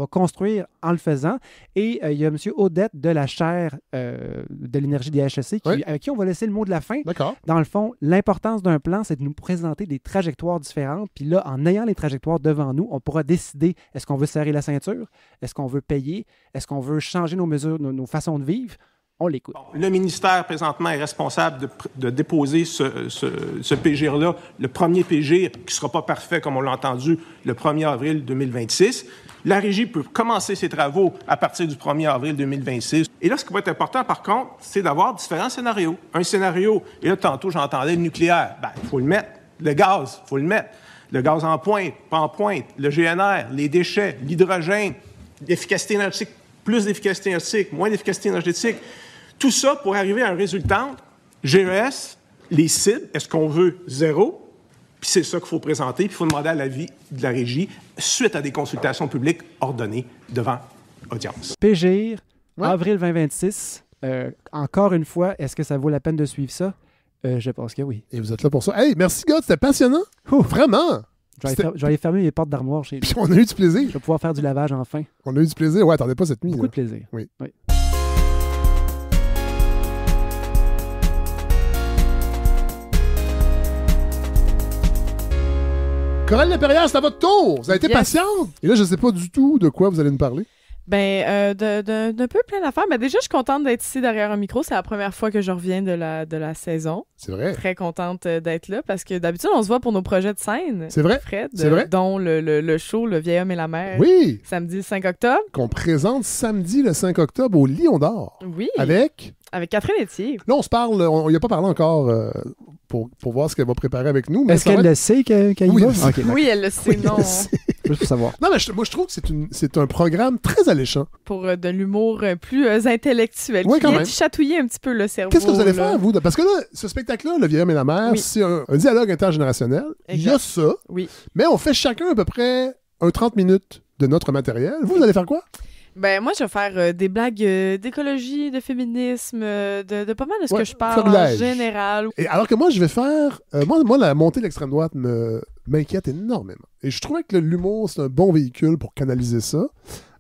construire en le faisant. Et il y a M. Audette de la chaire de l'énergie des HEC avec qui on va laisser le mot de la fin. Dans le fond, l'importance d'un plan, c'est de nous présenter des trajectoires différentes. Puis là, en ayant les trajectoires devant nous, on pourra décider est-ce qu'on veut serrer la ceinture? Est-ce qu'on veut payer? Est-ce qu'on veut changer nos mesures, nos façons de vivre? On l'écoute. Le ministère, présentement, est responsable de déposer ce PGR-là, le premier PGR, qui ne sera pas parfait, comme on l'a entendu, le 1er avril 2026. La Régie peut commencer ses travaux à partir du 1er avril 2026. Et là, ce qui va être important, par contre, c'est d'avoir différents scénarios. Un scénario, et là, tantôt, j'entendais le nucléaire. Il faut le mettre. Le gaz, il faut le mettre. Le gaz en pointe, pas en pointe. Le GNR, les déchets, l'hydrogène, l'efficacité énergétique, plus d'efficacité énergétique, moins d'efficacité énergétique. Tout ça pour arriver à un résultat GES, les cibles, est-ce qu'on veut 0? Puis c'est ça qu'il faut présenter, puis il faut demander à l'avis de la régie suite à des consultations publiques ordonnées devant audience. PGIR, avril 2026. Encore une fois, est-ce que ça vaut la peine de suivre ça? Je pense que oui. Et vous êtes là pour ça. Hey, merci, gars, c'était passionnant. Vraiment. Je vais aller fermer mes portes d'armoire chez nous. Puis on a eu du plaisir. Je vais pouvoir faire du lavage enfin. On a eu du plaisir. Ouais, attendez pas cette nuit. Beaucoup de plaisir. Oui. Coralie Lapierre, c'est à votre tour. Vous avez été patiente. Et là, je ne sais pas du tout de quoi vous allez nous parler. Ben, d'un peu plein d'affaires. Mais déjà, je suis contente d'être ici derrière un micro. C'est la première fois que je reviens de la saison. C'est vrai. Très contente d'être là parce que d'habitude, on se voit pour nos projets de scène. C'est vrai. Fred, c'est vrai. Dont le show Le Vieil Homme et la Mer. Oui. Samedi le 5 octobre. Qu'on présente samedi le 5 octobre au Lion d'Or. Oui. Avec Catherine Etier. Là, on se parle, on n'y a pas parlé encore pour voir ce qu'elle va préparer avec nous. Est-ce qu'elle le sait qu'elle y va? Okay, oui, elle le sait, non. Juste pour savoir. Non, mais moi, je trouve que c'est un programme très alléchant. Pour de l'humour plus intellectuel. Oui, qui vient chatouiller un petit peu le cerveau. Qu'est-ce que vous allez faire, vous? Parce que là, ce spectacle-là, Le Vieil Homme et la Mer, c'est un dialogue intergénérationnel. Exact. Il y a ça. Oui. Mais on fait chacun à peu près 30 minutes de notre matériel. Vous allez faire quoi? Ben, moi, je vais faire des blagues d'écologie, de féminisme, de pas mal de ce que je parle florilège. En général. Et alors que moi, je vais faire... moi, la montée de l'extrême droite m'inquiète énormément. Et je trouvais que l'humour, c'est un bon véhicule pour canaliser ça.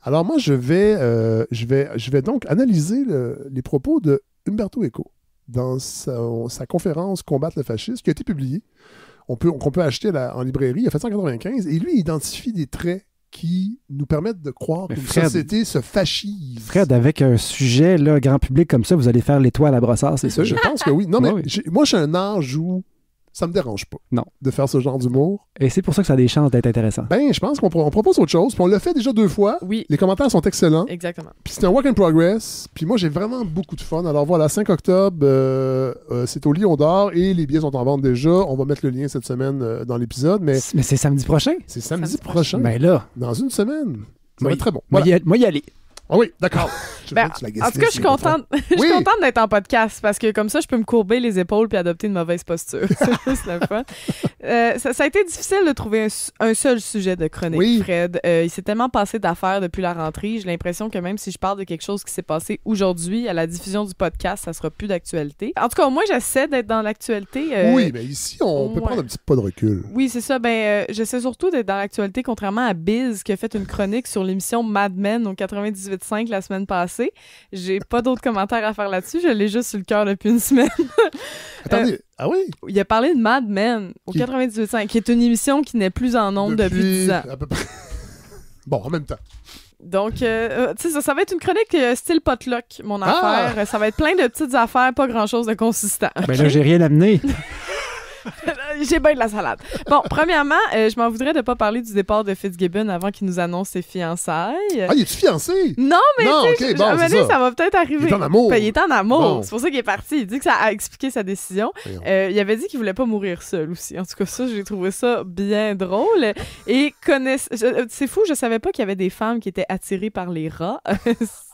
Alors moi, je vais donc analyser les propos de Umberto Eco dans sa conférence « Combattre le fascisme » qui a été publiée. Qu'on peut acheter en librairie. Il a fait 195. Et lui, il identifie des traits qui nous permettent de croire qu'une société se fascise. Fred, avec un sujet là, grand public comme ça, vous allez faire l'étoile à brossard, c'est sûr? Je pense que oui. Non, mais moi, j'ai un âge où ça me dérange pas de faire ce genre d'humour. Et c'est pour ça que ça a des chances d'être intéressant. Ben, je pense qu'on propose autre chose. Puis on l'a fait déjà 2 fois. Oui. Les commentaires sont excellents. Exactement. Puis c'est un work in progress. Puis moi, j'ai vraiment beaucoup de fun. Alors voilà, 5 octobre, c'est au Lion d'Or et les billets sont en vente déjà. On va mettre le lien cette semaine dans l'épisode. Mais c'est samedi prochain? C'est samedi prochain. Ben là. Dans une semaine. Ça va être très bon. Voilà. Moi, y aller. Ah oui, d'accord. En tout cas, je suis contente d'être en podcast parce que comme ça, je peux me courber les épaules puis adopter une mauvaise posture. C'est juste le fun. Ça a été difficile de trouver un seul sujet de chronique, Fred. Il s'est tellement passé d'affaires depuis la rentrée. J'ai l'impression que même si je parle de quelque chose qui s'est passé aujourd'hui, à la diffusion du podcast, ça sera plus d'actualité. En tout cas, moi, j'essaie d'être dans l'actualité. Oui, mais ici, on peut prendre un petit pas de recul. Oui, c'est ça. J'essaie surtout d'être dans l'actualité, contrairement à Biz, qui a fait une chronique sur l'émission Mad Men au 98.5 la semaine passée. J'ai pas d'autres commentaires à faire là-dessus. Je l'ai juste sur le cœur depuis une semaine. Attendez, ah oui? Il a parlé de Mad Men au 98.5, qui est une émission qui n'est plus en ondes depuis 10 ans. À peu près. Bon, en même temps. Donc, tu sais, ça va être une chronique style potluck, mon affaire. Ça va être plein de petites affaires, pas grand-chose de consistant. Ben là, j'ai rien amené. J'ai bien de la salade. Bon, premièrement, je m'en voudrais de pas parler du départ de Fitzgibbon avant qu'il nous annonce ses fiançailles. Ah, il est-tu fiancé? Non, mais okay, bon, ça va peut-être arriver. Il est en amour. Il est en amour. Bon. C'est pour ça qu'il est parti. Il dit que ça a expliqué sa décision. Il avait dit qu'il voulait pas mourir seul aussi. En tout cas, ça, j'ai trouvé ça bien drôle. Et c'est fou, je savais pas qu'il y avait des femmes qui étaient attirées par les rats.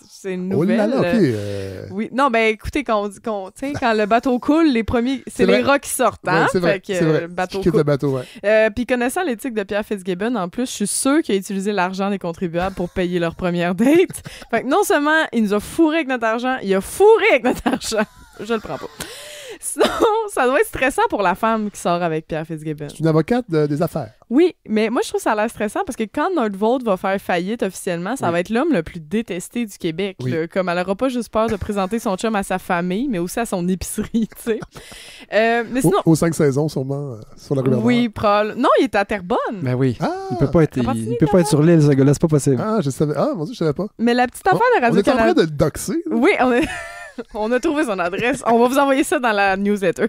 C'est une nouvelle. Oh là là, OK. Oui, non, ben écoutez, quand le bateau coule, les premiers, c'est les rats qui sortent, hein? Ouais, c'est vrai, fait que le bateau coule. Le bateau, ouais. Puis connaissant l'éthique de Pierre Fitzgibbon, en plus, je suis sûre qu'il a utilisé l'argent des contribuables pour payer leur première date. Fait que non seulement il nous a fourré avec notre argent, il a fourré avec notre argent. Je le prends pas. Sinon, ça doit être stressant pour la femme qui sort avec Pierre Fitzgibbon. C'est une avocate des affaires. Oui, mais moi, je trouve que ça a l'air stressant parce que quand Nordvolt va faire faillite officiellement, ça va être l'homme le plus détesté du Québec. Oui. Là. Comme elle n'aura pas juste peur de présenter son chum à sa famille, mais aussi à son épicerie, tu sais. Mais sinon... Aux 5 saisons, sûrement, sur la rue Bernard. Oui, probablement. Non, il est à Terrebonne. Ben oui. Ah, il peut pas être sur l'île, ce gars-là, c'est pas possible. Ah, je savais. Ah, mon Dieu, je savais pas. Mais la petite affaire de Radio-Canada... On est en train de le doxer. Oui, on a trouvé son adresse. On va vous envoyer ça dans la newsletter.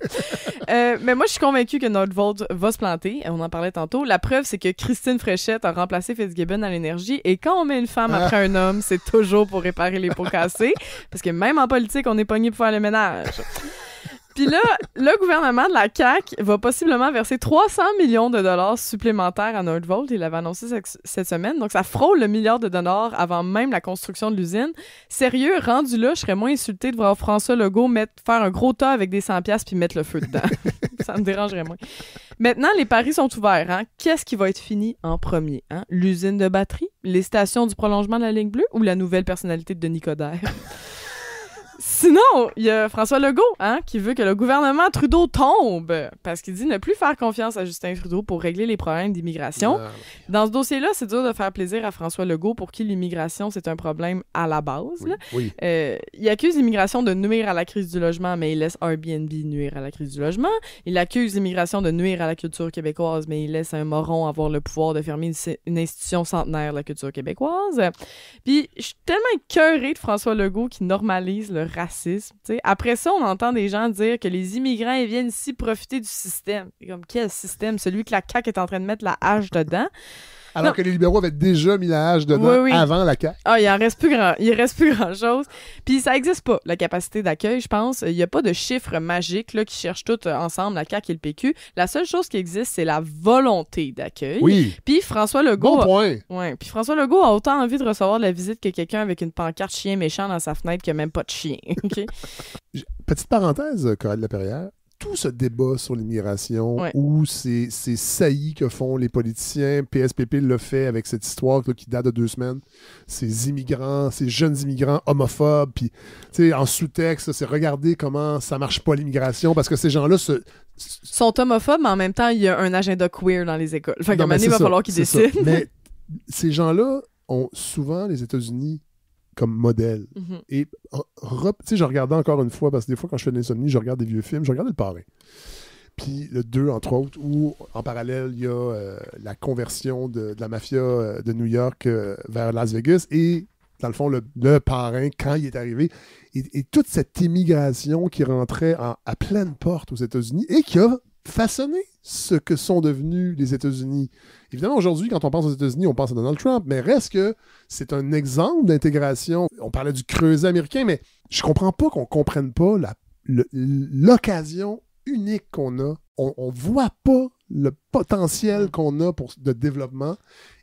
Mais moi, je suis convaincue que Nordvolt va se planter. On en parlait tantôt. La preuve, c'est que Christine Fréchette a remplacé Fitzgibbon à l'énergie. Et quand on met une femme après un homme, c'est toujours pour réparer les pots cassés. Parce que même en politique, on est pogné pour faire le ménage. Puis là, le gouvernement de la CAQ va possiblement verser 300 millions de dollars supplémentaires à Nordvolt. Il l'avait annoncé cette semaine. Donc, ça frôle le milliard de dollars avant même la construction de l'usine. Sérieux, rendu là, je serais moins insulté de voir François Legault faire un gros tas avec des 100$ puis mettre le feu dedans. Ça me dérangerait moins. Maintenant, les paris sont ouverts. Hein? Qu'est-ce qui va être fini en premier? Hein? L'usine de batterie, les stations du prolongement de la ligne bleue ou la nouvelle personnalité de Denis Coderre? Sinon, il y a François Legault, qui veut que le gouvernement Trudeau tombe parce qu'il dit ne plus faire confiance à Justin Trudeau pour régler les problèmes d'immigration. Dans ce dossier-là, c'est dur de faire plaisir à François Legault pour qui l'immigration, c'est un problème à la base. Oui. Il accuse l'immigration de nuire à la crise du logement, mais il laisse Airbnb nuire à la crise du logement. Il accuse l'immigration de nuire à la culture québécoise, mais il laisse un moron avoir le pouvoir de fermer une institution centenaire de la culture québécoise. Puis, je suis tellement écœurée de François Legault qui normalise le racisme. T'sais. Après ça, on entend des gens dire que les immigrants ils viennent ici profiter du système. C'est comme quel système? Celui que la CAQ est en train de mettre la hache dedans. Alors que les libéraux avaient déjà mis la hache dedans avant la CAQ. Ah, il reste plus grand-chose. Puis ça n'existe pas, la capacité d'accueil, je pense. Il n'y a pas de chiffre magique là, qui cherchent tous ensemble, la CAQ et le PQ. La seule chose qui existe, c'est la volonté d'accueil. Oui. Puis François Legault... Bon point. Puis François Legault a autant envie de recevoir de la visite que quelqu'un avec une pancarte chien méchant dans sa fenêtre qui n'a même pas de chien. Okay? Petite parenthèse, Coralie Laperrière. Tout ce débat sur l'immigration ou ces saillies que font les politiciens, PSPP l'a fait avec cette histoire là, qui date de 2 semaines, ces immigrants, ces jeunes immigrants homophobes, puis en sous-texte, c'est regarder comment ça marche pas l'immigration, parce que ces gens-là sont homophobes, mais en même temps, il y a un agenda queer dans les écoles. Fait qu'à un moment donné, il va falloir qu'ils décident. Mais ces gens-là ont souvent les États-Unis comme modèle. Mm-hmm. Et je regardais encore une fois, parce que des fois, quand je fais de l'insomnie, je regarde des vieux films, je regardais Le Parrain. Puis le 2, entre autres, où en parallèle, il y a la conversion de la mafia de New York vers Las Vegas. Et dans le fond, le Parrain, quand il est arrivé, et toute cette immigration qui rentrait à pleine porte aux États-Unis et qui a façonné ce que sont devenus les États-Unis. Évidemment, aujourd'hui, quand on pense aux États-Unis, on pense à Donald Trump, mais reste que c'est un exemple d'intégration. On parlait du creuset américain, mais je comprends pas qu'on comprenne pas l'occasion unique qu'on a. On voit pas le potentiel qu'on a de développement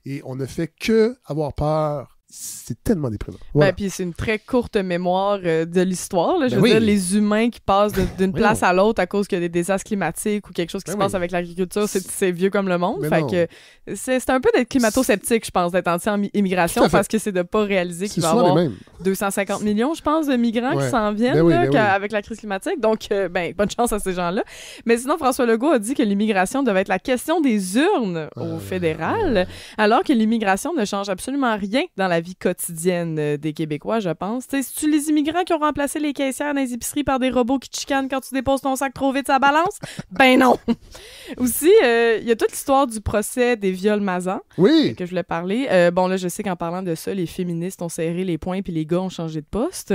et on ne fait que avoir peur. C'est tellement déprimant. Voilà. Puis c'est une très courte mémoire de l'histoire. Là. Je veux dire, les humains qui passent d'une place à l'autre à cause qu'il y a des désastres climatiques ou quelque chose qui se passe avec l'agriculture, c'est vieux comme le monde. Fait que c'est un peu d'être climato-sceptique, je pense, d'être anti-immigration, parce que c'est de pas réaliser qu'il va y avoir 250 millions, je pense, de migrants qui s'en viennent avec la crise climatique. Donc, bonne chance à ces gens-là. Mais sinon, François Legault a dit que l'immigration devait être la question des urnes au fédéral, alors que l'immigration ne change absolument rien dans la vie quotidienne des Québécois, je pense. C'est-tu les immigrants qui ont remplacé les caissières dans les épiceries par des robots qui te chicanent quand tu déposes ton sac trop vite sur la balance? Ben non! Aussi, il y a toute l'histoire du procès des viols Mazan que je voulais parler. Là, je sais qu'en parlant de ça, les féministes ont serré les poings puis les gars ont changé de poste.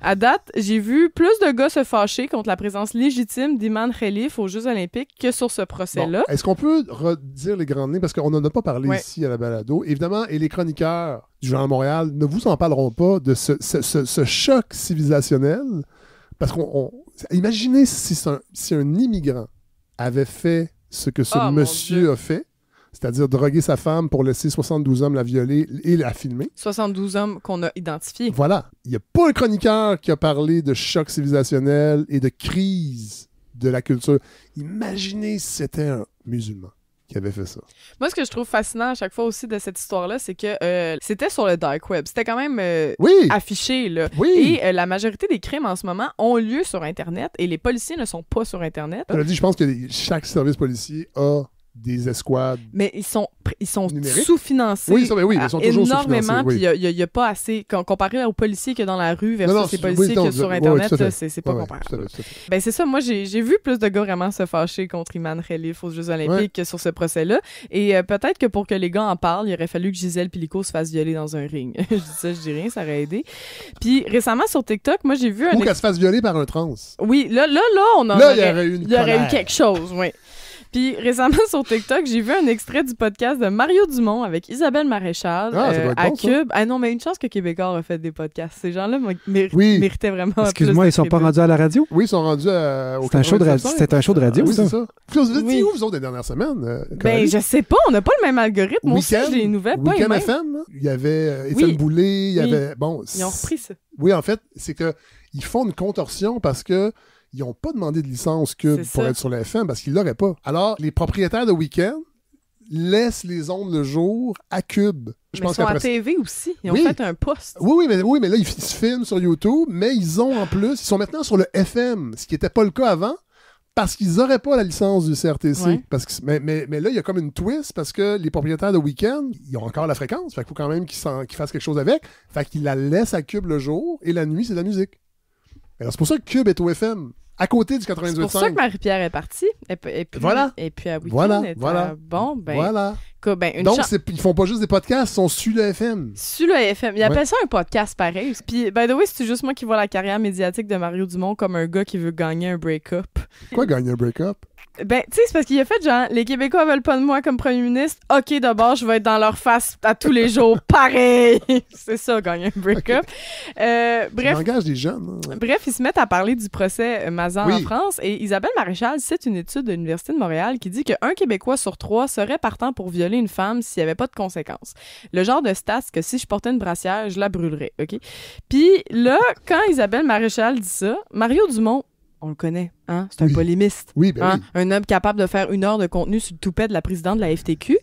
À date, j'ai vu plus de gars se fâcher contre la présence légitime d'Iman Khalif aux Jeux olympiques que sur ce procès-là. Est-ce qu'on peut redire les grandes lignes? Parce qu'on n'en a pas parlé ici à la balado. Évidemment, et les chroniqueurs du Journal de Montréal ne vous en parleront pas de ce choc civilisationnel. Parce imaginez si un immigrant avait fait ce que ce monsieur a fait, c'est-à-dire droguer sa femme pour laisser 72 hommes la violer et la filmer. 72 hommes qu'on a identifiés. Voilà. Il n'y a pas un chroniqueur qui a parlé de choc civilisationnel et de crise de la culture. Imaginez si c'était un musulman qui avait fait ça. Moi, ce que je trouve fascinant à chaque fois aussi de cette histoire-là, c'est que c'était sur le dark web. C'était quand même affiché, là. Oui. Et la majorité des crimes en ce moment ont lieu sur Internet et les policiers ne sont pas sur Internet. Je pense que chaque service policier a des escouades. Mais ils sont sous-financés. Oui, ils sont toujours énormément. Puis il n'y a pas assez. Comparé aux policiers qu'il y a dans la rue versus les policiers qu'il y a sur Internet, c'est pas comparable. Ben, c'est ça. Moi, j'ai vu plus de gars vraiment se fâcher contre Iman Khalif aux Jeux olympiques que sur ce procès-là. Et peut-être que pour que les gars en parlent, il aurait fallu que Gisèle Pilico se fasse violer dans un ring. Je dis ça, je dis rien, ça aurait aidé. Puis récemment, sur TikTok, moi, j'ai vu Ou qu'elle se fasse violer par un trans. Oui, là, on en il y aurait eu quelque chose, oui. Puis récemment sur TikTok, j'ai vu un extrait du podcast de Mario Dumont avec Isabelle Maréchal à Cube. Ah non, mais une chance que Québécois a fait des podcasts. Ces gens-là méritaient vraiment. Excuse-moi, ils sont pas rendus à la radio? Oui, ils sont rendus au C'est un show de radio, oui, c'est ça. Vous étiez où, vous autres, les dernières semaines? Ben, je sais pas, on n'a pas le même algorithme. Moi aussi, j'ai les nouvelles, pas les mêmes. FM, il y avait Étienne Boulay, il y avait... Bon, ils ont repris ça. Oui, en fait, c'est qu'ils font une contorsion parce que ils n'ont pas demandé de licence Cube pour être sur le FM parce qu'ils ne l'auraient pas. Alors, les propriétaires de Week-end laissent les ondes le jour à Cube. Ils sont à TV aussi. Ils ont fait un post. Oui, mais là, ils se filment sur YouTube, mais ils sont maintenant sur le FM, ce qui n'était pas le cas avant, parce qu'ils n'auraient pas la licence du CRTC. Ouais. Mais là, il y a comme une twist, parce que les propriétaires de Week-end, ils ont encore la fréquence, fait qu'il faut quand même qu'ils fassent quelque chose avec. Fait qu'ils la laissent à Cube le jour, et la nuit, c'est de la musique. Alors, c'est pour ça que Cube est au FM. À côté du 98.5. C'est pour ça que Marie-Pierre est partie. Et puis à Week-end, bon, ben... Voilà. Donc, ils font pas juste des podcasts, ils sont sur le FM. Sur le FM. Ils appellent ça un podcast pareil. Puis, by the way, c'est juste moi qui vois la carrière médiatique de Mario Dumont comme un gars qui veut gagner un break-up. Quoi, gagner un break-up? Ben, tu sais, c'est parce qu'il a fait genre, les Québécois veulent pas de moi comme premier ministre. OK, d'abord, je vais être dans leur face à tous les jours. Pareil! C'est ça, gagner un break-up. Okay. Bref. Engage des jeunes. Hein. Bref, ils se mettent à parler du procès Mazan en France. Et Isabelle Maréchal cite une étude de l'Université de Montréal qui dit qu'un Québécois sur 3 serait partant pour violer une femme s'il n'y avait pas de conséquences. Le genre de stats que si je portais une brassière, je la brûlerais. OK? Puis là, quand Isabelle Maréchal dit ça, Mario Dumont, on le connaît, hein? C'est un polémiste. Oui, ben oui. Un homme capable de faire 1 heure de contenu sur le toupet de la présidente de la FTQ.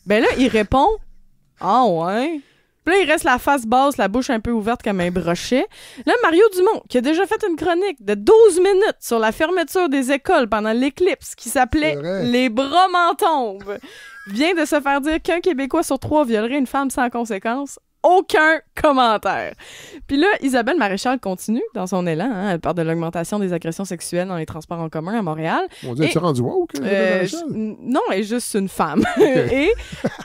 Ben là, il répond « Ah ouais? » Puis là, il reste la face basse, la bouche un peu ouverte comme un brochet. Là, Mario Dumont, qui a déjà fait une chronique de 12 minutes sur la fermeture des écoles pendant l'éclipse, qui s'appelait « Les bras m'en tombent », vient de se faire dire qu'un Québécois sur 3 violerait une femme sans conséquence. Aucun commentaire. Puis là, Isabelle Maréchal continue dans son élan. Hein, elle parle de l'augmentation des agressions sexuelles dans les transports en commun à Montréal. On dit, elle s'est rendue woke, Isabelle Maréchal? Non, elle est juste une femme. Okay.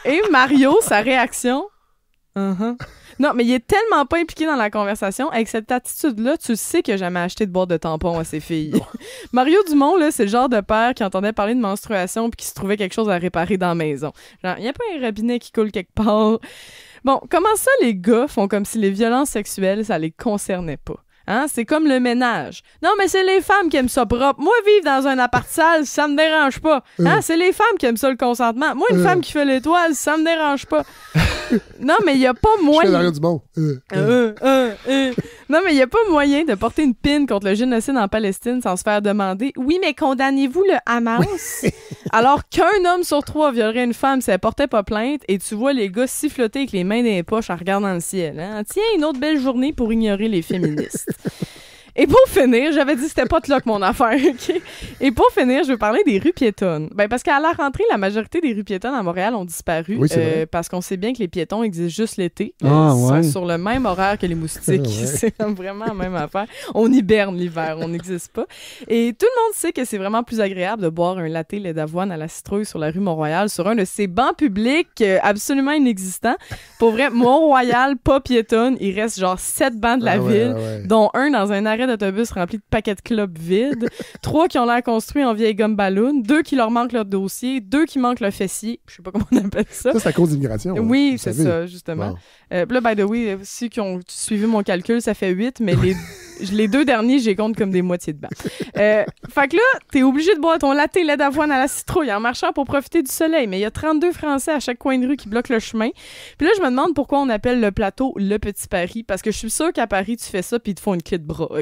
et Mario, sa réaction... Non, mais il est tellement pas impliqué dans la conversation. Avec cette attitude-là, tu sais qu'il n'a jamais acheté de boîte de tampons à ses filles. Mario Dumont, là, c'est le genre de père qui entendait parler de menstruation puis qui se trouvait quelque chose à réparer dans la maison. Genre, il n'y a pas un robinet qui coule quelque part. Bon, comment ça, les gars font comme si les violences sexuelles, ça les concernait pas? Hein? C'est comme le ménage. Non, mais c'est les femmes qui aiment ça propre. Moi, vivre dans un appart sale, ça me dérange pas. Hein? C'est les femmes qui aiment ça, le consentement. Moi, une femme qui fait l'étoile, ça me dérange pas. Non, mais il n'y a pas moyen... Je fais du bon. Non, mais il n'y a pas moyen de porter une pine contre le génocide en Palestine sans se faire demander « Oui, mais condamnez-vous le Hamas? » Alors qu'un homme sur 3 violerait une femme si elle portait pas plainte et tu vois les gars siffloter avec les mains dans les poches en regardant le ciel. Hein? Tiens, une autre belle journée pour ignorer les féministes. Et pour finir, j'avais dit que c'était pas de là que mon affaire, OK? Et pour finir, je veux parler des rues piétonnes. Ben, parce qu'à la rentrée, la majorité des rues piétonnes à Montréal ont disparu. Oui, c'est vrai. Parce qu'on sait bien que les piétons existent juste l'été. Ouais. Sur le même horaire que les moustiques. Ouais. C'est vraiment la même affaire. On hiberne l'hiver, on n'existe pas. Et tout le monde sait que c'est vraiment plus agréable de boire un latte lait d'avoine à la citrouille sur la rue Mont-Royal, sur un de ces bancs publics absolument inexistants. Pour vrai, Mont-Royal, pas piétonne, il reste genre 7 bancs de la ville, dont un dans un arrêt d'autobus rempli de paquets de clopes vides, 3 qui ont l'air construits en vieille gomme ballon, 2 qui leur manquent leur dossier, 2 qui manquent le fessier. Je sais pas comment on appelle ça. Ça, c'est à cause d'immigration. Oui, c'est ça, justement. Wow. Là, by the way, ceux qui ont suivi mon calcul, ça fait 8, mais les 2 derniers, j'y compte comme des moitiés de banc. Fait que là, t'es obligé de boire ton latte lait d'avoine à la citrouille en marchant pour profiter du soleil, mais il y a 32 Français à chaque coin de rue qui bloquent le chemin. Puis là, je me demande pourquoi on appelle le plateau le Petit Paris, parce que je suis sûre qu'à Paris, tu fais ça puis ils te font une clé de bras, OK?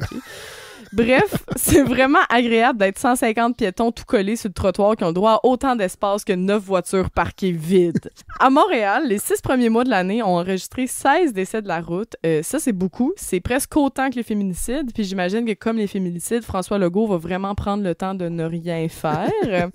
Bref, c'est vraiment agréable d'être 150 piétons tout collés sur le trottoir qui ont droit à autant d'espace que 9 voitures parquées vides. À Montréal, les 6 premiers mois de l'année ont enregistré 16 décès de la route. Ça, c'est beaucoup. C'est presque autant que les féminicides. Puis j'imagine que comme les féminicides, François Legault va vraiment prendre le temps de ne rien faire.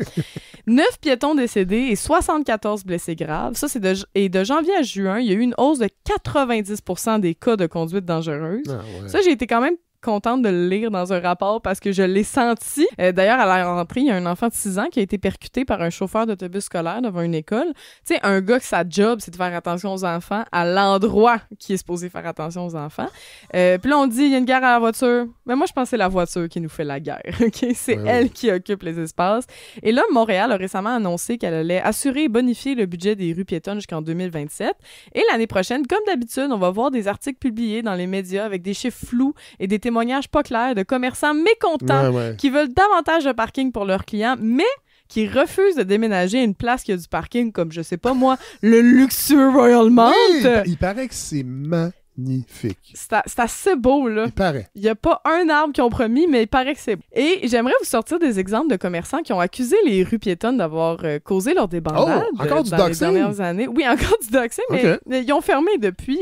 9 piétons décédés et 74 blessés graves. Ça, et de janvier à juin, il y a eu une hausse de 90% des cas de conduite dangereuse. Ah ouais. Ça, j'ai été quand même contente de le lire dans un rapport parce que je l'ai senti. D'ailleurs, à la rentrée, il y a un enfant de 6 ans qui a été percuté par un chauffeur d'autobus scolaire devant une école. Tu sais, un gars que sa job, c'est de faire attention aux enfants à l'endroit qui est supposé faire attention aux enfants. Puis là, on dit, il y a une guerre à la voiture. Mais moi, je pense que c'est la voiture qui nous fait la guerre. Okay? C'est elle qui occupe les espaces. Et là, Montréal a récemment annoncé qu'elle allait assurer et bonifier le budget des rues piétonnes jusqu'en 2027. Et l'année prochaine, comme d'habitude, on va voir des articles publiés dans les médias avec des chiffres flous et des témoignages pas clairs de commerçants mécontents qui veulent davantage de parking pour leurs clients, mais qui refusent de déménager à une place qui a du parking comme, je sais pas moi, le luxueux Royal Mount. Oui, il paraît que c'est magnifique. C'est assez beau, là. Il paraît. Il n'y a pas un arbre qu'ils ont promis, mais il paraît que c'est beau. Et j'aimerais vous sortir des exemples de commerçants qui ont accusé les rues piétonnes d'avoir causé leur débandade encore du dans les doxing? dernières années. Oui, encore du doxing, mais ils ont fermé depuis.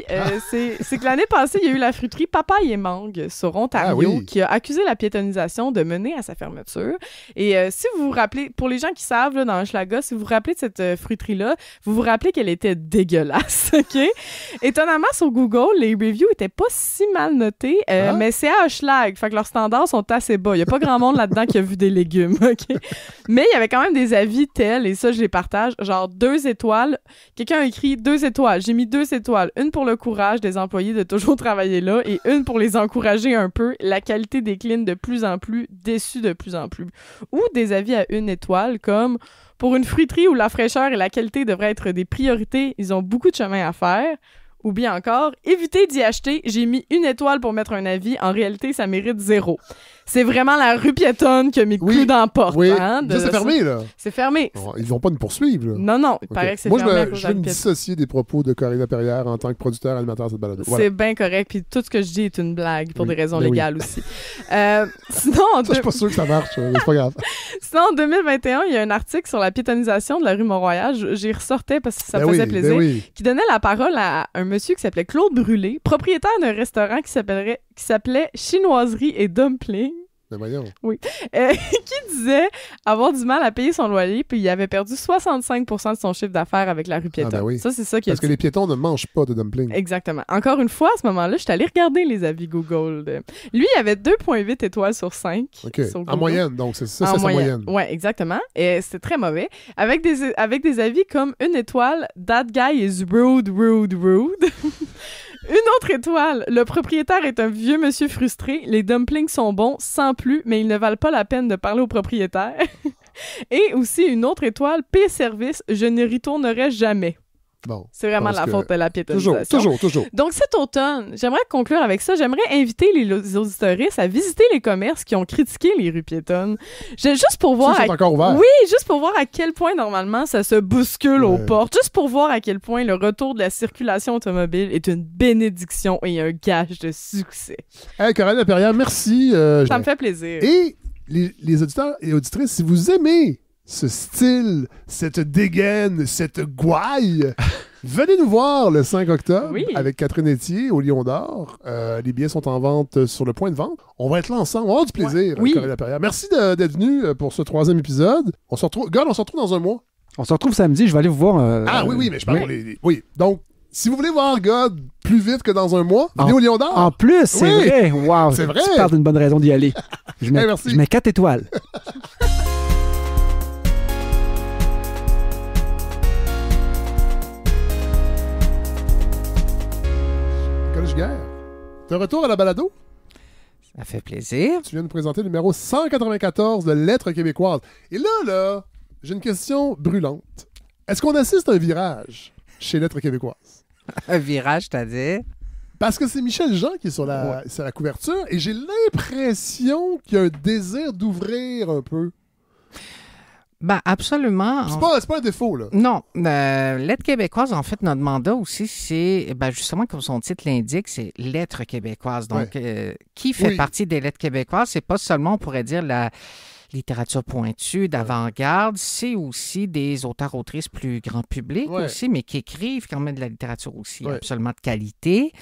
C'est que l'année passée, il y a eu la fruiterie Papaye et Mangue sur Ontario qui a accusé la piétonnisation de mener à sa fermeture. Et si vous vous rappelez, pour les gens qui savent, là, dans Hochelaga, si vous vous rappelez de cette fruiterie-là, vous vous rappelez qu'elle était dégueulasse, OK? Étonnamment, sur Google, les reviews étaient pas si mal notés, mais c'est à Hochelag, fait que leurs standards sont assez bas. Il y a pas grand monde là-dedans qui a vu des légumes, OK? Mais il y avait quand même des avis tels, et ça, je les partage, genre 2 étoiles. Quelqu'un a écrit 2 étoiles. J'ai mis 2 étoiles. Une pour le courage des employés de toujours travailler là, et une pour les encourager un peu. La qualité décline de plus en plus, déçue de plus en plus. Ou des avis à 1 étoile, comme... Pour une fruiterie où la fraîcheur et la qualité devraient être des priorités, ils ont beaucoup de chemin à faire. Ou bien encore, évitez d'y acheter. J'ai mis 1 étoile pour mettre un avis. En réalité, ça mérite 0. C'est vraiment la rue piétonne qui a mis le clou dans la porte. Oui, hein, ça, c'est fermé, là. C'est fermé. Oh, ils vont pas nous poursuivre, là. Non, il paraît que c'est fermé à cause je vais me dissocier des propos de Corinne Laperrière en tant que producteur animateur de cette balade. C'est bien correct, puis tout ce que je dis est une blague pour des raisons légales aussi. Sinon, je suis pas sûr que ça marche, mais c'est pas grave. Sinon, en 2021, il y a un article sur la piétonnisation de la rue Mont-Royal. J'y ressortais parce que ça me faisait plaisir. Qui donnait la parole à un monsieur qui s'appelait Claude Brûlé, propriétaire d'un restaurant qui s'appelait Chinoiserie et Dumpling. Mais voyons. Oui. Qui disait avoir du mal à payer son loyer, puis il avait perdu 65% de son chiffre d'affaires avec la rue piétonne. Ça, c'est ça qui Parce que les piétons ne mangent pas de dumpling. Exactement. Encore une fois, à ce moment-là, je suis allée regarder les avis Google. Lui, il avait 2,8 étoiles sur 5. OK. En moyenne, donc c'est ça, c'est sa moyenne. Oui, exactement. Et c'était très mauvais. Avec des avis comme 1 étoile, That guy is rude, rude, rude. Une autre étoile. Le propriétaire est un vieux monsieur frustré. Les dumplings sont bons, sans plus, mais ils ne valent pas la peine de parler au propriétaire. Et aussi une autre étoile. Pire service, je n'y retournerai jamais. Bon, c'est vraiment la faute de la piétonnisation. Toujours. Donc cet automne, j'aimerais conclure avec ça. J'aimerais inviter les auditoristes à visiter les commerces qui ont critiqué les rues piétonnes. Juste pour voir... Ils sont encore ouverts. Oui, juste pour voir à quel point, normalement, ça se bouscule aux portes. Juste pour voir à quel point le retour de la circulation automobile est une bénédiction et un gage de succès. Hey, Corinne Laperrière, merci. Ça me fait plaisir. Et les auditeurs et auditrices, si vous aimez ce style, cette dégaine, cette gouaille, venez nous voir le 5 octobre avec Catherine Etier au Lion d'Or. Les billets sont en vente sur le point de vente. On va être là ensemble. On va avoir du plaisir, Corinne Laperrière. Merci d'être venu pour ce 3e épisode. On se retrouve dans un mois. On se retrouve samedi. Je vais aller vous voir. Oui, mais je parle pour les... Oui, donc, si vous voulez voir God plus vite que dans un mois, venez au Lion d'Or. En plus, c'est vrai. Wow, c'est vrai. Tu parles d'une bonne raison d'y aller. Je mets 4 étoiles. De retour à la balado? Ça fait plaisir. Tu viens de nous présenter le numéro 194 de Lettres québécoises. Et là, j'ai une question brûlante. Est-ce qu'on assiste à un virage chez Lettres québécoises? Un virage, c'est-à-dire? Parce que c'est Michel Jean qui est sur la couverture et j'ai l'impression qu'il y a un désir d'ouvrir un peu. Ben absolument. C'est pas un défaut, là. Non. Lettres québécoises, en fait, notre mandat aussi, c'est, justement, comme son titre l'indique, c'est Lettres québécoises. Donc, qui fait partie des Lettres québécoises? C'est pas seulement, on pourrait dire, la littérature pointue, d'avant-garde, c'est aussi des auteurs-autrices plus grand public aussi, mais qui écrivent quand même de la littérature aussi absolument de qualité,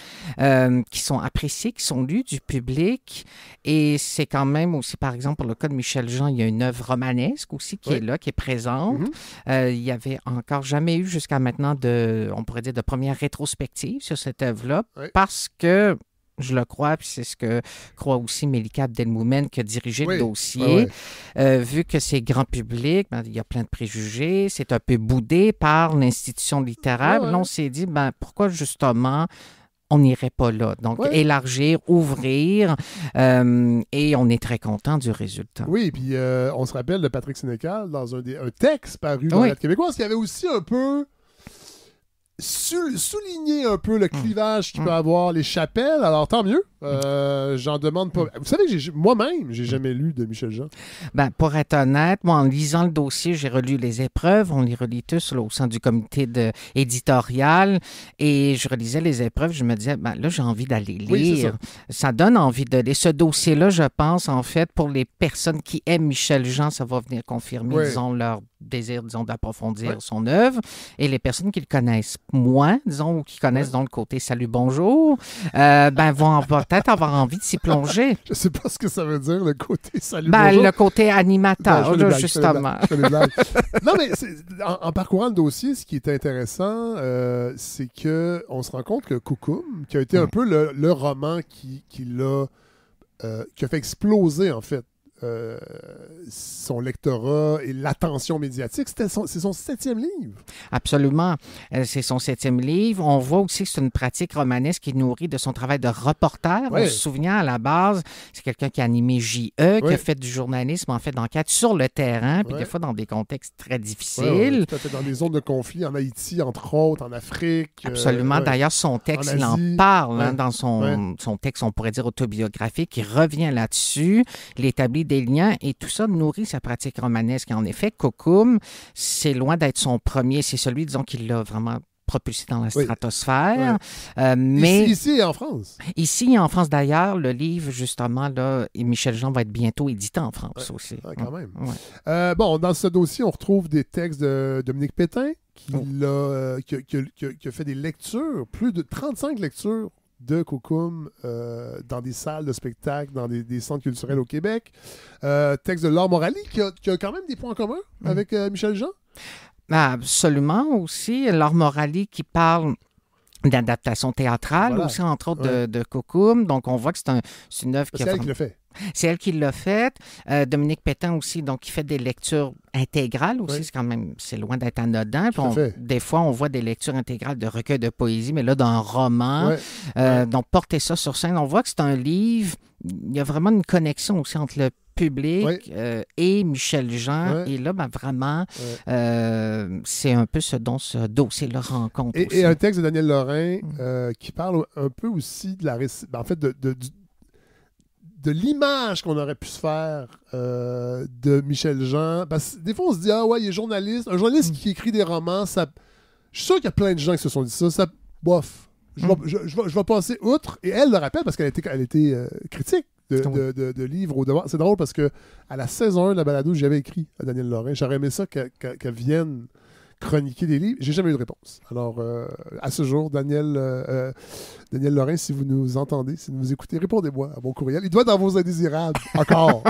qui sont appréciés, qui sont lus du public. Et c'est quand même aussi, par exemple, pour le cas de Michel Jean, il y a une œuvre romanesque aussi qui est là, qui est présente. Il n'y avait encore jamais eu jusqu'à maintenant on pourrait dire, de première rétrospective sur cette œuvre-là, parce que je le crois, puis c'est ce que croit aussi Melika Abdelmoumen qui a dirigé le dossier. Vu que c'est grand public, il y a plein de préjugés, c'est un peu boudé par l'institution littéraire. Là, on s'est dit, pourquoi justement on n'irait pas là? Donc, élargir, ouvrir, et on est très content du résultat. Oui, puis on se rappelle de Patrick Sénécal dans un texte paru dans la Lettre québécoise qui avait aussi un peu souligner un peu le clivage qu'il peut avoir les chapelles. Alors, tant mieux. J'en demande pas. Vous savez que moi-même, j'ai jamais lu de Michel Jean. Pour être honnête, moi, en lisant le dossier, j'ai relu les épreuves. On les relit tous là, au sein du comité éditorial. Et je relisais les épreuves. Je me disais, là, j'ai envie d'aller lire. Oui, ça donne envie de lire. Ce dossier-là, je pense, en fait, pour les personnes qui aiment Michel Jean, ça va venir confirmer, disons, leur désir, disons, d'approfondir son œuvre. Et les personnes qui le connaissent moins, disons, ou qui connaissent donc le côté salut, bonjour, vont peut-être avoir envie de s'y plonger. Je sais pas ce que ça veut dire, le côté salut, bonjour. Le côté animateur, justement. Non, mais en parcourant le dossier, ce qui est intéressant, c'est qu'on se rend compte que Coucoum, qui a été un peu le roman qui a fait exploser, en fait, son lectorat et l'attention médiatique. C'est son 7e livre. Absolument. C'est son 7e livre. On voit aussi que c'est une pratique romanesque qui est nourrie de son travail de reporter. On se souvient, à la base, c'est quelqu'un qui a animé JE, qui a fait du journalisme, en fait, d'enquête sur le terrain, puis des fois dans des contextes très difficiles. Tout à fait, dans des zones de conflit, en Haïti, entre autres, en Afrique. Absolument. D'ailleurs, son texte, il en parle dans son texte, on pourrait dire autobiographique, il revient là-dessus, il établit des liens, et tout ça nourrit sa pratique romanesque. Et en effet, Coucoum, c'est loin d'être son premier. C'est celui, disons, qui l'a vraiment propulsé dans la stratosphère. Mais ici en France. Ici en France, d'ailleurs, le livre, justement, là, et Michel Jean va être bientôt édité en France aussi. Quand même. Dans ce dossier, on retrouve des textes de Dominique Pétain, qui a fait des lectures, plus de 35 lectures de Coucoum dans des salles de spectacle, dans des centres culturels au Québec. Texte de Laure Morali, qui a quand même des points communs avec Michel Jean. Absolument aussi. Laure Morali qui parle d'adaptation théâtrale aussi, entre autres, de Coucoum. Donc, on voit que c'est une œuvre qui a... C'est elle qui l'a fait. C'est elle qui l'a faite. Dominique Pétain aussi, donc, qui fait des lectures intégrales aussi. C'est loin d'être anodin. Des fois, on voit des lectures intégrales de recueils de poésie, mais là, d'un roman. Donc, porter ça sur scène, on voit que c'est un livre. Il y a vraiment une connexion aussi entre le public et Michel Jean. Et là, vraiment, c'est un peu ce dont ce dossier-là rencontre aussi. Et un texte de Daniel Lorrain qui parle un peu aussi de de l'image qu'on aurait pu se faire de Michel Jean. Parce que des fois, on se dit, il est journaliste. Un journaliste qui écrit des romans, je suis sûr qu'il y a plein de gens qui se sont dit ça. Bof. Je vais passer outre. Et elle le rappelle parce qu'elle était critique de livres au devoir. C'est drôle parce que à la saison 1 de la balado, j'avais écrit à Daniel Lorrain. J'aurais aimé ça qu'elle vienne chroniquer des livres. J'ai jamais eu de réponse. Alors, à ce jour, Daniel Lorrain, si vous nous entendez, si vous nous écoutez, répondez-moi à mon courriel. Il doit être dans vos indésirables. Encore.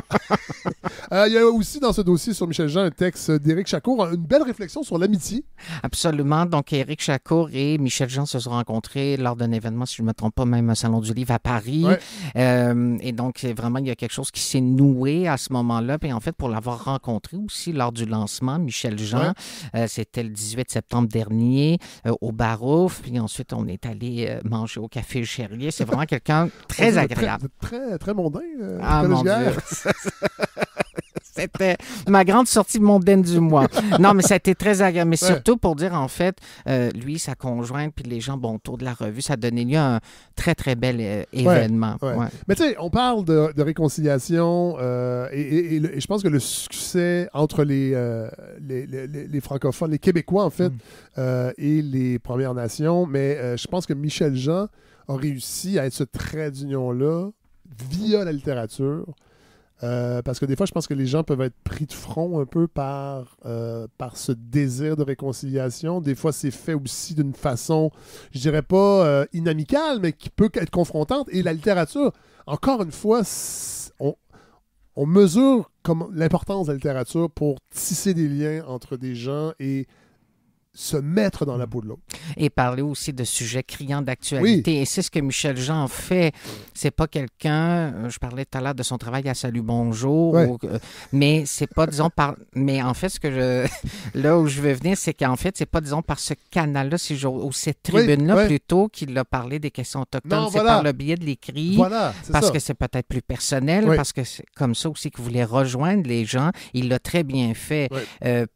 Il y a aussi dans ce dossier sur Michel Jean un texte d'Éric Chacour, une belle réflexion sur l'amitié. Absolument. Donc, Éric Chacour et Michel Jean se sont rencontrés lors d'un événement, si je ne me trompe pas, même un salon du livre à Paris. Et donc, vraiment, il y a quelque chose qui s'est noué à ce moment-là. Puis en fait, pour l'avoir rencontré aussi lors du lancement, Michel Jean, c'était le 18 septembre dernier au Barouf. Puis ensuite, on est allé manger au Café Cherrier. C'est vraiment quelqu'un très agréable. Très, très mondain. Mon Dieu. C'était ma grande sortie mondaine du mois. Non, mais ça a été très agréable. Mais surtout pour dire, en fait, lui, sa conjointe, puis les gens autour de la revue, ça a donné lieu à un très, très bel événement. Mais tu sais, on parle de réconciliation et je pense que le succès entre les francophones, les Québécois, en fait, et les Premières Nations, mais je pense que Michel Jean a réussi à être ce trait d'union-là via la littérature. Parce que des fois, je pense que les gens peuvent être pris de front un peu par ce désir de réconciliation. Des fois, c'est fait aussi d'une façon, je dirais pas inamicale, mais qui peut être confrontante. Et la littérature, encore une fois, on mesure l'importance de la littérature pour tisser des liens entre des gens et se mettre dans la peau de l'autre. Et parler aussi de sujets criants d'actualité. Oui. Et c'est ce que Michel Jean fait. C'est pas quelqu'un, je parlais tout à l'heure de son travail à Salut Bonjour, mais c'est pas, disons, mais en fait, là où je veux venir, c'est qu'en fait, c'est pas, disons, par ce canal-là, ou cette tribune-là, plutôt qu'il a parlé des questions autochtones. C'est par le biais de l'écrit, parce que c'est peut-être plus personnel, parce que c'est comme ça aussi qu'il voulait rejoindre les gens. Il l'a très bien fait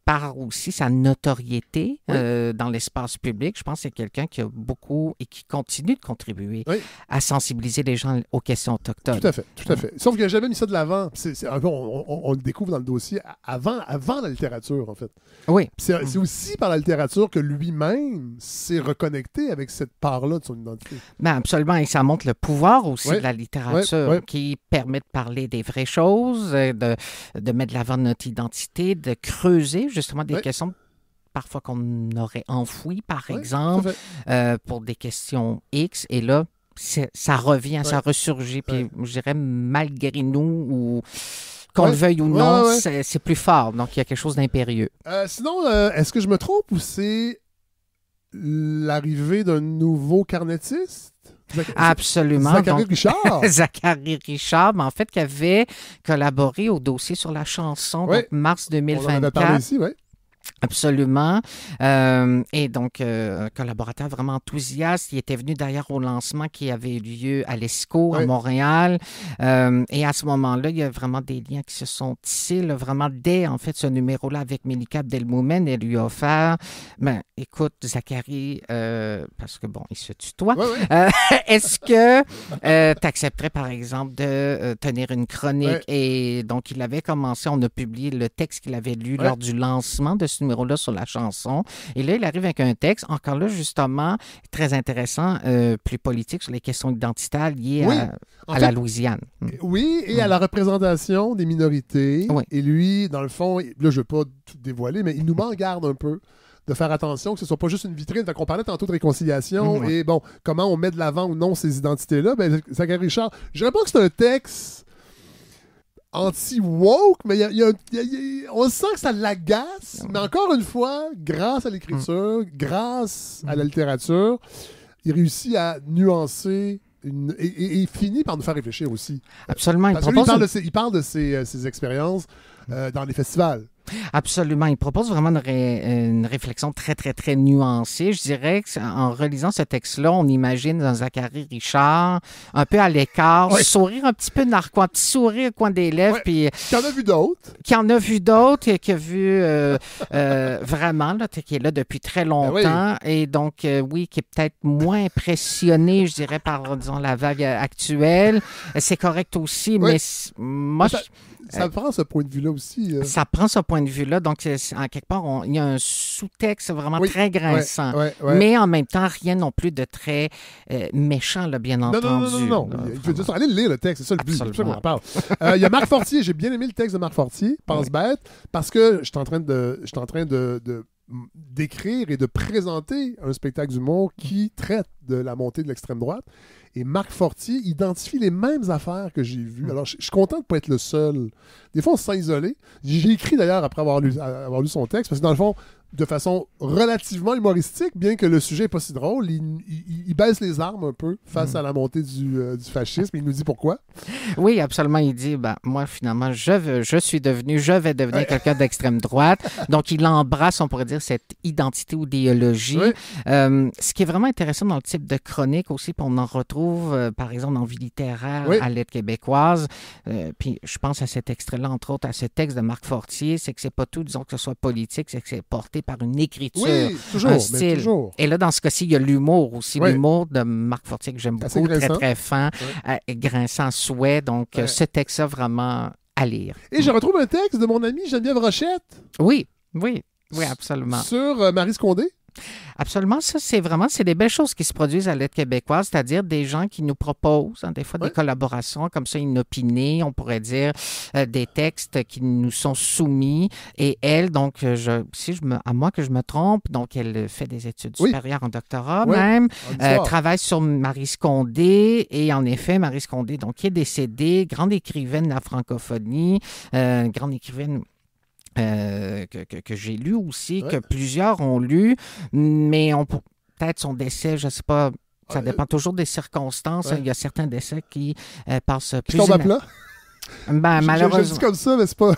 par aussi sa notoriété dans l'espace public. Je pense que c'est quelqu'un qui a beaucoup et qui continue de contribuer à sensibiliser les gens aux questions autochtones. Tout à fait. Sauf qu'il n'a jamais mis ça de l'avant. On le découvre dans le dossier avant la littérature, en fait. Oui. C'est aussi par la littérature que lui-même s'est reconnecté avec cette part-là de son identité. Ben absolument. Et ça montre le pouvoir aussi de la littérature qui permet de parler des vraies choses, de mettre de l'avant notre identité, de creuser justement des questions parfois qu'on aurait enfouies, par exemple, pour des questions X. Et là, ça revient, ça ressurgit. Puis je dirais, malgré nous, ou qu'on le veuille ou non, c'est plus fort. Donc, il y a quelque chose d'impérieux. Sinon, est-ce que je me trompe ou c'est l'arrivée d'un nouveau carnettiste? Absolument. Zachary Richard. Zachary Richard, mais en fait, qui avait collaboré au dossier sur la chanson, donc mars 2024. On en avait parlé ici, Absolument. Et donc, un collaborateur vraiment enthousiaste. Il était venu d'ailleurs au lancement qui avait eu lieu à l'ESCO, à Montréal. Et à ce moment-là, il y a vraiment des liens qui se sont tissés. Là, vraiment, dès en fait ce numéro-là avec Mélika Abdelmoumen, elle lui a offert, écoute, Zachary, parce que bon, il se tutoie, est-ce que tu accepterais, par exemple, de tenir une chronique? Et donc, il avait commencé, on a publié le texte qu'il avait lu lors du lancement de ce numéro-là sur la chanson. Et là, il arrive avec un texte, encore là, justement, très intéressant, plus politique, sur les questions identitaires liées à la Louisiane. Oui, et à la représentation des minorités. Oui. Et lui, dans le fond, là, je ne veux pas tout dévoiler, mais il nous met en garde un peu de faire attention que ce ne soit pas juste une vitrine. On parlait tantôt de réconciliation et bon, comment on met de l'avant ou non ces identités-là. Ben, Zachary Richard, je dirais pas que c'est un texte anti-woke, mais on sent que ça l'agace. Mais encore une fois, grâce à l'écriture, grâce à la littérature, il réussit à nuancer et finit par nous faire réfléchir aussi. Absolument. Parce qu'il parle de ses expériences dans les festivals. Absolument. Il propose vraiment une réflexion très, très, très nuancée. Je dirais qu'en relisant ce texte-là, on imagine un Zachary Richard un peu à l'écart, sourire un petit peu narquois, un petit sourire au coin des lèvres. Puis, qui en a vu d'autres. Qui en a vu d'autres et qui a vu vraiment, là, qui est là depuis très longtemps. Et donc, qui est peut-être moins impressionné, je dirais, par, disons, la vague actuelle. C'est correct aussi, mais moi... Ça prend ce point de vue-là aussi. Ça prend ce point de vue-là. Donc, en quelque part, il y a un sous-texte vraiment très grinçant. Mais en même temps, rien non plus de très méchant, là, bien entendu. Non. Il faut juste aller lire le texte. C'est ça le but. C'est ça qu'on en parle. Il y a Marc Fortier. J'ai bien aimé le texte de Marc Fortier, Pense bête, parce que je suis en train d'écrire et de présenter un spectacle d'humour qui traite de la montée de l'extrême droite. Et Marc Fortier identifie les mêmes affaires que j'ai vues. Alors, je suis content de ne pas être le seul. Des fois, on se sent isolé. J'ai écrit d'ailleurs après avoir lu son texte, parce que dans le fond, de façon relativement humoristique, bien que le sujet n'est pas si drôle, il baisse les armes un peu face à la montée du fascisme. Il nous dit pourquoi. Oui, absolument. Il dit, moi, finalement, je vais devenir quelqu'un d'extrême droite. Donc, il embrasse, on pourrait dire, cette identité ou idéologie. Ce qui est vraiment intéressant dans le type de chronique aussi, puis on en retrouve, par exemple, dans Vie littéraire à Lettres québécoises. Puis, je pense à cet extrait-là, entre autres, à ce texte de Marc Fortier, c'est que c'est pas tout, disons, que ce soit politique, c'est que c'est porté par une écriture, un style. Toujours. Et là, dans ce cas-ci, il y a l'humour aussi. L'humour de Marc Fortier que j'aime beaucoup, très, très fin, grinçant souhait. Donc, ce texte-là, vraiment à lire. Et je retrouve un texte de mon amie Geneviève Rochette. Oui, absolument. Sur Marie Scondé. Absolument, ça, c'est des belles choses qui se produisent à Lettres québécoises, c'est-à-dire des gens qui nous proposent, des fois, des collaborations, comme ça, inopinés, on pourrait dire, des textes qui nous sont soumis. Et elle, donc, à moins que je me trompe, donc, elle fait des études supérieures en doctorat même, travaille sur Marie Scondé, et en effet, Marie Scondé, donc, qui est décédée, grande écrivaine de la francophonie, grande écrivaine que j'ai lu aussi, que plusieurs ont lu, mais peut-être son décès, je ne sais pas, ça dépend toujours des circonstances. Il y a certains décès qui passent plus... Qui tombent à plat? Malheureusement. Je dis comme ça, mais c'est pas...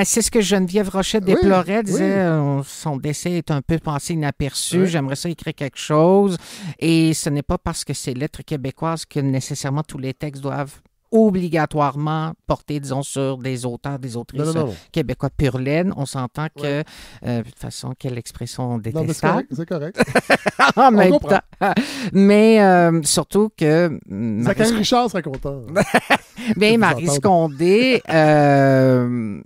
c'est ce que Geneviève Rochette déplorait, disait son décès est un peu passé inaperçu, j'aimerais ça écrire quelque chose, et ce n'est pas parce que c'est Lettres québécoises que nécessairement tous les textes doivent obligatoirement porter, disons, sur des auteurs, des autrices québécois pur laine. On s'entend que, de toute façon, quelle expression détestable. C'est correct. En même temps. Mais surtout que... Zachary Richard serait content. Mais Marie Scondé,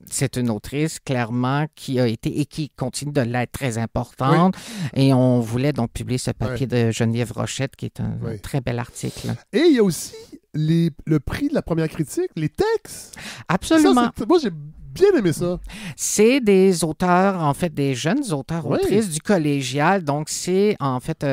c'est une autrice, clairement, qui a été et qui continue de l'être très importante. Et on voulait donc publier ce papier de Geneviève Rochette, qui est un très bel article. Et il y a aussi le prix de la première critique, les textes. Absolument. Ça, moi, j'ai bien aimé ça. C'est des auteurs, en fait, des jeunes auteurs-autrices du collégial. Donc, c'est, en fait...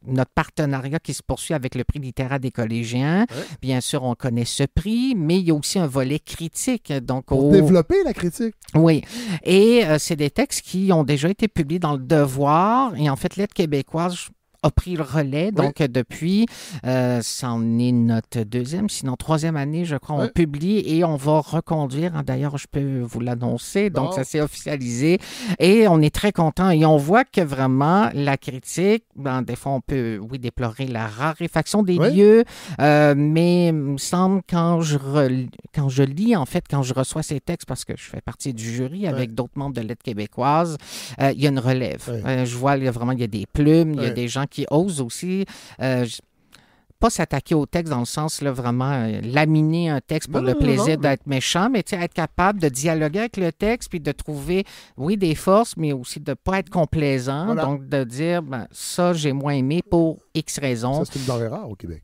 notre partenariat qui se poursuit avec le prix littéraire des collégiens. Bien sûr, on connaît ce prix, mais il y a aussi un volet critique. Donc, pour développer la critique. Oui. Et c'est des textes qui ont déjà été publiés dans Le Devoir. Et en fait, Lettres québécoises a pris le relais. Donc, depuis, ça en est notre deuxième, sinon troisième année, je crois, on publie et on va reconduire. D'ailleurs, je peux vous l'annoncer. Donc, ça s'est officialisé et on est très content. Et on voit que vraiment, la critique, des fois, on peut, déplorer la raréfaction des lieux, mais il me semble, quand je lis, en fait, quand je reçois ces textes, parce que je fais partie du jury avec d'autres membres de Lettres québécoises, il y a une relève. Je vois, il y a des plumes, il y a des gens qui osent aussi pas s'attaquer au texte dans le sens, là, vraiment laminer un texte pour le plaisir d'être méchant, mais être capable de dialoguer avec le texte puis de trouver, des forces, mais aussi de ne pas être complaisant. Donc, de dire, ça, j'ai moins aimé pour X raisons. Ça, c'est une denrée rare au Québec.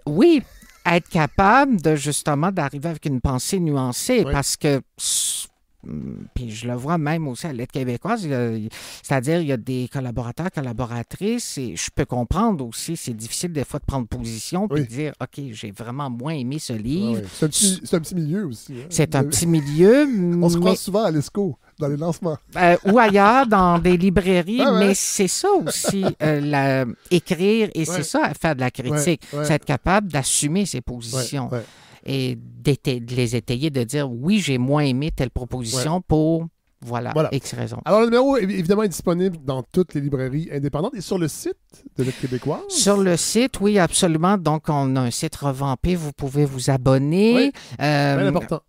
Oui, être capable de, justement, d'arriver avec une pensée nuancée parce que... Puis je le vois même aussi à Lettres québécoises, c'est-à-dire il y a des collaborateurs, collaboratrices, et je peux comprendre aussi, c'est difficile des fois de prendre position puis de dire, OK, j'ai vraiment moins aimé ce livre. C'est un petit milieu aussi. Hein? C'est un petit milieu. On se croise souvent à l'ESCO, dans les lancements. Ou ailleurs, dans des librairies, mais c'est ça aussi, écrire, et c'est ça, faire de la critique. C'est être capable d'assumer ses positions. Et de les étayer, de dire oui, j'ai moins aimé telle proposition pour X raison. Alors, le numéro, évidemment, est disponible dans toutes les librairies indépendantes et sur le site de Lettres québécoises. Sur le site, oui, absolument. Donc, on a un site revampé. Vous pouvez vous abonner. Bien important.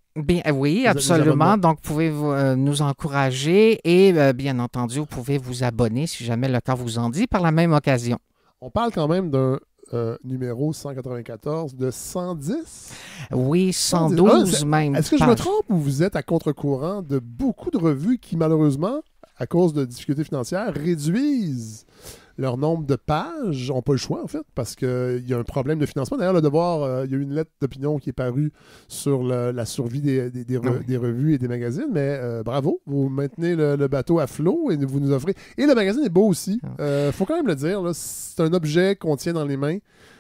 Oui, absolument. Donc, vous pouvez nous encourager et, bien entendu, vous pouvez vous abonner si jamais le cas vous en dit par la même occasion. On parle quand même d'un numéro 194 de 110? Oui, 112 même. Est-ce que je me trompe ou vous êtes à contre-courant de beaucoup de revues qui, malheureusement, à cause de difficultés financières, réduisent leur nombre de pages? N'ont pas le choix, en fait, parce qu'il y a un problème de financement. D'ailleurs, Le Devoir, il y a eu une lettre d'opinion qui est parue sur la survie des revues et des magazines, mais bravo, vous maintenez le bateau à flot et vous nous offrez... Et le magazine est beau aussi. Faut quand même le dire, là, c'est un objet qu'on tient dans les mains.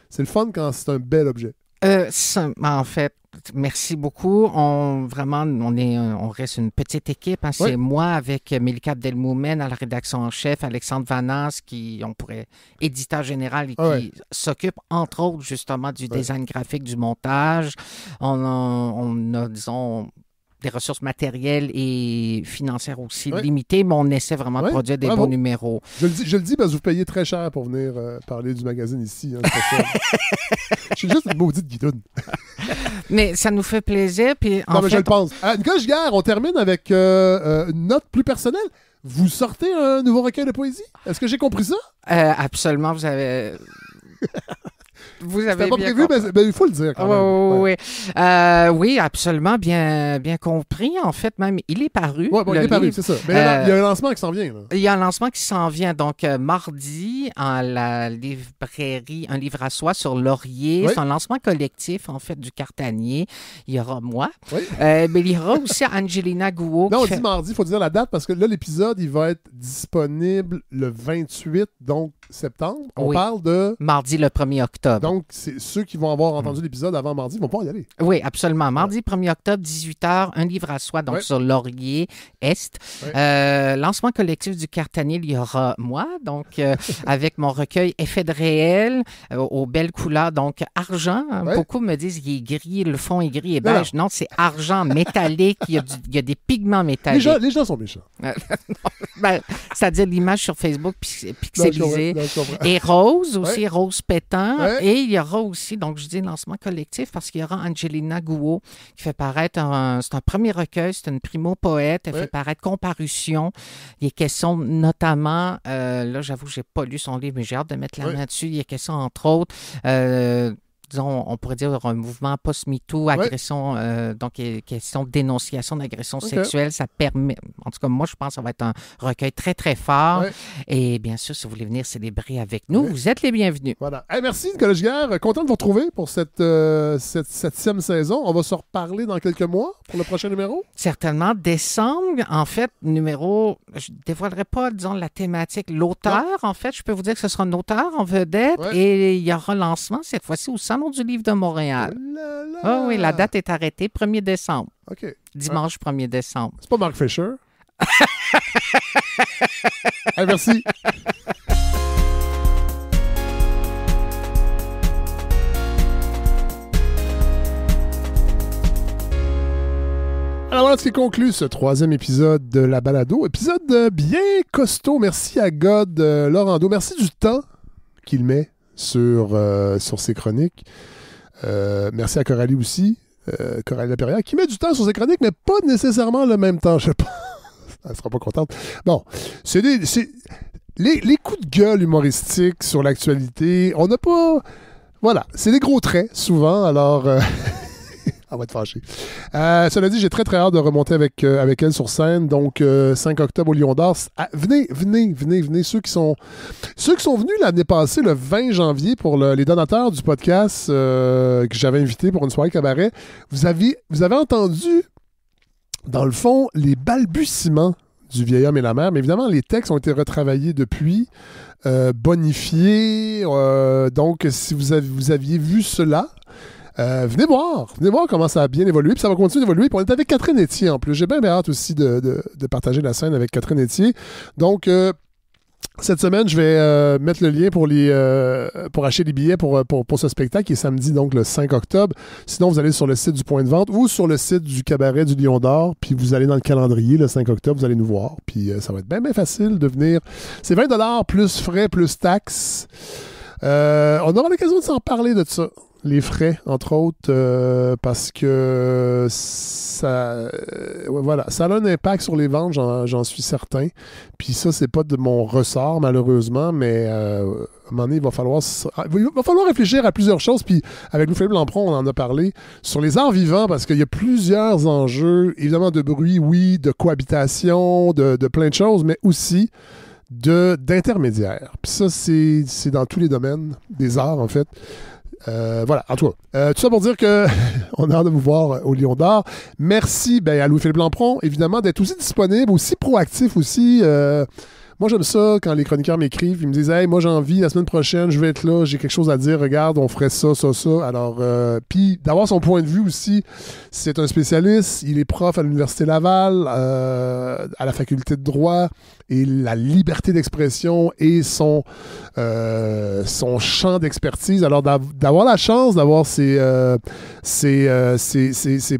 C'est le fun quand c'est un bel objet. En fait, merci beaucoup. On reste une petite équipe. Hein. C'est moi avec Mélika Abdelmoumen à la rédaction en chef, Alexandre Vanasse, on pourrait éditeur général et qui s'occupe, entre autres, justement, du design graphique, du montage. On a, disons, des ressources matérielles et financières aussi limitées, mais on essaie vraiment de produire des bons numéros. Je le dis parce que vous payez très cher pour venir parler du magazine ici. Hein, je suis juste une maudite guidoune. Mais ça nous fait plaisir. Puis je le pense. Nicole Giguère, on termine avec une note plus personnelle. Vous sortez un nouveau recueil de poésie? Est-ce que j'ai compris ça? Absolument, vous avez... Vous avez pas bien prévu, mais il faut le dire quand même. Oui, absolument, bien compris. En fait, même, il est paru. Il est paru, c'est ça. Mais il y a un lancement qui s'en vient. Là. Il y a un lancement qui s'en vient. Donc, mardi, à la librairie Un livre à soi sur Laurier. C'est un lancement collectif, en fait, du Cartanier. Il y aura moi. Mais il y aura aussi Angelina Gouault. Non, on dit mardi, il faut dire la date, parce que là, l'épisode, il va être disponible le 28, donc septembre. On parle de... Mardi, le 1er octobre. Donc, ceux qui vont avoir entendu l'épisode avant mardi vont pouvoir y aller. Oui, absolument. Mardi 1er octobre, 18h, un livre à soi, donc sur Laurier Est. Lancement collectif du Cartanier, il y aura moi, donc avec mon recueil Effet de réel aux belles couleurs, donc argent. Beaucoup me disent qu'il est gris, le fond est gris et beige. Non, c'est argent métallique, il y a des pigments métalliques. Les gens sont méchants. C'est-à-dire l'image sur Facebook pixelisée. Et rose aussi, rose pétant. Et il y aura aussi, donc je dis lancement collectif parce qu'il y aura Angelina Gouault qui fait paraître c'est un premier recueil, c'est une primo-poète, elle fait paraître Comparution. Il est question notamment, là j'avoue j'ai pas lu son livre, mais j'ai hâte de mettre la main dessus, il est question entre autres disons, on pourrait dire un mouvement post-MeToo, agression, donc question de dénonciation d'agression sexuelle, ça permet, en tout cas moi je pense que ça va être un recueil très très fort et bien sûr si vous voulez venir célébrer avec nous, vous êtes les bienvenus. Voilà. Hey, merci Nicolas Giguère, content de vous retrouver pour cette 7e saison. On va se reparler dans quelques mois pour le prochain numéro? Certainement, décembre, en fait, numéro, je ne dévoilerai pas, disons, la thématique, l'auteur, en fait, je peux vous dire que ce sera un auteur en vedette et il y aura lancement cette fois-ci au Salon du Livre de Montréal. Oh oui, la date est arrêtée, 1er décembre. OK. Dimanche 1er décembre. C'est pas Mark Fisher? Hey, merci. Alors voilà ce qui conclut ce 3e épisode de La Balado. Épisode bien costaud. Merci à God Laurando. Merci du temps qu'il met sur ses chroniques. Merci à Coralie aussi, Coralie Laperrière, qui met du temps sur ses chroniques, mais pas nécessairement le même temps, je pense. Elle sera pas contente. Bon, c'est les coups de gueule humoristiques sur l'actualité. On n'a pas... Voilà, c'est des gros traits, souvent, alors... On va être fâché. Cela dit, j'ai très, très hâte de remonter avec elle sur scène. Donc, 5 octobre au Lion d'Or. Venez. Ceux qui sont venus l'année passée, le 20 janvier, pour les donateurs du podcast que j'avais invité pour une soirée cabaret, vous avez entendu, dans le fond, les balbutiements du vieil homme et la mère. Mais évidemment, les textes ont été retravaillés depuis, bonifiés. Donc, si vous aviez vu cela... venez voir comment ça a bien évolué, puis ça va continuer d'évoluer. Puis on est avec Catherine Etier en plus. J'ai bien hâte aussi de partager la scène avec Catherine Etier. Donc, cette semaine, je vais mettre le lien pour acheter des billets pour ce spectacle qui est samedi, donc le 5 octobre. Sinon, vous allez sur le site du Point de Vente ou sur le site du Cabaret du Lion d'Or, puis vous allez dans le calendrier, le 5 octobre, vous allez nous voir. Puis ça va être bien facile de venir. C'est 20$ plus frais, plus taxes. On aura l'occasion de s'en parler de ça. Les frais, entre autres, parce que ça a un impact sur les ventes, j'en suis certain. Puis ça, c'est pas de mon ressort, malheureusement, mais à un moment donné, il va falloir réfléchir à plusieurs choses. Puis avec Louis-Philippe Lampron, on en a parlé sur les arts vivants, parce qu'il y a plusieurs enjeux, évidemment de bruit, oui, de cohabitation, de plein de choses, mais aussi d'intermédiaires. Puis ça, c'est dans tous les domaines des arts, en fait. Voilà, en tout cas. Tout ça pour dire qu'on a hâte de vous voir au Lion d'Or. Merci à Louis-Philippe Lampron, évidemment, d'être aussi disponible, aussi proactif aussi. Moi, j'aime ça quand les chroniqueurs m'écrivent. Ils me disent « Hey, moi, j'ai envie, la semaine prochaine, je vais être là, j'ai quelque chose à dire. Regarde, on ferait ça. » Alors, puis d'avoir son point de vue aussi. C'est un spécialiste. Il est prof à l'Université Laval, à la faculté de droit. Et la liberté d'expression et son champ d'expertise. Alors, d'avoir la chance d'avoir ces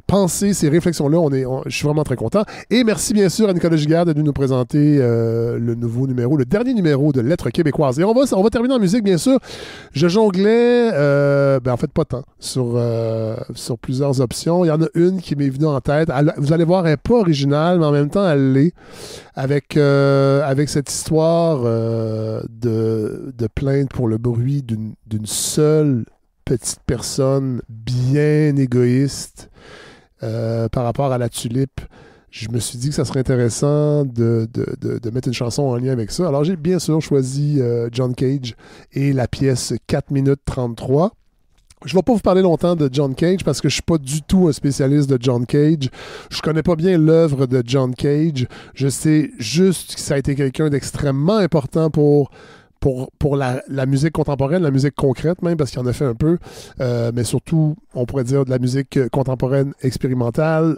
pensées, ces réflexions-là, je suis vraiment très content. Et merci, bien sûr, à Nicolas Giguère de nous présenter le nouveau numéro, le dernier numéro de Lettres québécoises. Et on va terminer en musique, bien sûr. Je jonglais, en fait, pas tant, sur plusieurs options. Il y en a une qui m'est venue en tête. Vous allez voir, elle n'est pas originale, mais en même temps, elle l'est. Avec cette histoire de plainte pour le bruit d'une seule petite personne bien égoïste par rapport à la tulipe, je me suis dit que ça serait intéressant de mettre une chanson en lien avec ça. Alors j'ai bien sûr choisi John Cage et la pièce 4 minutes 33. Je ne vais pas vous parler longtemps de John Cage parce que je ne suis pas du tout un spécialiste de John Cage. Je ne connais pas bien l'œuvre de John Cage. Je sais juste que ça a été quelqu'un d'extrêmement important pour pour la musique contemporaine, la musique concrète même, parce qu'il en a fait un peu, mais surtout, on pourrait dire de la musique contemporaine expérimentale,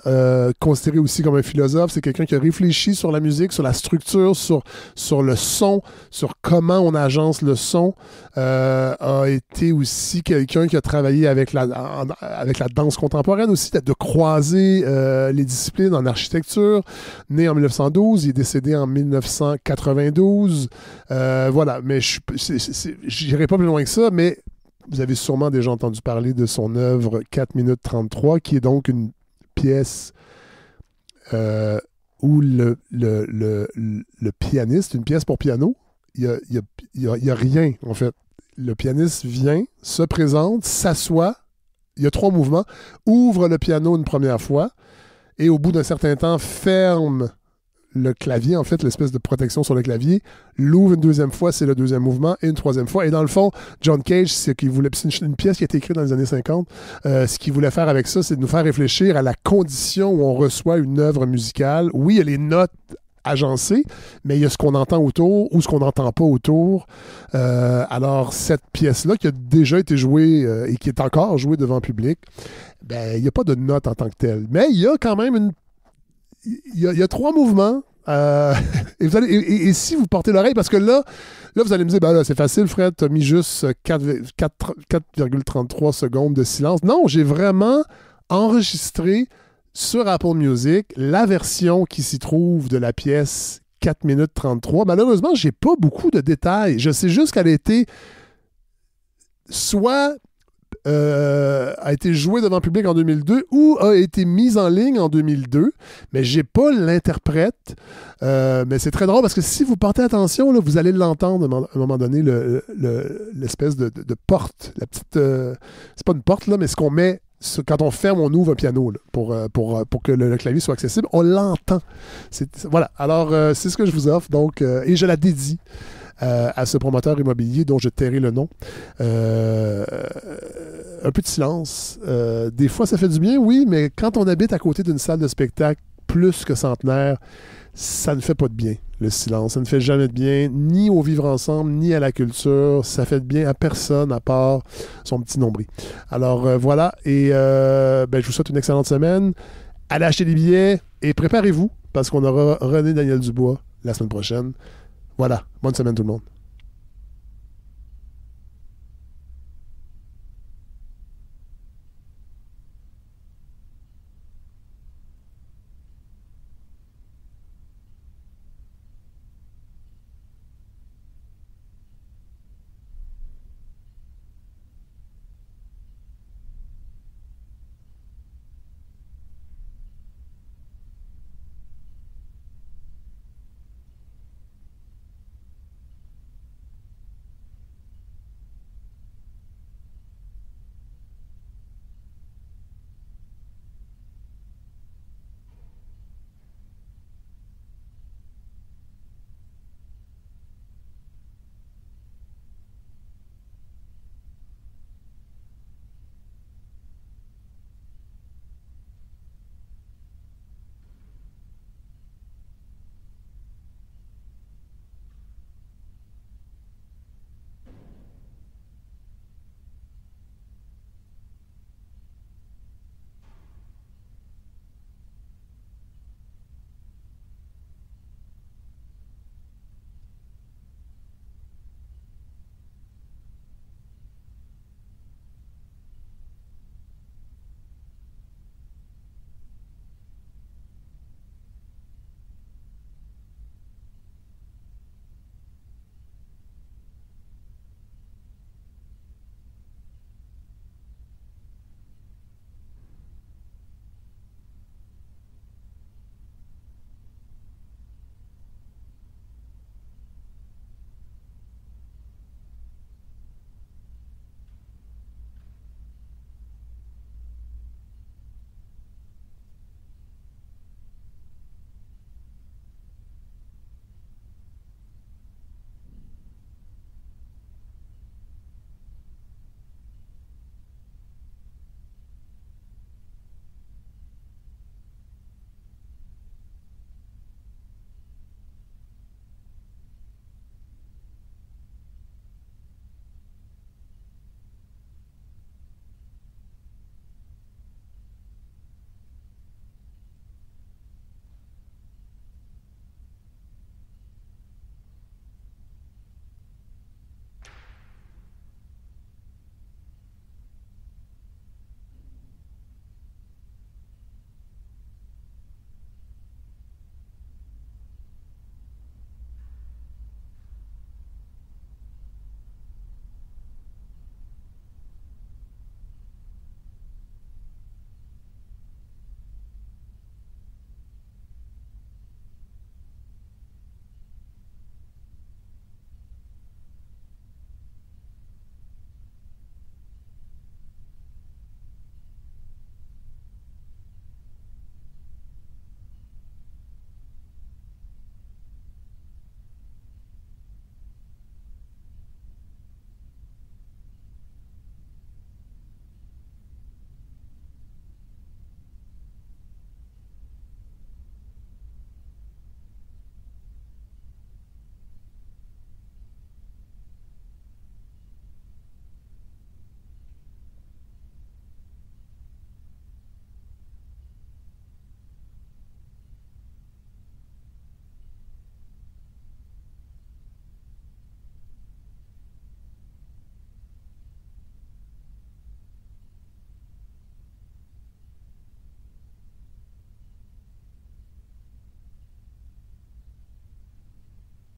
considéré aussi comme un philosophe. C'est quelqu'un qui a réfléchi sur la musique, sur la structure, sur le son, sur comment on agence le son. A été aussi quelqu'un qui a travaillé avec la danse contemporaine aussi, de croiser les disciplines en architecture. Né en 1912, il est décédé en 1992. Voilà, mais je n'irai pas plus loin que ça, mais vous avez sûrement déjà entendu parler de son œuvre 4 minutes 33, qui est donc une pièce où le pianiste, une pièce pour piano, il y a rien, en fait. Le pianiste vient, se présente, s'assoit, il y a 3 mouvements, ouvre le piano une première fois, et au bout d'un certain temps, ferme le clavier, en fait, l'espèce de protection sur le clavier, l'ouvre une deuxième fois, c'est le deuxième mouvement, et une troisième fois. Et dans le fond, John Cage, c'est une pièce qui a été écrite dans les années 50. Ce qu'il voulait faire avec ça, c'est de nous faire réfléchir à la condition où on reçoit une œuvre musicale. Oui, il y a les notes agencées, mais il y a ce qu'on entend autour ou ce qu'on n'entend pas autour. Alors, cette pièce-là, qui a déjà été jouée et qui est encore jouée devant le public, ben, il n'y a pas de notes en tant que telle. Mais il y a quand même il y a 3 mouvements. Et si vous portez l'oreille, parce que là vous allez me dire, ben là, c'est facile, Fred, tu as mis juste 4,33 secondes de silence. Non, j'ai vraiment enregistré sur Apple Music la version qui s'y trouve de la pièce 4 minutes 33. Malheureusement, j'ai pas beaucoup de détails. Je sais juste qu'elle a été soit a été jouée devant le public en 2002 ou a été mise en ligne en 2002, mais j'ai pas l'interprète. Mais c'est très drôle parce que si vous portez attention, là, vous allez l'entendre à un moment donné, l'espèce de porte. La petite, c'est pas une porte, là, mais ce qu'on met quand on ferme, on ouvre un piano là, pour que le clavier soit accessible. On l'entend. Voilà. Alors, c'est ce que je vous offre. Donc, et je la dédie à ce promoteur immobilier dont je tairai le nom. Un peu de silence. Des fois, ça fait du bien, oui, mais quand on habite à côté d'une salle de spectacle plus que centenaire, ça ne fait pas de bien, le silence. Ça ne fait jamais de bien, ni au vivre ensemble, ni à la culture. Ça fait de bien à personne à part son petit nombril. Alors, voilà. Et je vous souhaite une excellente semaine. Allez acheter des billets et préparez-vous parce qu'on aura René Daniel Dubois la semaine prochaine. Voilà. Bonne semaine tout le monde.